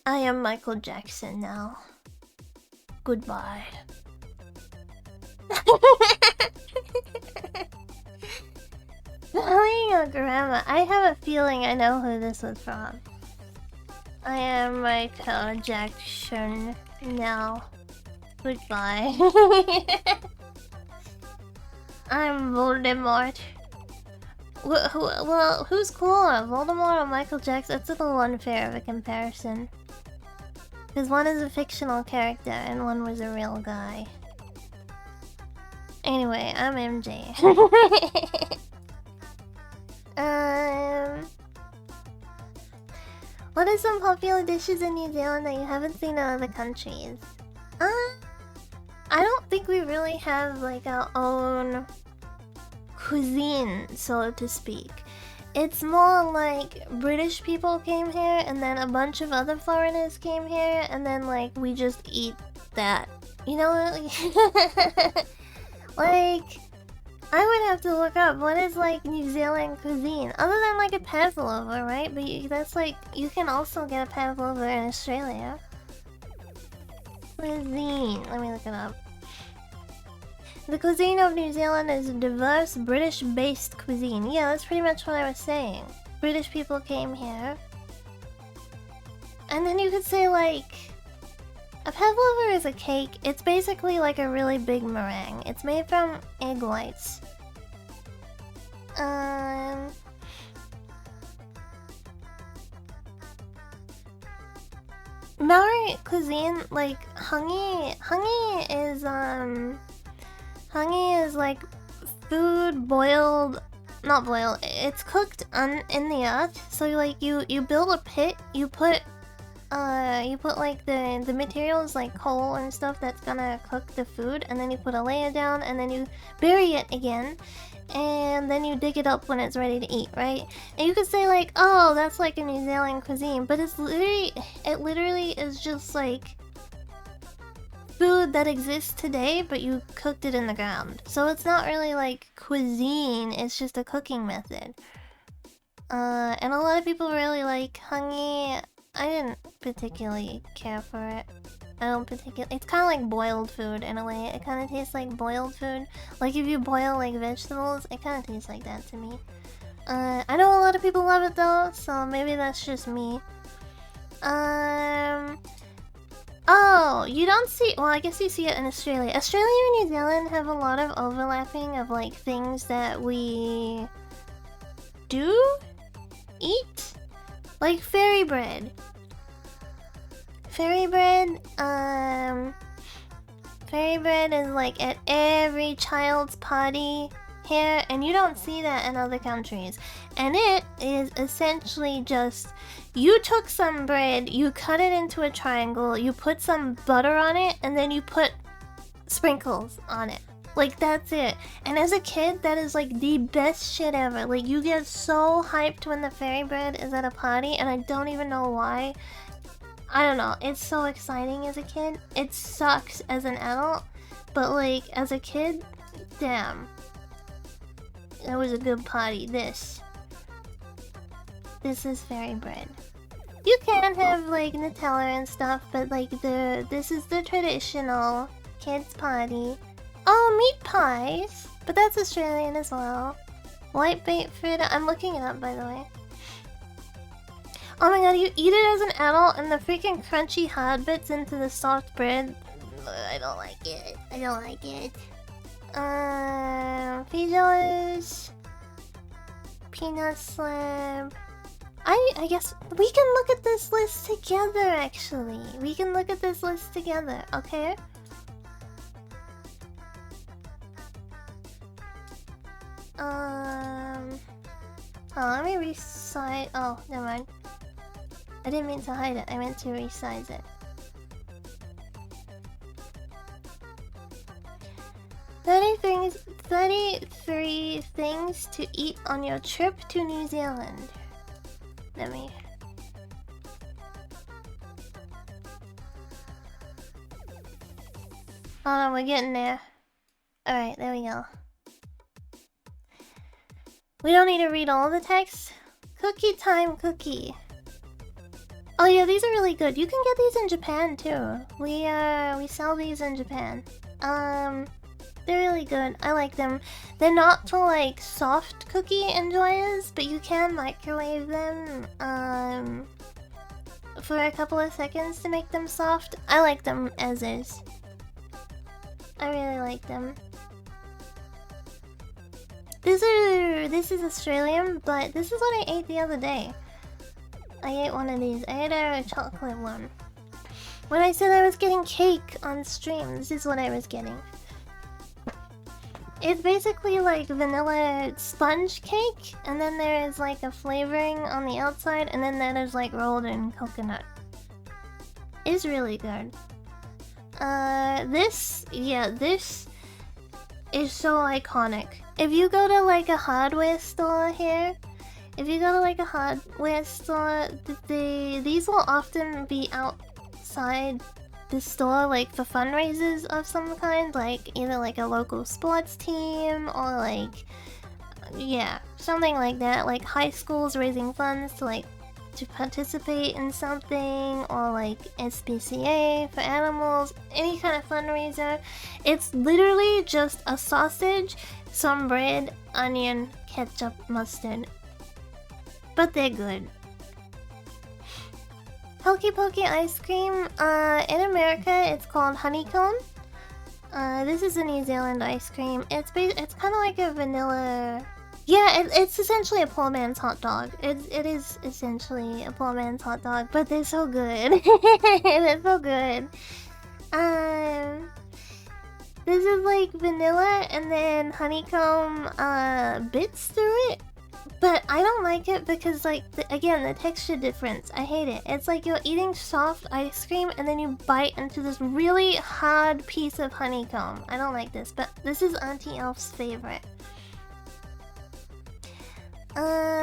am Michael Jackson now. Goodbye. Telling your grandma. I have a feeling I know who this was from. I am Michael Jackson now. Goodbye. I'm Voldemort. Well, who's cooler, Voldemort or Michael Jackson? That's a little unfair of a comparison. Because one is a fictional character and one was a real guy. Anyway, I'm MJ. What are some popular dishes in New Zealand that you haven't seen in other countries? I don't think we really have like our own cuisine, so to speak. It's more like British people came here and then a bunch of other foreigners came here and then like we just eat that. You know, like I would have to look up what is like New Zealand cuisine other than like a pavlova, right? But that's like you can also get a pavlova in Australia. Cuisine. Let me look it up. The cuisine of New Zealand is a diverse British-based cuisine. Yeah, that's pretty much what I was saying. British people came here. And then you could say like... A pavlova is a cake. It's basically like a really big meringue. It's made from egg whites. Maori cuisine, like hangi is like food boiled, not boiled. It's cooked in the earth. So like you build a pit. You put like the materials like coal and stuff that's gonna cook the food, and then you put a layer down, and then you bury it again, and then you dig it up when it's ready to eat, right? And you could say like, oh, that's like a New Zealand cuisine, but it literally is just like food that exists today, but you cooked it in the ground. So it's not really like cuisine, it's just a cooking method. And a lot of people really like hangi. I didn't particularly care for it. It's kind of like boiled food in a way. It kind of tastes like boiled food. Like if you boil like vegetables, it kind of tastes like that to me. I know a lot of people love it though, so maybe that's just me. Oh, you don't see... Well, I guess you see it in Australia. Australia and New Zealand have a lot of overlapping of like things that we do eat. Like fairy bread. Fairy bread is like at every child's party here, and you don't see that in other countries. And it is essentially just, you took some bread, you cut it into a triangle, you put some butter on it, and then you put sprinkles on it. Like, that's it. And as a kid, that is like the best shit ever. Like, you get so hyped when the fairy bread is at a party, and I don't even know why. I don't know, it's so exciting as a kid. It sucks as an adult, but like, as a kid, damn. That was a good party. This is fairy bread. You can have like Nutella and stuff, but like this is the traditional kids party. Oh, meat pies! But that's Australian as well. White bait fruit. I'm looking it up, by the way. Oh my god, you eat it as an adult and the freaking crunchy hard bits into the soft bread. I don't like it. I don't like it. Pizzas. Peanut slab. I guess we can look at this list together, actually. We can look at this list together, okay? Oh, let me recite. Oh, never mind. I didn't mean to hide it, I meant to resize it. 33 things to eat on your trip to New Zealand. Let me... Hold on, we're getting there. Alright, there we go. We don't need to read all the text. Cookie time cookie. Oh yeah, these are really good. You can get these in Japan too. We sell these in Japan. They're really good. I like them. They're not for like soft cookie enjoyers, but you can microwave them for a couple of seconds to make them soft. I like them as is. I really like them. This is Australian, but this is what I ate the other day. I ate one of these. I ate a chocolate one. When I said I was getting cake on stream, this is what I was getting. It's basically like vanilla sponge cake, and then there's like a flavoring on the outside, and then that is like rolled in coconut. It's really good. This is so iconic. If you go to like a hardware store here, these will often be outside the store, like for fundraisers of some kind, like either like a local sports team or like, yeah, something like that, like high schools raising funds to participate in something, or like SPCA for animals, any kind of fundraiser. It's literally just a sausage, some bread, onion, ketchup, mustard. But they're good. Hokey Pokey ice cream. In America, it's called honeycomb. This is a New Zealand ice cream. It's kind of like a vanilla. Yeah, it's essentially a poor man's hot dog. It is essentially a poor man's hot dog, but they're so good. They're so good. This is like vanilla and then honeycomb bits through it. But I don't like it because, like, again, the texture difference. I hate it. It's like you're eating soft ice cream and then you bite into this really hard piece of honeycomb. I don't like this, but this is Auntie Elf's favorite.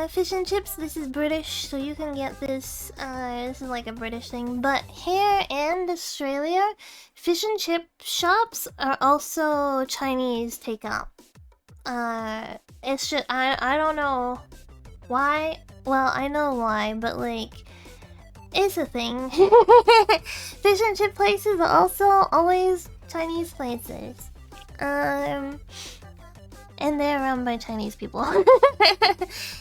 Fish and chips. This is British, so you can get this. This is like a British thing. But here in Australia, fish and chip shops are also Chinese takeout. It's just I don't know why. Well, I know why, but like it's a thing. Fish and chip places are also always Chinese places. And they're run by Chinese people.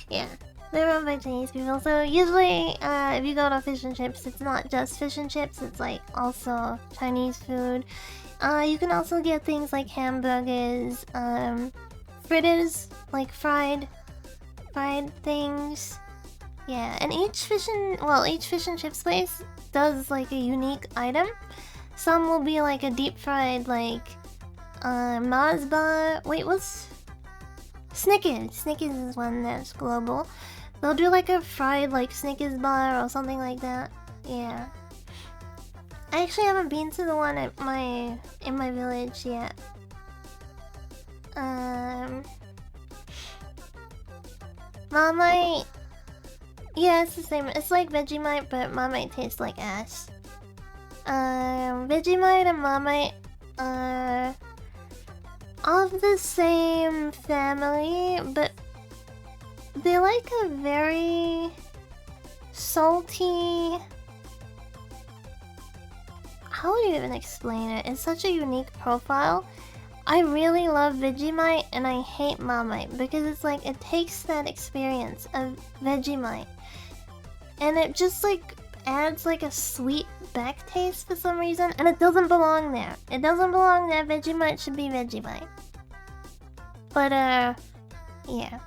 Yeah, they're run by Chinese people. So usually, if you go to fish and chips, it's not just fish and chips. It's like also Chinese food. You can also get things like hamburgers, fritters, like fried things. Yeah, and each fish and chips place does like a unique item. Some will be like a deep fried like Mars bar. Wait, what's Snickers? Snickers is one that's global. They'll do like a fried like Snickers bar or something like that. Yeah. I actually haven't been to the one at in my village yet. Marmite. Yeah, it's the same. It's like Vegemite, but Marmite tastes like ass. Vegemite and Marmite are of the same family, but they're like a very salty... How would you even explain it? It's such a unique profile. I really love Vegemite and I hate Marmite because it's like it takes that experience of Vegemite and it just like adds like a sweet back taste for some reason, and it doesn't belong there. It doesn't belong there. Vegemite should be Vegemite. But yeah.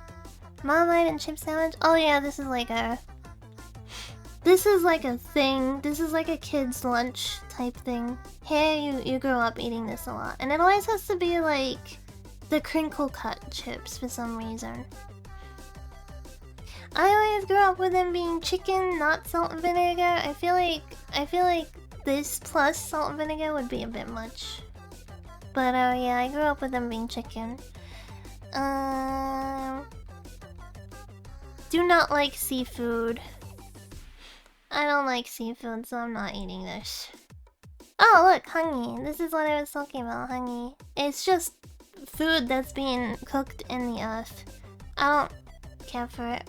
Marmite and chip sandwich. Oh yeah, this is like a thing. This is like a kid's lunch type thing. Here you grow up eating this a lot. And it always has to be like the crinkle cut chips for some reason. I always grew up with them being chicken, not salt and vinegar. I feel like this plus salt and vinegar would be a bit much. But yeah, I grew up with them being chicken. Do not like seafood. I don't like seafood, so I'm not eating this. Oh, look, honey. This is what I was talking about, honey. It's just food that's being cooked in the earth. I don't care for it.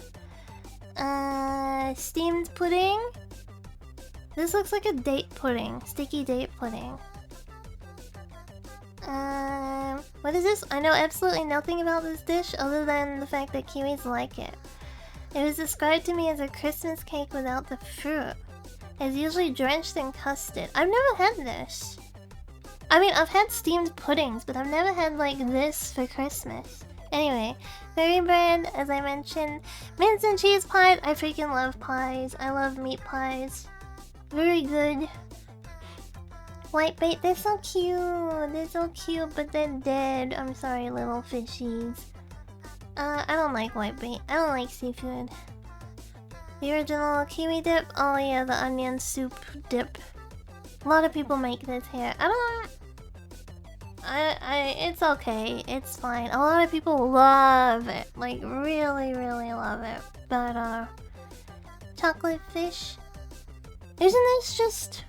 Steamed pudding? This looks like a date pudding. Sticky date pudding. What is this? I know absolutely nothing about this dish other than the fact that Kiwis like it. It was described to me as a Christmas cake without the fruit. It's usually drenched in custard. I've never had this. I mean, I've had steamed puddings, but I've never had like this for Christmas. Anyway, fairy bread, as I mentioned. Mince and cheese pies. I freaking love pies. I love meat pies. Very good. Whitebait, they're so cute. They're so cute, but they're dead. I'm sorry, little fishies. I don't like whitebait. I don't like seafood. The original kiwi dip. Oh yeah, the onion soup dip. A lot of people make this here. It's okay. It's fine. A lot of people love it. Like, really, really love it. But, chocolate fish. Isn't this just...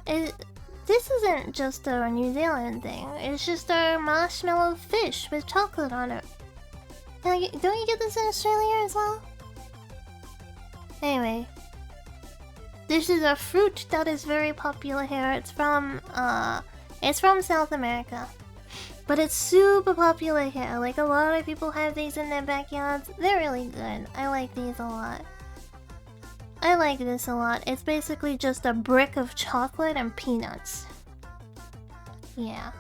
This isn't just a New Zealand thing. It's just a marshmallow fish with chocolate on it. Don't you get this in Australia as well? Anyway. This is a fruit that is very popular here. It's from South America. But it's super popular here. Like, a lot of people have these in their backyards. They're really good. I like these a lot. I like this a lot. It's basically just a brick of chocolate and peanuts. Yeah.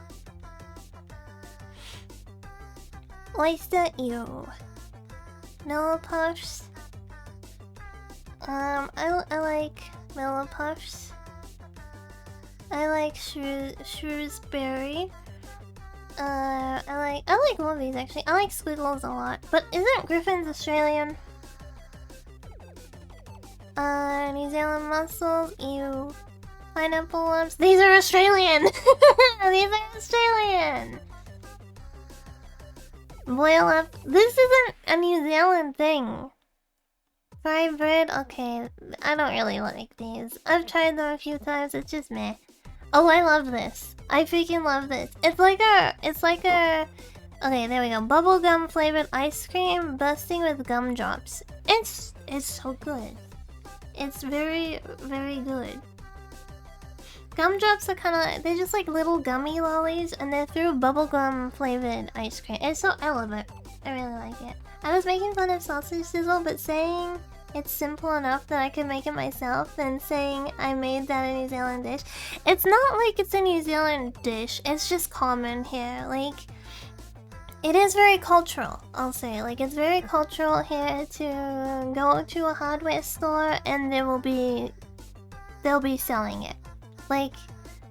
Oyster, ew. Mellow Puffs. I like Mellow Puffs. I like Shrewsbury. I like all of these actually. I like Squiggles a lot. But isn't Griffin's Australian? New Zealand mussels, ew. Pineapple lumps. These are Australian! These are Australian! Boil up. This isn't a New Zealand thing. Fried bread? Okay. I don't really like these. I've tried them a few times. It's just meh. Oh, I love this. I freaking love this. It's like a... Okay, there we go. Bubblegum flavored ice cream busting with gumdrops. It's so good. It's very, very good. Gumdrops are kind of... They're just like little gummy lollies, and they're through bubblegum flavored ice cream. I love it. I really like it. I was making fun of sausage sizzle, but saying it's simple enough that I can make it myself than saying I made that a New Zealand dish. It's not like it's a New Zealand dish. It's just common here. Like... It is very cultural, I'll say. Like, it's very cultural here to go to a hardware store and they'll be selling it. Like,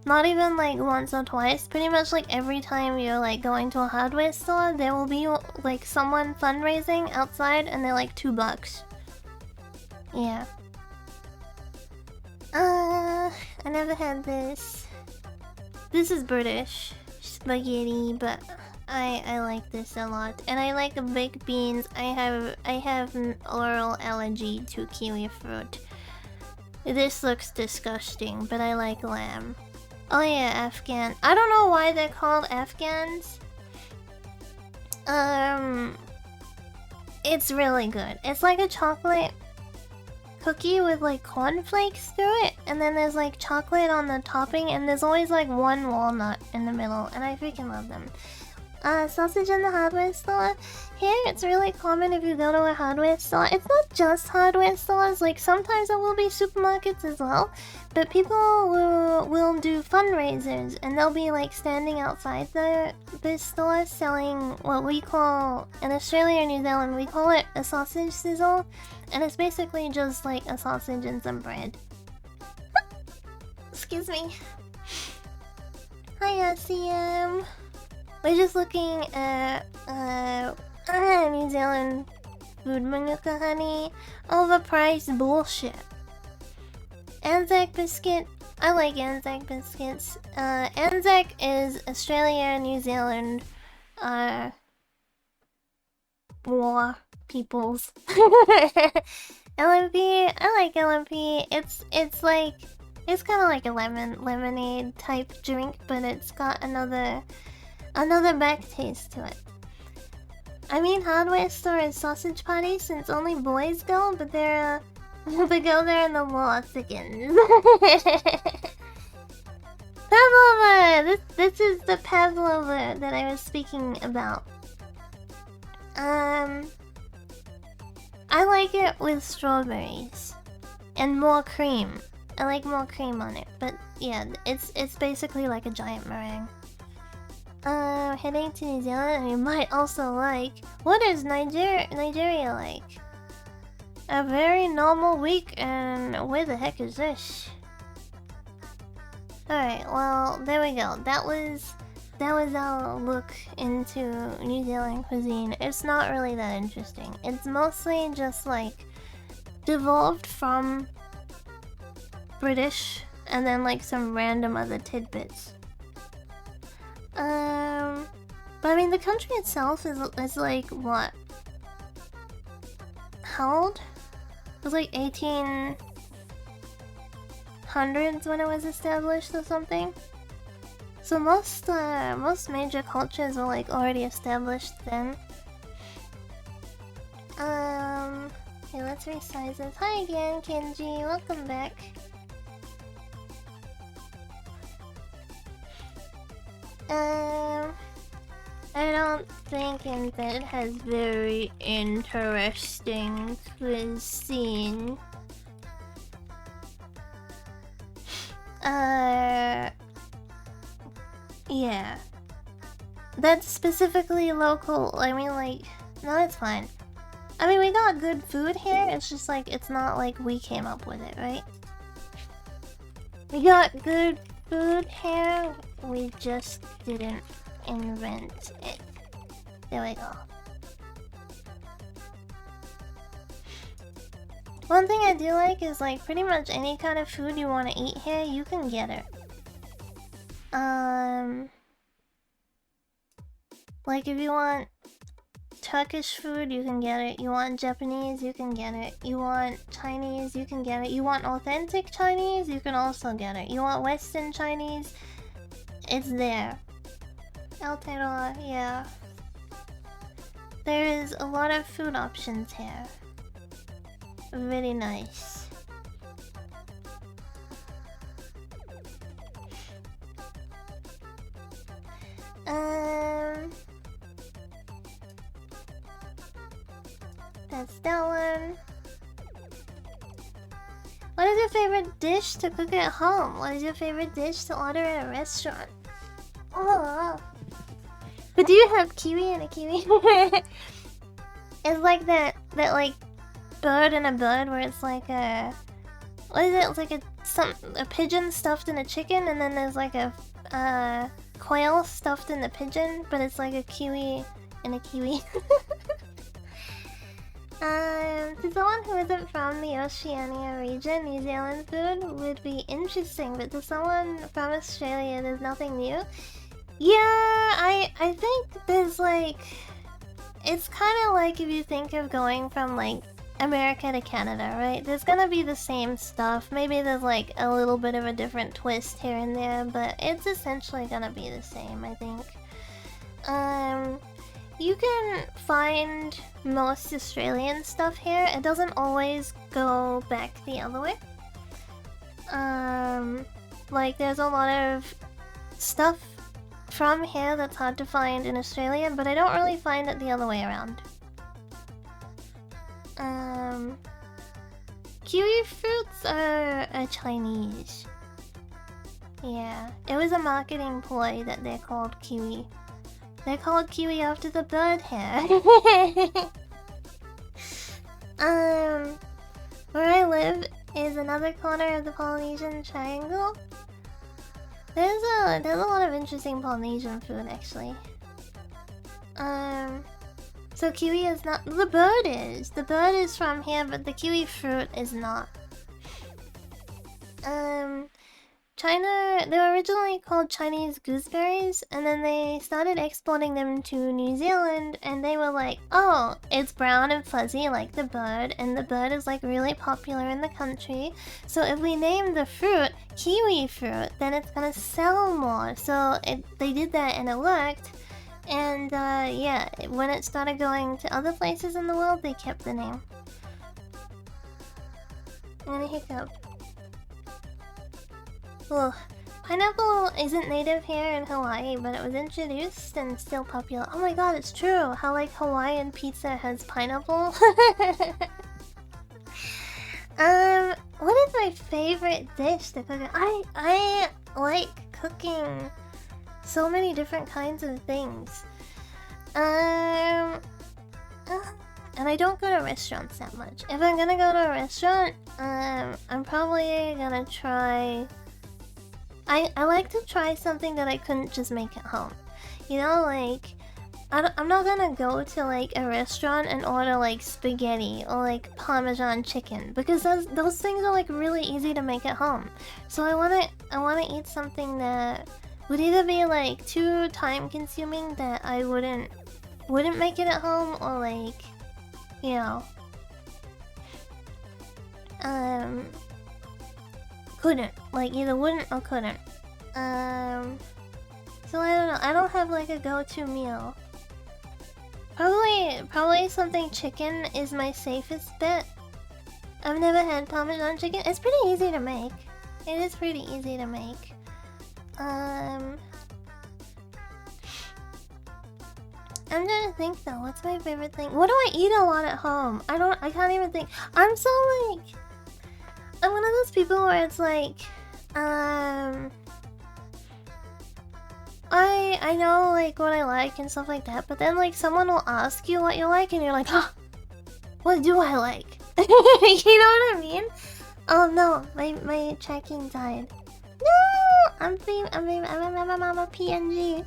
not even like once or twice. Pretty much like every time you're like going to a hardware store, there will be like someone fundraising outside and they're like $2. Yeah. I never had this. This is British spaghetti, but I like this a lot, and I like baked beans. I have an oral allergy to kiwi fruit. This looks disgusting, but I like lamb. Oh yeah, Afghan. I don't know why they're called Afghans. It's really good. It's like a chocolate cookie with like cornflakes through it, and then there's like chocolate on the topping, and there's always like one walnut in the middle, and I freaking love them. Sausage in the hardware store. Here, it's really common if you go to a hardware store. It's not just hardware stores, like sometimes there will be supermarkets as well. But people will do fundraisers, and they'll be like standing outside the store selling what we call, in Australia and New Zealand, we call it a sausage sizzle. And it's basically just like a sausage and some bread. Excuse me. Hi, CM. We're just looking at New Zealand food, Manuka honey. Overpriced bullshit. Anzac biscuit. I like Anzac biscuits. Anzac is Australia, New Zealand, war peoples. LMP, I like LMP. It's like it's kind of like a lemonade type drink, but it's got another back taste to it. I mean, hardware store is sausage party since only boys go, but they're they go there and the law thickens. Pavlova! This is the Pavlova that I was speaking about. I like it with strawberries and more cream. I like more cream on it, but yeah, it's basically like a giant meringue. Heading to New Zealand, and you might also like... What is Nigeria like? A very normal week, and where the heck is this? Alright, well, there we go. That was our look into New Zealand cuisine. It's not really that interesting. It's mostly just like devolved from British and then like some random other tidbits. But I mean the country itself is like what? How old? It was like 1800s when it was established or something. So most major cultures were like already established then. Okay, let's resize this. Hi again, Kenji. Welcome back. I don't think that has very interesting cuisine. Yeah. That's specifically local. I mean, like, no, it's fine. I mean, we got good food here. It's just like, it's not like we came up with it, right? We got good food here. We just didn't invent it. There we go. One thing I do like is like pretty much any kind of food you want to eat here, you can get it. Like if you want Turkish food, you can get it. You want Japanese, you can get it. You want Chinese, you can get it. You want authentic Chinese, you can also get it. You want Western Chinese, it's there. Aotearoa, yeah. There is a lot of food options here. Really nice. That's that one. What is your favorite dish to cook at home? What is your favorite dish to order at a restaurant? Oh. But do you have kiwi and a kiwi? It's like that like bird and a bird where it's like a... What is it? It's like a pigeon stuffed in a chicken, and then there's like a quail stuffed in the pigeon, but it's like a kiwi and a kiwi. To someone who isn't from the Oceania region, New Zealand food would be interesting, but to someone from Australia, there's nothing new. Yeah, I think there's like... It's kind of like if you think of going from like America to Canada, right? There's gonna be the same stuff. Maybe there's like a little bit of a different twist here and there, but it's essentially gonna be the same, I think. You can find most Australian stuff here. It doesn't always go back the other way. Like there's a lot of stuff from here that's hard to find in Australia, but I don't really find it the other way around. Kiwi fruits are Chinese. Yeah, it was a marketing ploy that they're called kiwi. They're called kiwi after the bird here. Where I live is another corner of the Polynesian Triangle. There's a lot of interesting Polynesian food actually. So kiwi is not. The bird is. The bird is from here, but the kiwi fruit is not. China, they were originally called Chinese gooseberries, and then they started exporting them to New Zealand, and they were like, oh, it's brown and fuzzy like the bird, and the bird is like really popular in the country, so if we name the fruit kiwi fruit, then it's gonna sell more. So they did that and it worked, and yeah, when it started going to other places in the world, they kept the name. I'm gonna hiccup. Ugh. Pineapple isn't native here in Hawaii, but it was introduced and still popular. Oh my god, it's true! How like Hawaiian pizza has pineapple? What is my favorite dish to cook? I like cooking so many different kinds of things. And I don't go to restaurants that much. If I'm gonna go to a restaurant, I'm probably gonna try... I like to try something that I couldn't just make at home. You know, like... I'm not gonna go to like a restaurant and order like spaghetti or like Parmesan chicken, because those things are like really easy to make at home. So I wanna eat something that would either be like too time consuming that I wouldn't make it at home, or like, you know, couldn't, like either wouldn't or couldn't. So I don't know. I don't have like a go-to meal. Probably something chicken is my safest bet. I've never had Parmesan chicken. It's pretty easy to make. It is pretty easy to make. I'm trying to think though. What's my favorite thing? What do I eat a lot at home? I can't even think. I'm so like... I'm one of those people where it's like... I know like what I like and stuff like that, but then like someone will ask you what you like and you're like, huh, what do I like? You know what I mean? Oh no, my tracking died. No, I'm a PNG.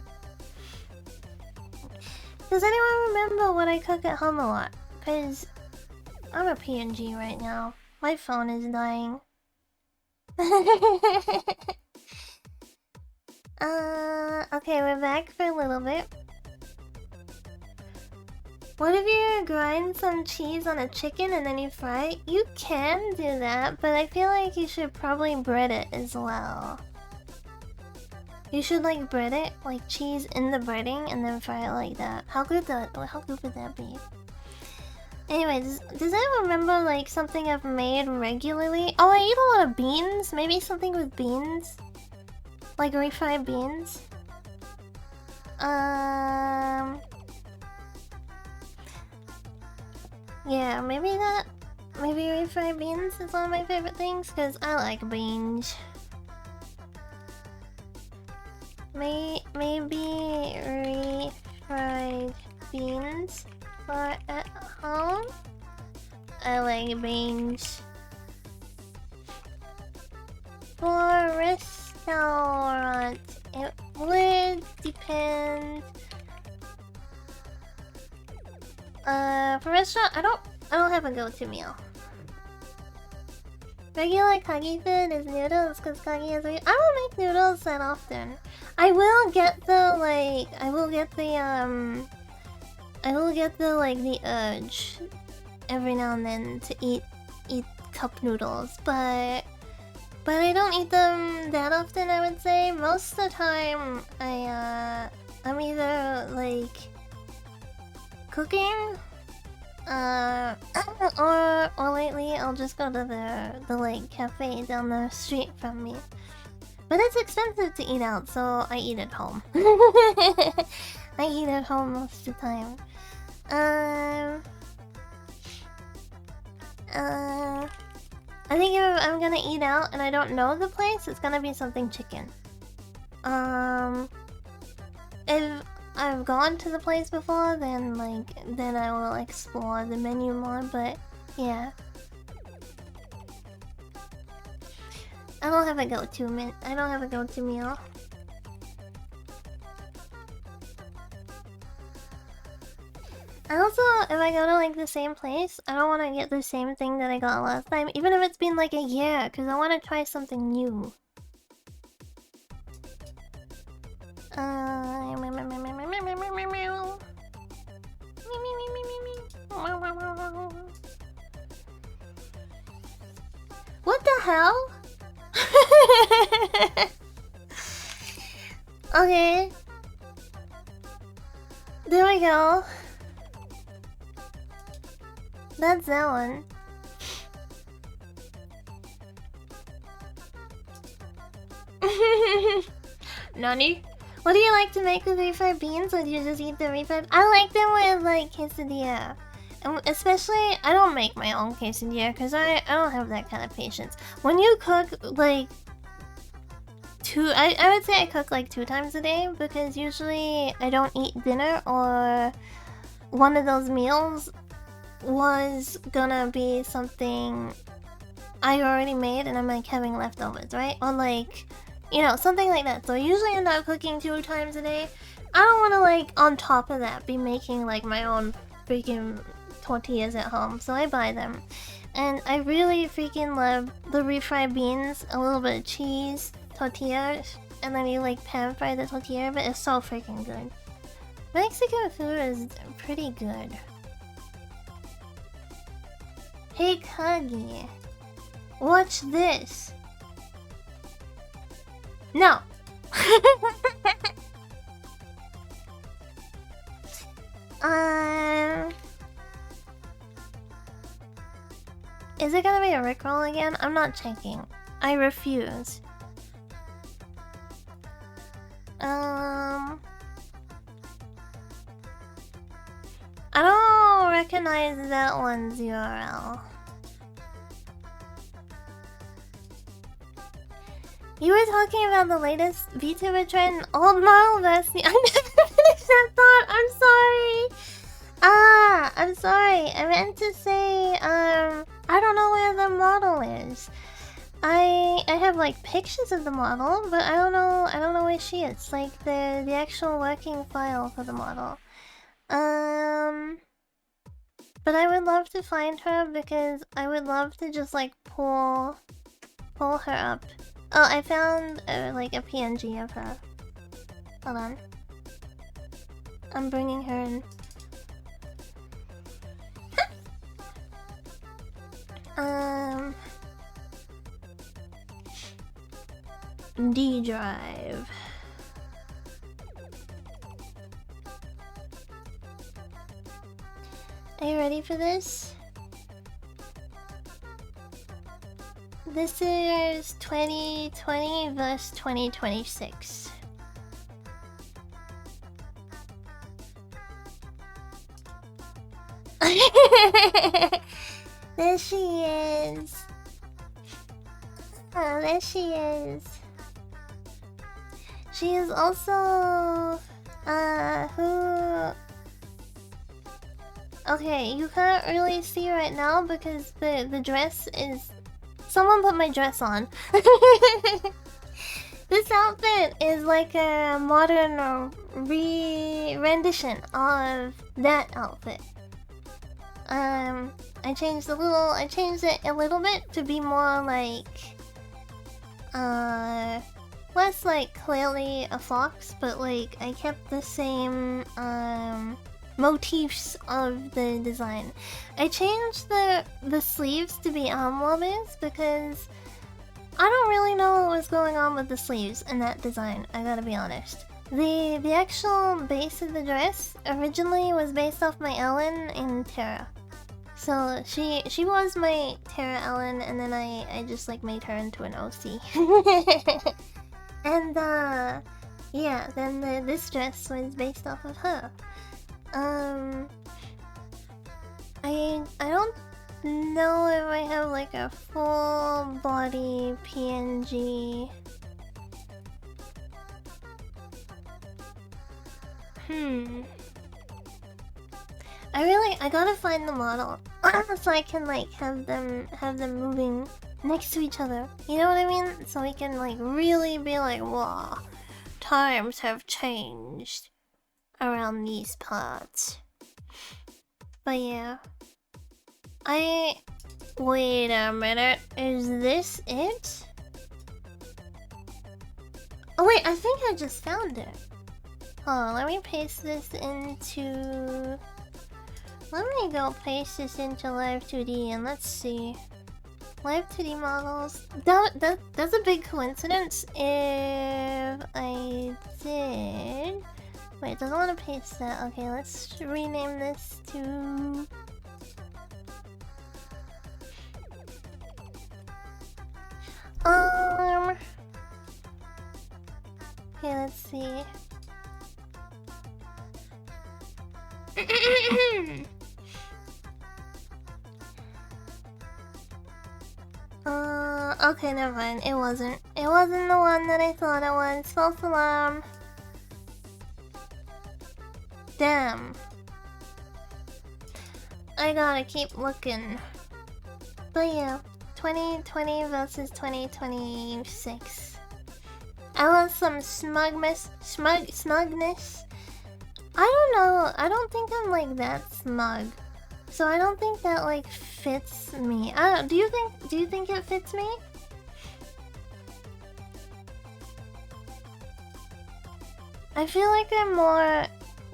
Does anyone remember what I cook at home a lot? Cause I'm a PNG right now. My phone is dying. Okay, we're back for a little bit. What if you grind some cheese on a chicken and then you fry it? You can do that, but I feel like you should probably bread it as well. You should like bread it, like cheese in the breading, and then fry it like that. How good would that be? Anyways, does anyone remember like something I've made regularly? Oh, I eat a lot of beans. Maybe something with beans. Like refried beans. Yeah, maybe refried beans is one of my favorite things, because I like beans. Maybe refried beans for at home? I like beans. For restaurant, it would depend. For restaurant, I don't have a go-to meal. Regular Kagi food is noodles, because Kagi is weird. I don't make noodles that often. I will get the urge every now and then to eat cup noodles, but I don't eat them that often, I would say. Most of the time, I'm either like cooking, or lately I'll just go to the like cafe down the street from me. But it's expensive to eat out, so I eat at home. I eat at home most of the time. I think if I'm gonna eat out and I don't know the place, it's gonna be something chicken. If I've gone to the place before, then I will explore the menu more, but yeah. I don't have a go-to meal. I also, if I go to like the same place, I don't want to get the same thing that I got last time, even if it's been like a year, because I want to try something new. What the hell? Okay. There we go. That's that one. Nani? What do you like to make with refried beans, or do you just eat the refried? I like them with like quesadilla. And especially, I don't make my own quesadilla because I don't have that kind of patience. When you cook like I would say I cook like 2 times a day, because usually I don't eat dinner, or one of those meals was gonna be something I already made and I'm like having leftovers, right? Or like, you know, something like that. So I usually end up cooking 2 times a day. I don't want to like on top of that be making like my own freaking tortillas at home, so I buy them. And I really freaking love the refried beans, a little bit of cheese, tortilla, and then you like pan fry the tortilla, but it's so freaking good. Mexican food is pretty good. Hey Kagi, watch this. No. Is it gonna be a Rickroll again? I'm not checking. I refuse. I don't recognize that one's URL. You were talking about the latest VTuber trend, old model vesting. I never finished that thought. I'm sorry. I'm sorry. I meant to say, I don't know where the model is. I have like pictures of the model, but I don't know where she is. Like the actual working file for the model. But I would love to find her, because I would love to just like pull her up. Oh, I found like a PNG of her. Hold on. I'm bringing her in. D drive. Are you ready for this? This is 2020 vs 2026. There she is. Oh, there she is. She is also who... Okay, you can't really see right now because the dress is... Someone put my dress on. This outfit is like a modern rendition of that outfit. I changed it a little bit to be more like less like clearly a fox, but like I kept the same motifs of the design. I changed the sleeves to be arm warmers because I don't really know what was going on with the sleeves in that design, I gotta be honest. The actual base of the dress originally was based off my Ellen in Terra. So she was my Terra Ellen, and then I just like made her into an OC. And yeah, then this dress was based off of her. I don't know if I have like a full body PNG. I gotta find the model so I can like have them moving next to each other. You know what I mean? So we can like really be like, wow, times have changed around these parts. But yeah. Wait a minute. Is this it? Oh wait, I think I just found it. Hold on, let me paste this into... Let me go paste this into Live 2D and let's see. Live 2D models. That's a big coincidence if I did... Wait, it doesn't want to paste that. Okay, let's rename this to... Okay, let's see. Okay, never mind. It wasn't. It wasn't the one that I thought it was. False alarm. Damn. I gotta keep looking. But yeah, 2020 versus 2026. I want some smugness. I don't know. I don't think I'm like that smug. So I don't think that like fits me. I don't. Do you think it fits me? I feel like I'm more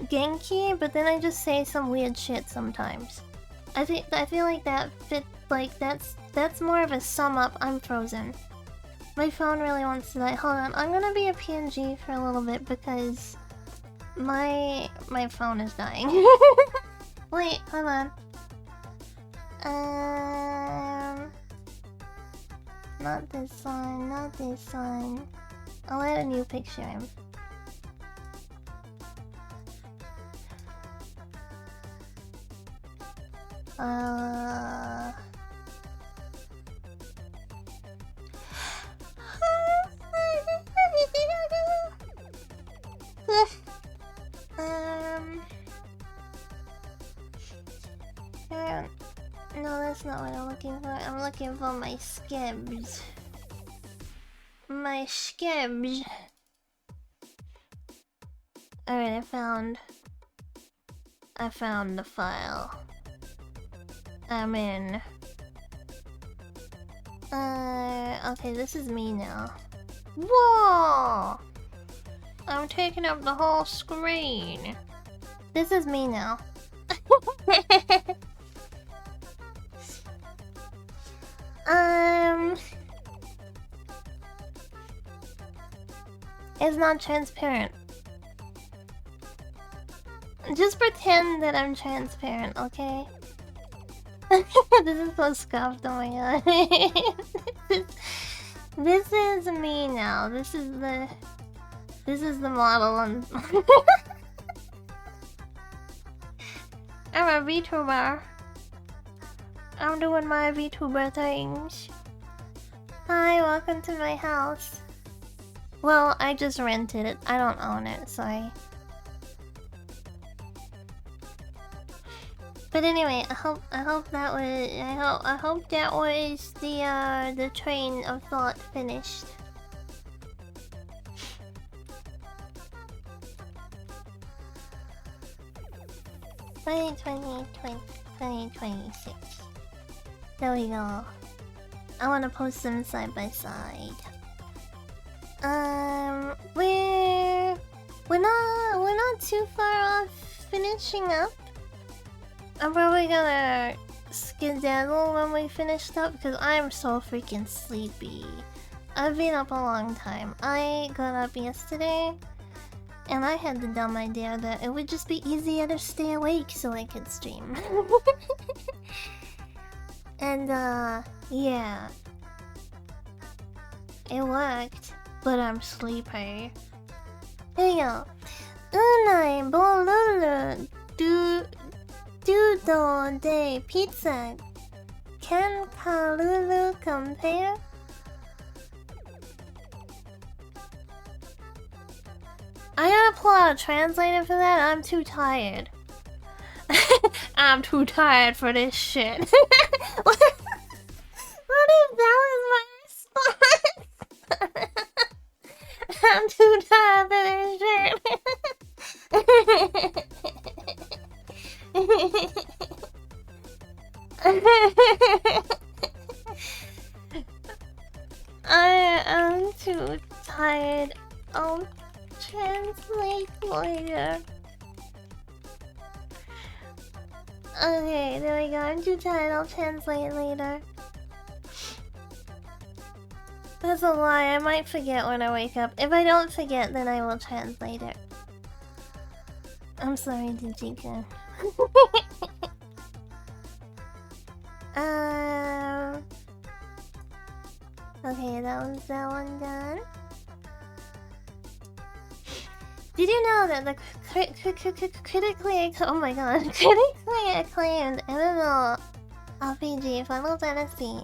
Genki, but then I just say some weird shit sometimes. I feel like that fit. Like that's more of a sum up. I'm frozen. My phone really wants to die. Hold on, I'm gonna be a PNG for a little bit because my phone is dying. Wait, hold on. Not this one, not this one. I'll add a new picture in. No, that's not what I'm looking for. I'm looking for my skibs. My skibs. Alright, I found the file. I'm in. Okay, this is me now. Whoa! I'm taking up the whole screen. This is me now. It's not transparent. Just pretend that I'm transparent, okay? This is so scuffed, oh my god. This is me now. This is the model on I'm a VTuber. I'm doing my VTuber things. Hi, welcome to my house. Well, I just rented it. I don't own it, sorry. But anyway, I hope that was the train of thought finished. Twenty 2026. There we go. I want to post them side by side. We're not too far off finishing up. I'm probably gonna skedaddle when we finished up because I'm so freaking sleepy. I've been up a long time. I got up yesterday and I had the dumb idea that it would just be easier to stay awake so I could stream. And yeah. It worked, but I'm sleepy. Here you go. Unai bolulu doodle de pizza. Can Kalulu compare? I gotta pull out a translator for that. I'm too tired. I'm too tired for this shit. What if that was my response? I'm too tired for this shit. I am too tired. I'll translate later. Okay, there we go. I'm too tired. I'll translate later. That's a lie. I might forget when I wake up. If I don't forget, then I will translate it. I'm sorry, Dijika. Okay, that was that one done. Did you know that the critically acclaimed MMORPG Final Fantasy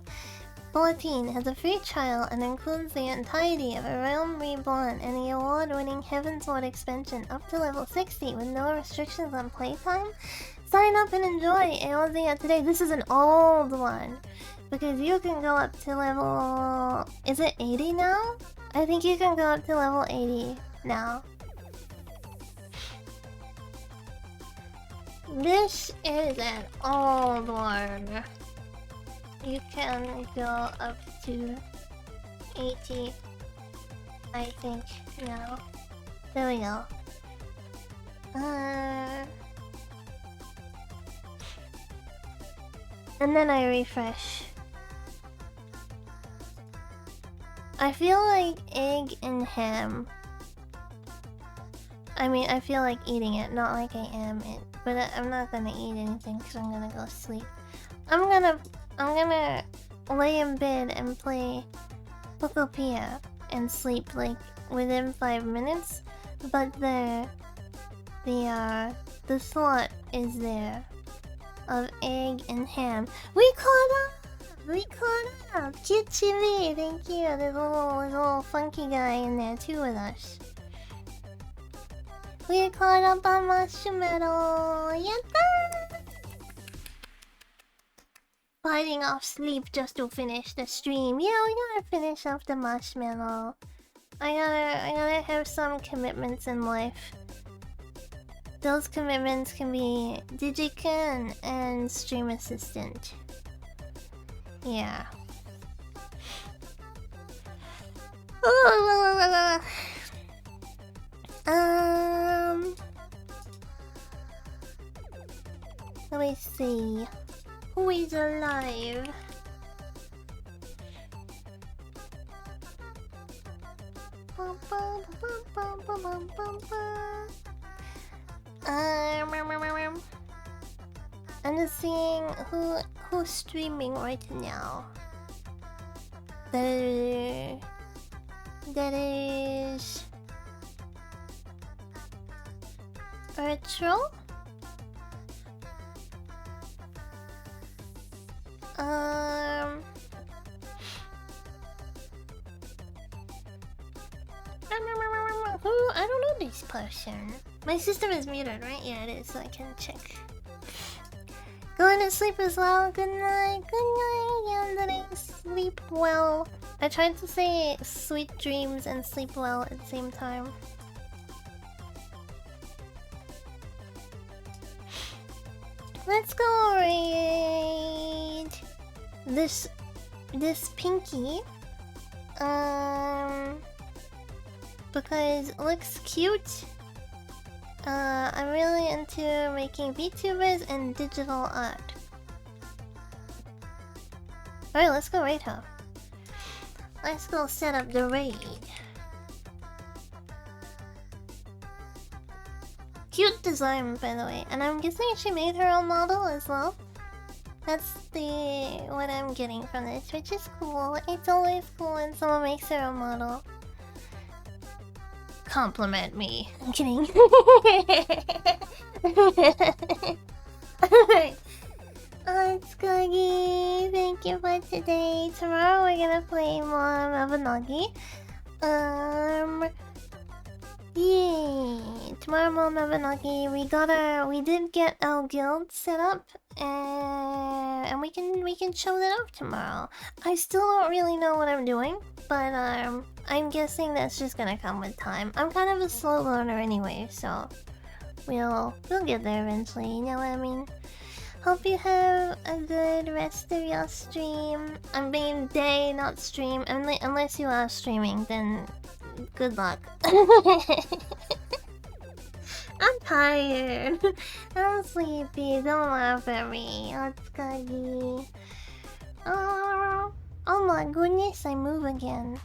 14 has a free trial and includes the entirety of A Realm Reborn and the award-winning Heavensward expansion up to level 60 with no restrictions on playtime? Sign up and enjoy AOZ today. This is an old one because you can go up to level... Is it 80 now? I think you can go up to level 80 now. This is an old one. You can go up to 80, I think, now. There we go. And then I refresh. I feel like egg and ham. I mean, I feel like eating it, not like I am it. But I'm not gonna eat anything because I'm gonna go sleep. I'm gonna lay in bed and play Pokopia and sleep like within 5 minutes. But the slot is there of egg and ham. We caught up! We caught up! Cute TV, thank you. There's a little funky guy in there too with us. We caught up on Marshmallow! Yatta! Fighting off sleep just to finish the stream. Yeah, we gotta finish off the Marshmallow. I gotta have some commitments in life. Those commitments can be Digican and Stream Assistant. Yeah. Let me see. Who is alive? I'm just seeing who's streaming right now. That is Retro. I don't know this person. My system is muted, right? Yeah, it is, so I can check. Going to sleep as well. Good night. Good night, Yandere. Sleep well. I tried to say sweet dreams and sleep well at the same time. Let's go raid this Pinky. Because it looks cute. I'm really into making VTubers and digital art. Alright, let's go raid her. Let's go set up the raid. Cute design, by the way. And I'm guessing she made her own model as well. That's what I'm getting from this, which is cool. It's always cool when someone makes their own model. Compliment me. I'm kidding. Alright. It's Kagari. Thank you for today. Tomorrow we're gonna play more Mabinogi. Yay! Tomorrow more Mabinogi. We did get our guild set up, and we can show that off tomorrow. I still don't really know what I'm doing, but I'm guessing that's just gonna come with time. I'm kind of a slow learner anyway, so we'll get there eventually. You know what I mean? Hope you have a good rest of your stream. I mean day, not stream. Unless you are streaming, then good luck. I'm tired. I'm sleepy. Don't laugh at me. It's Kagari. Oh my goodness, I move again.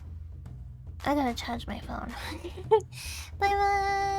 I gotta charge my phone. Bye bye.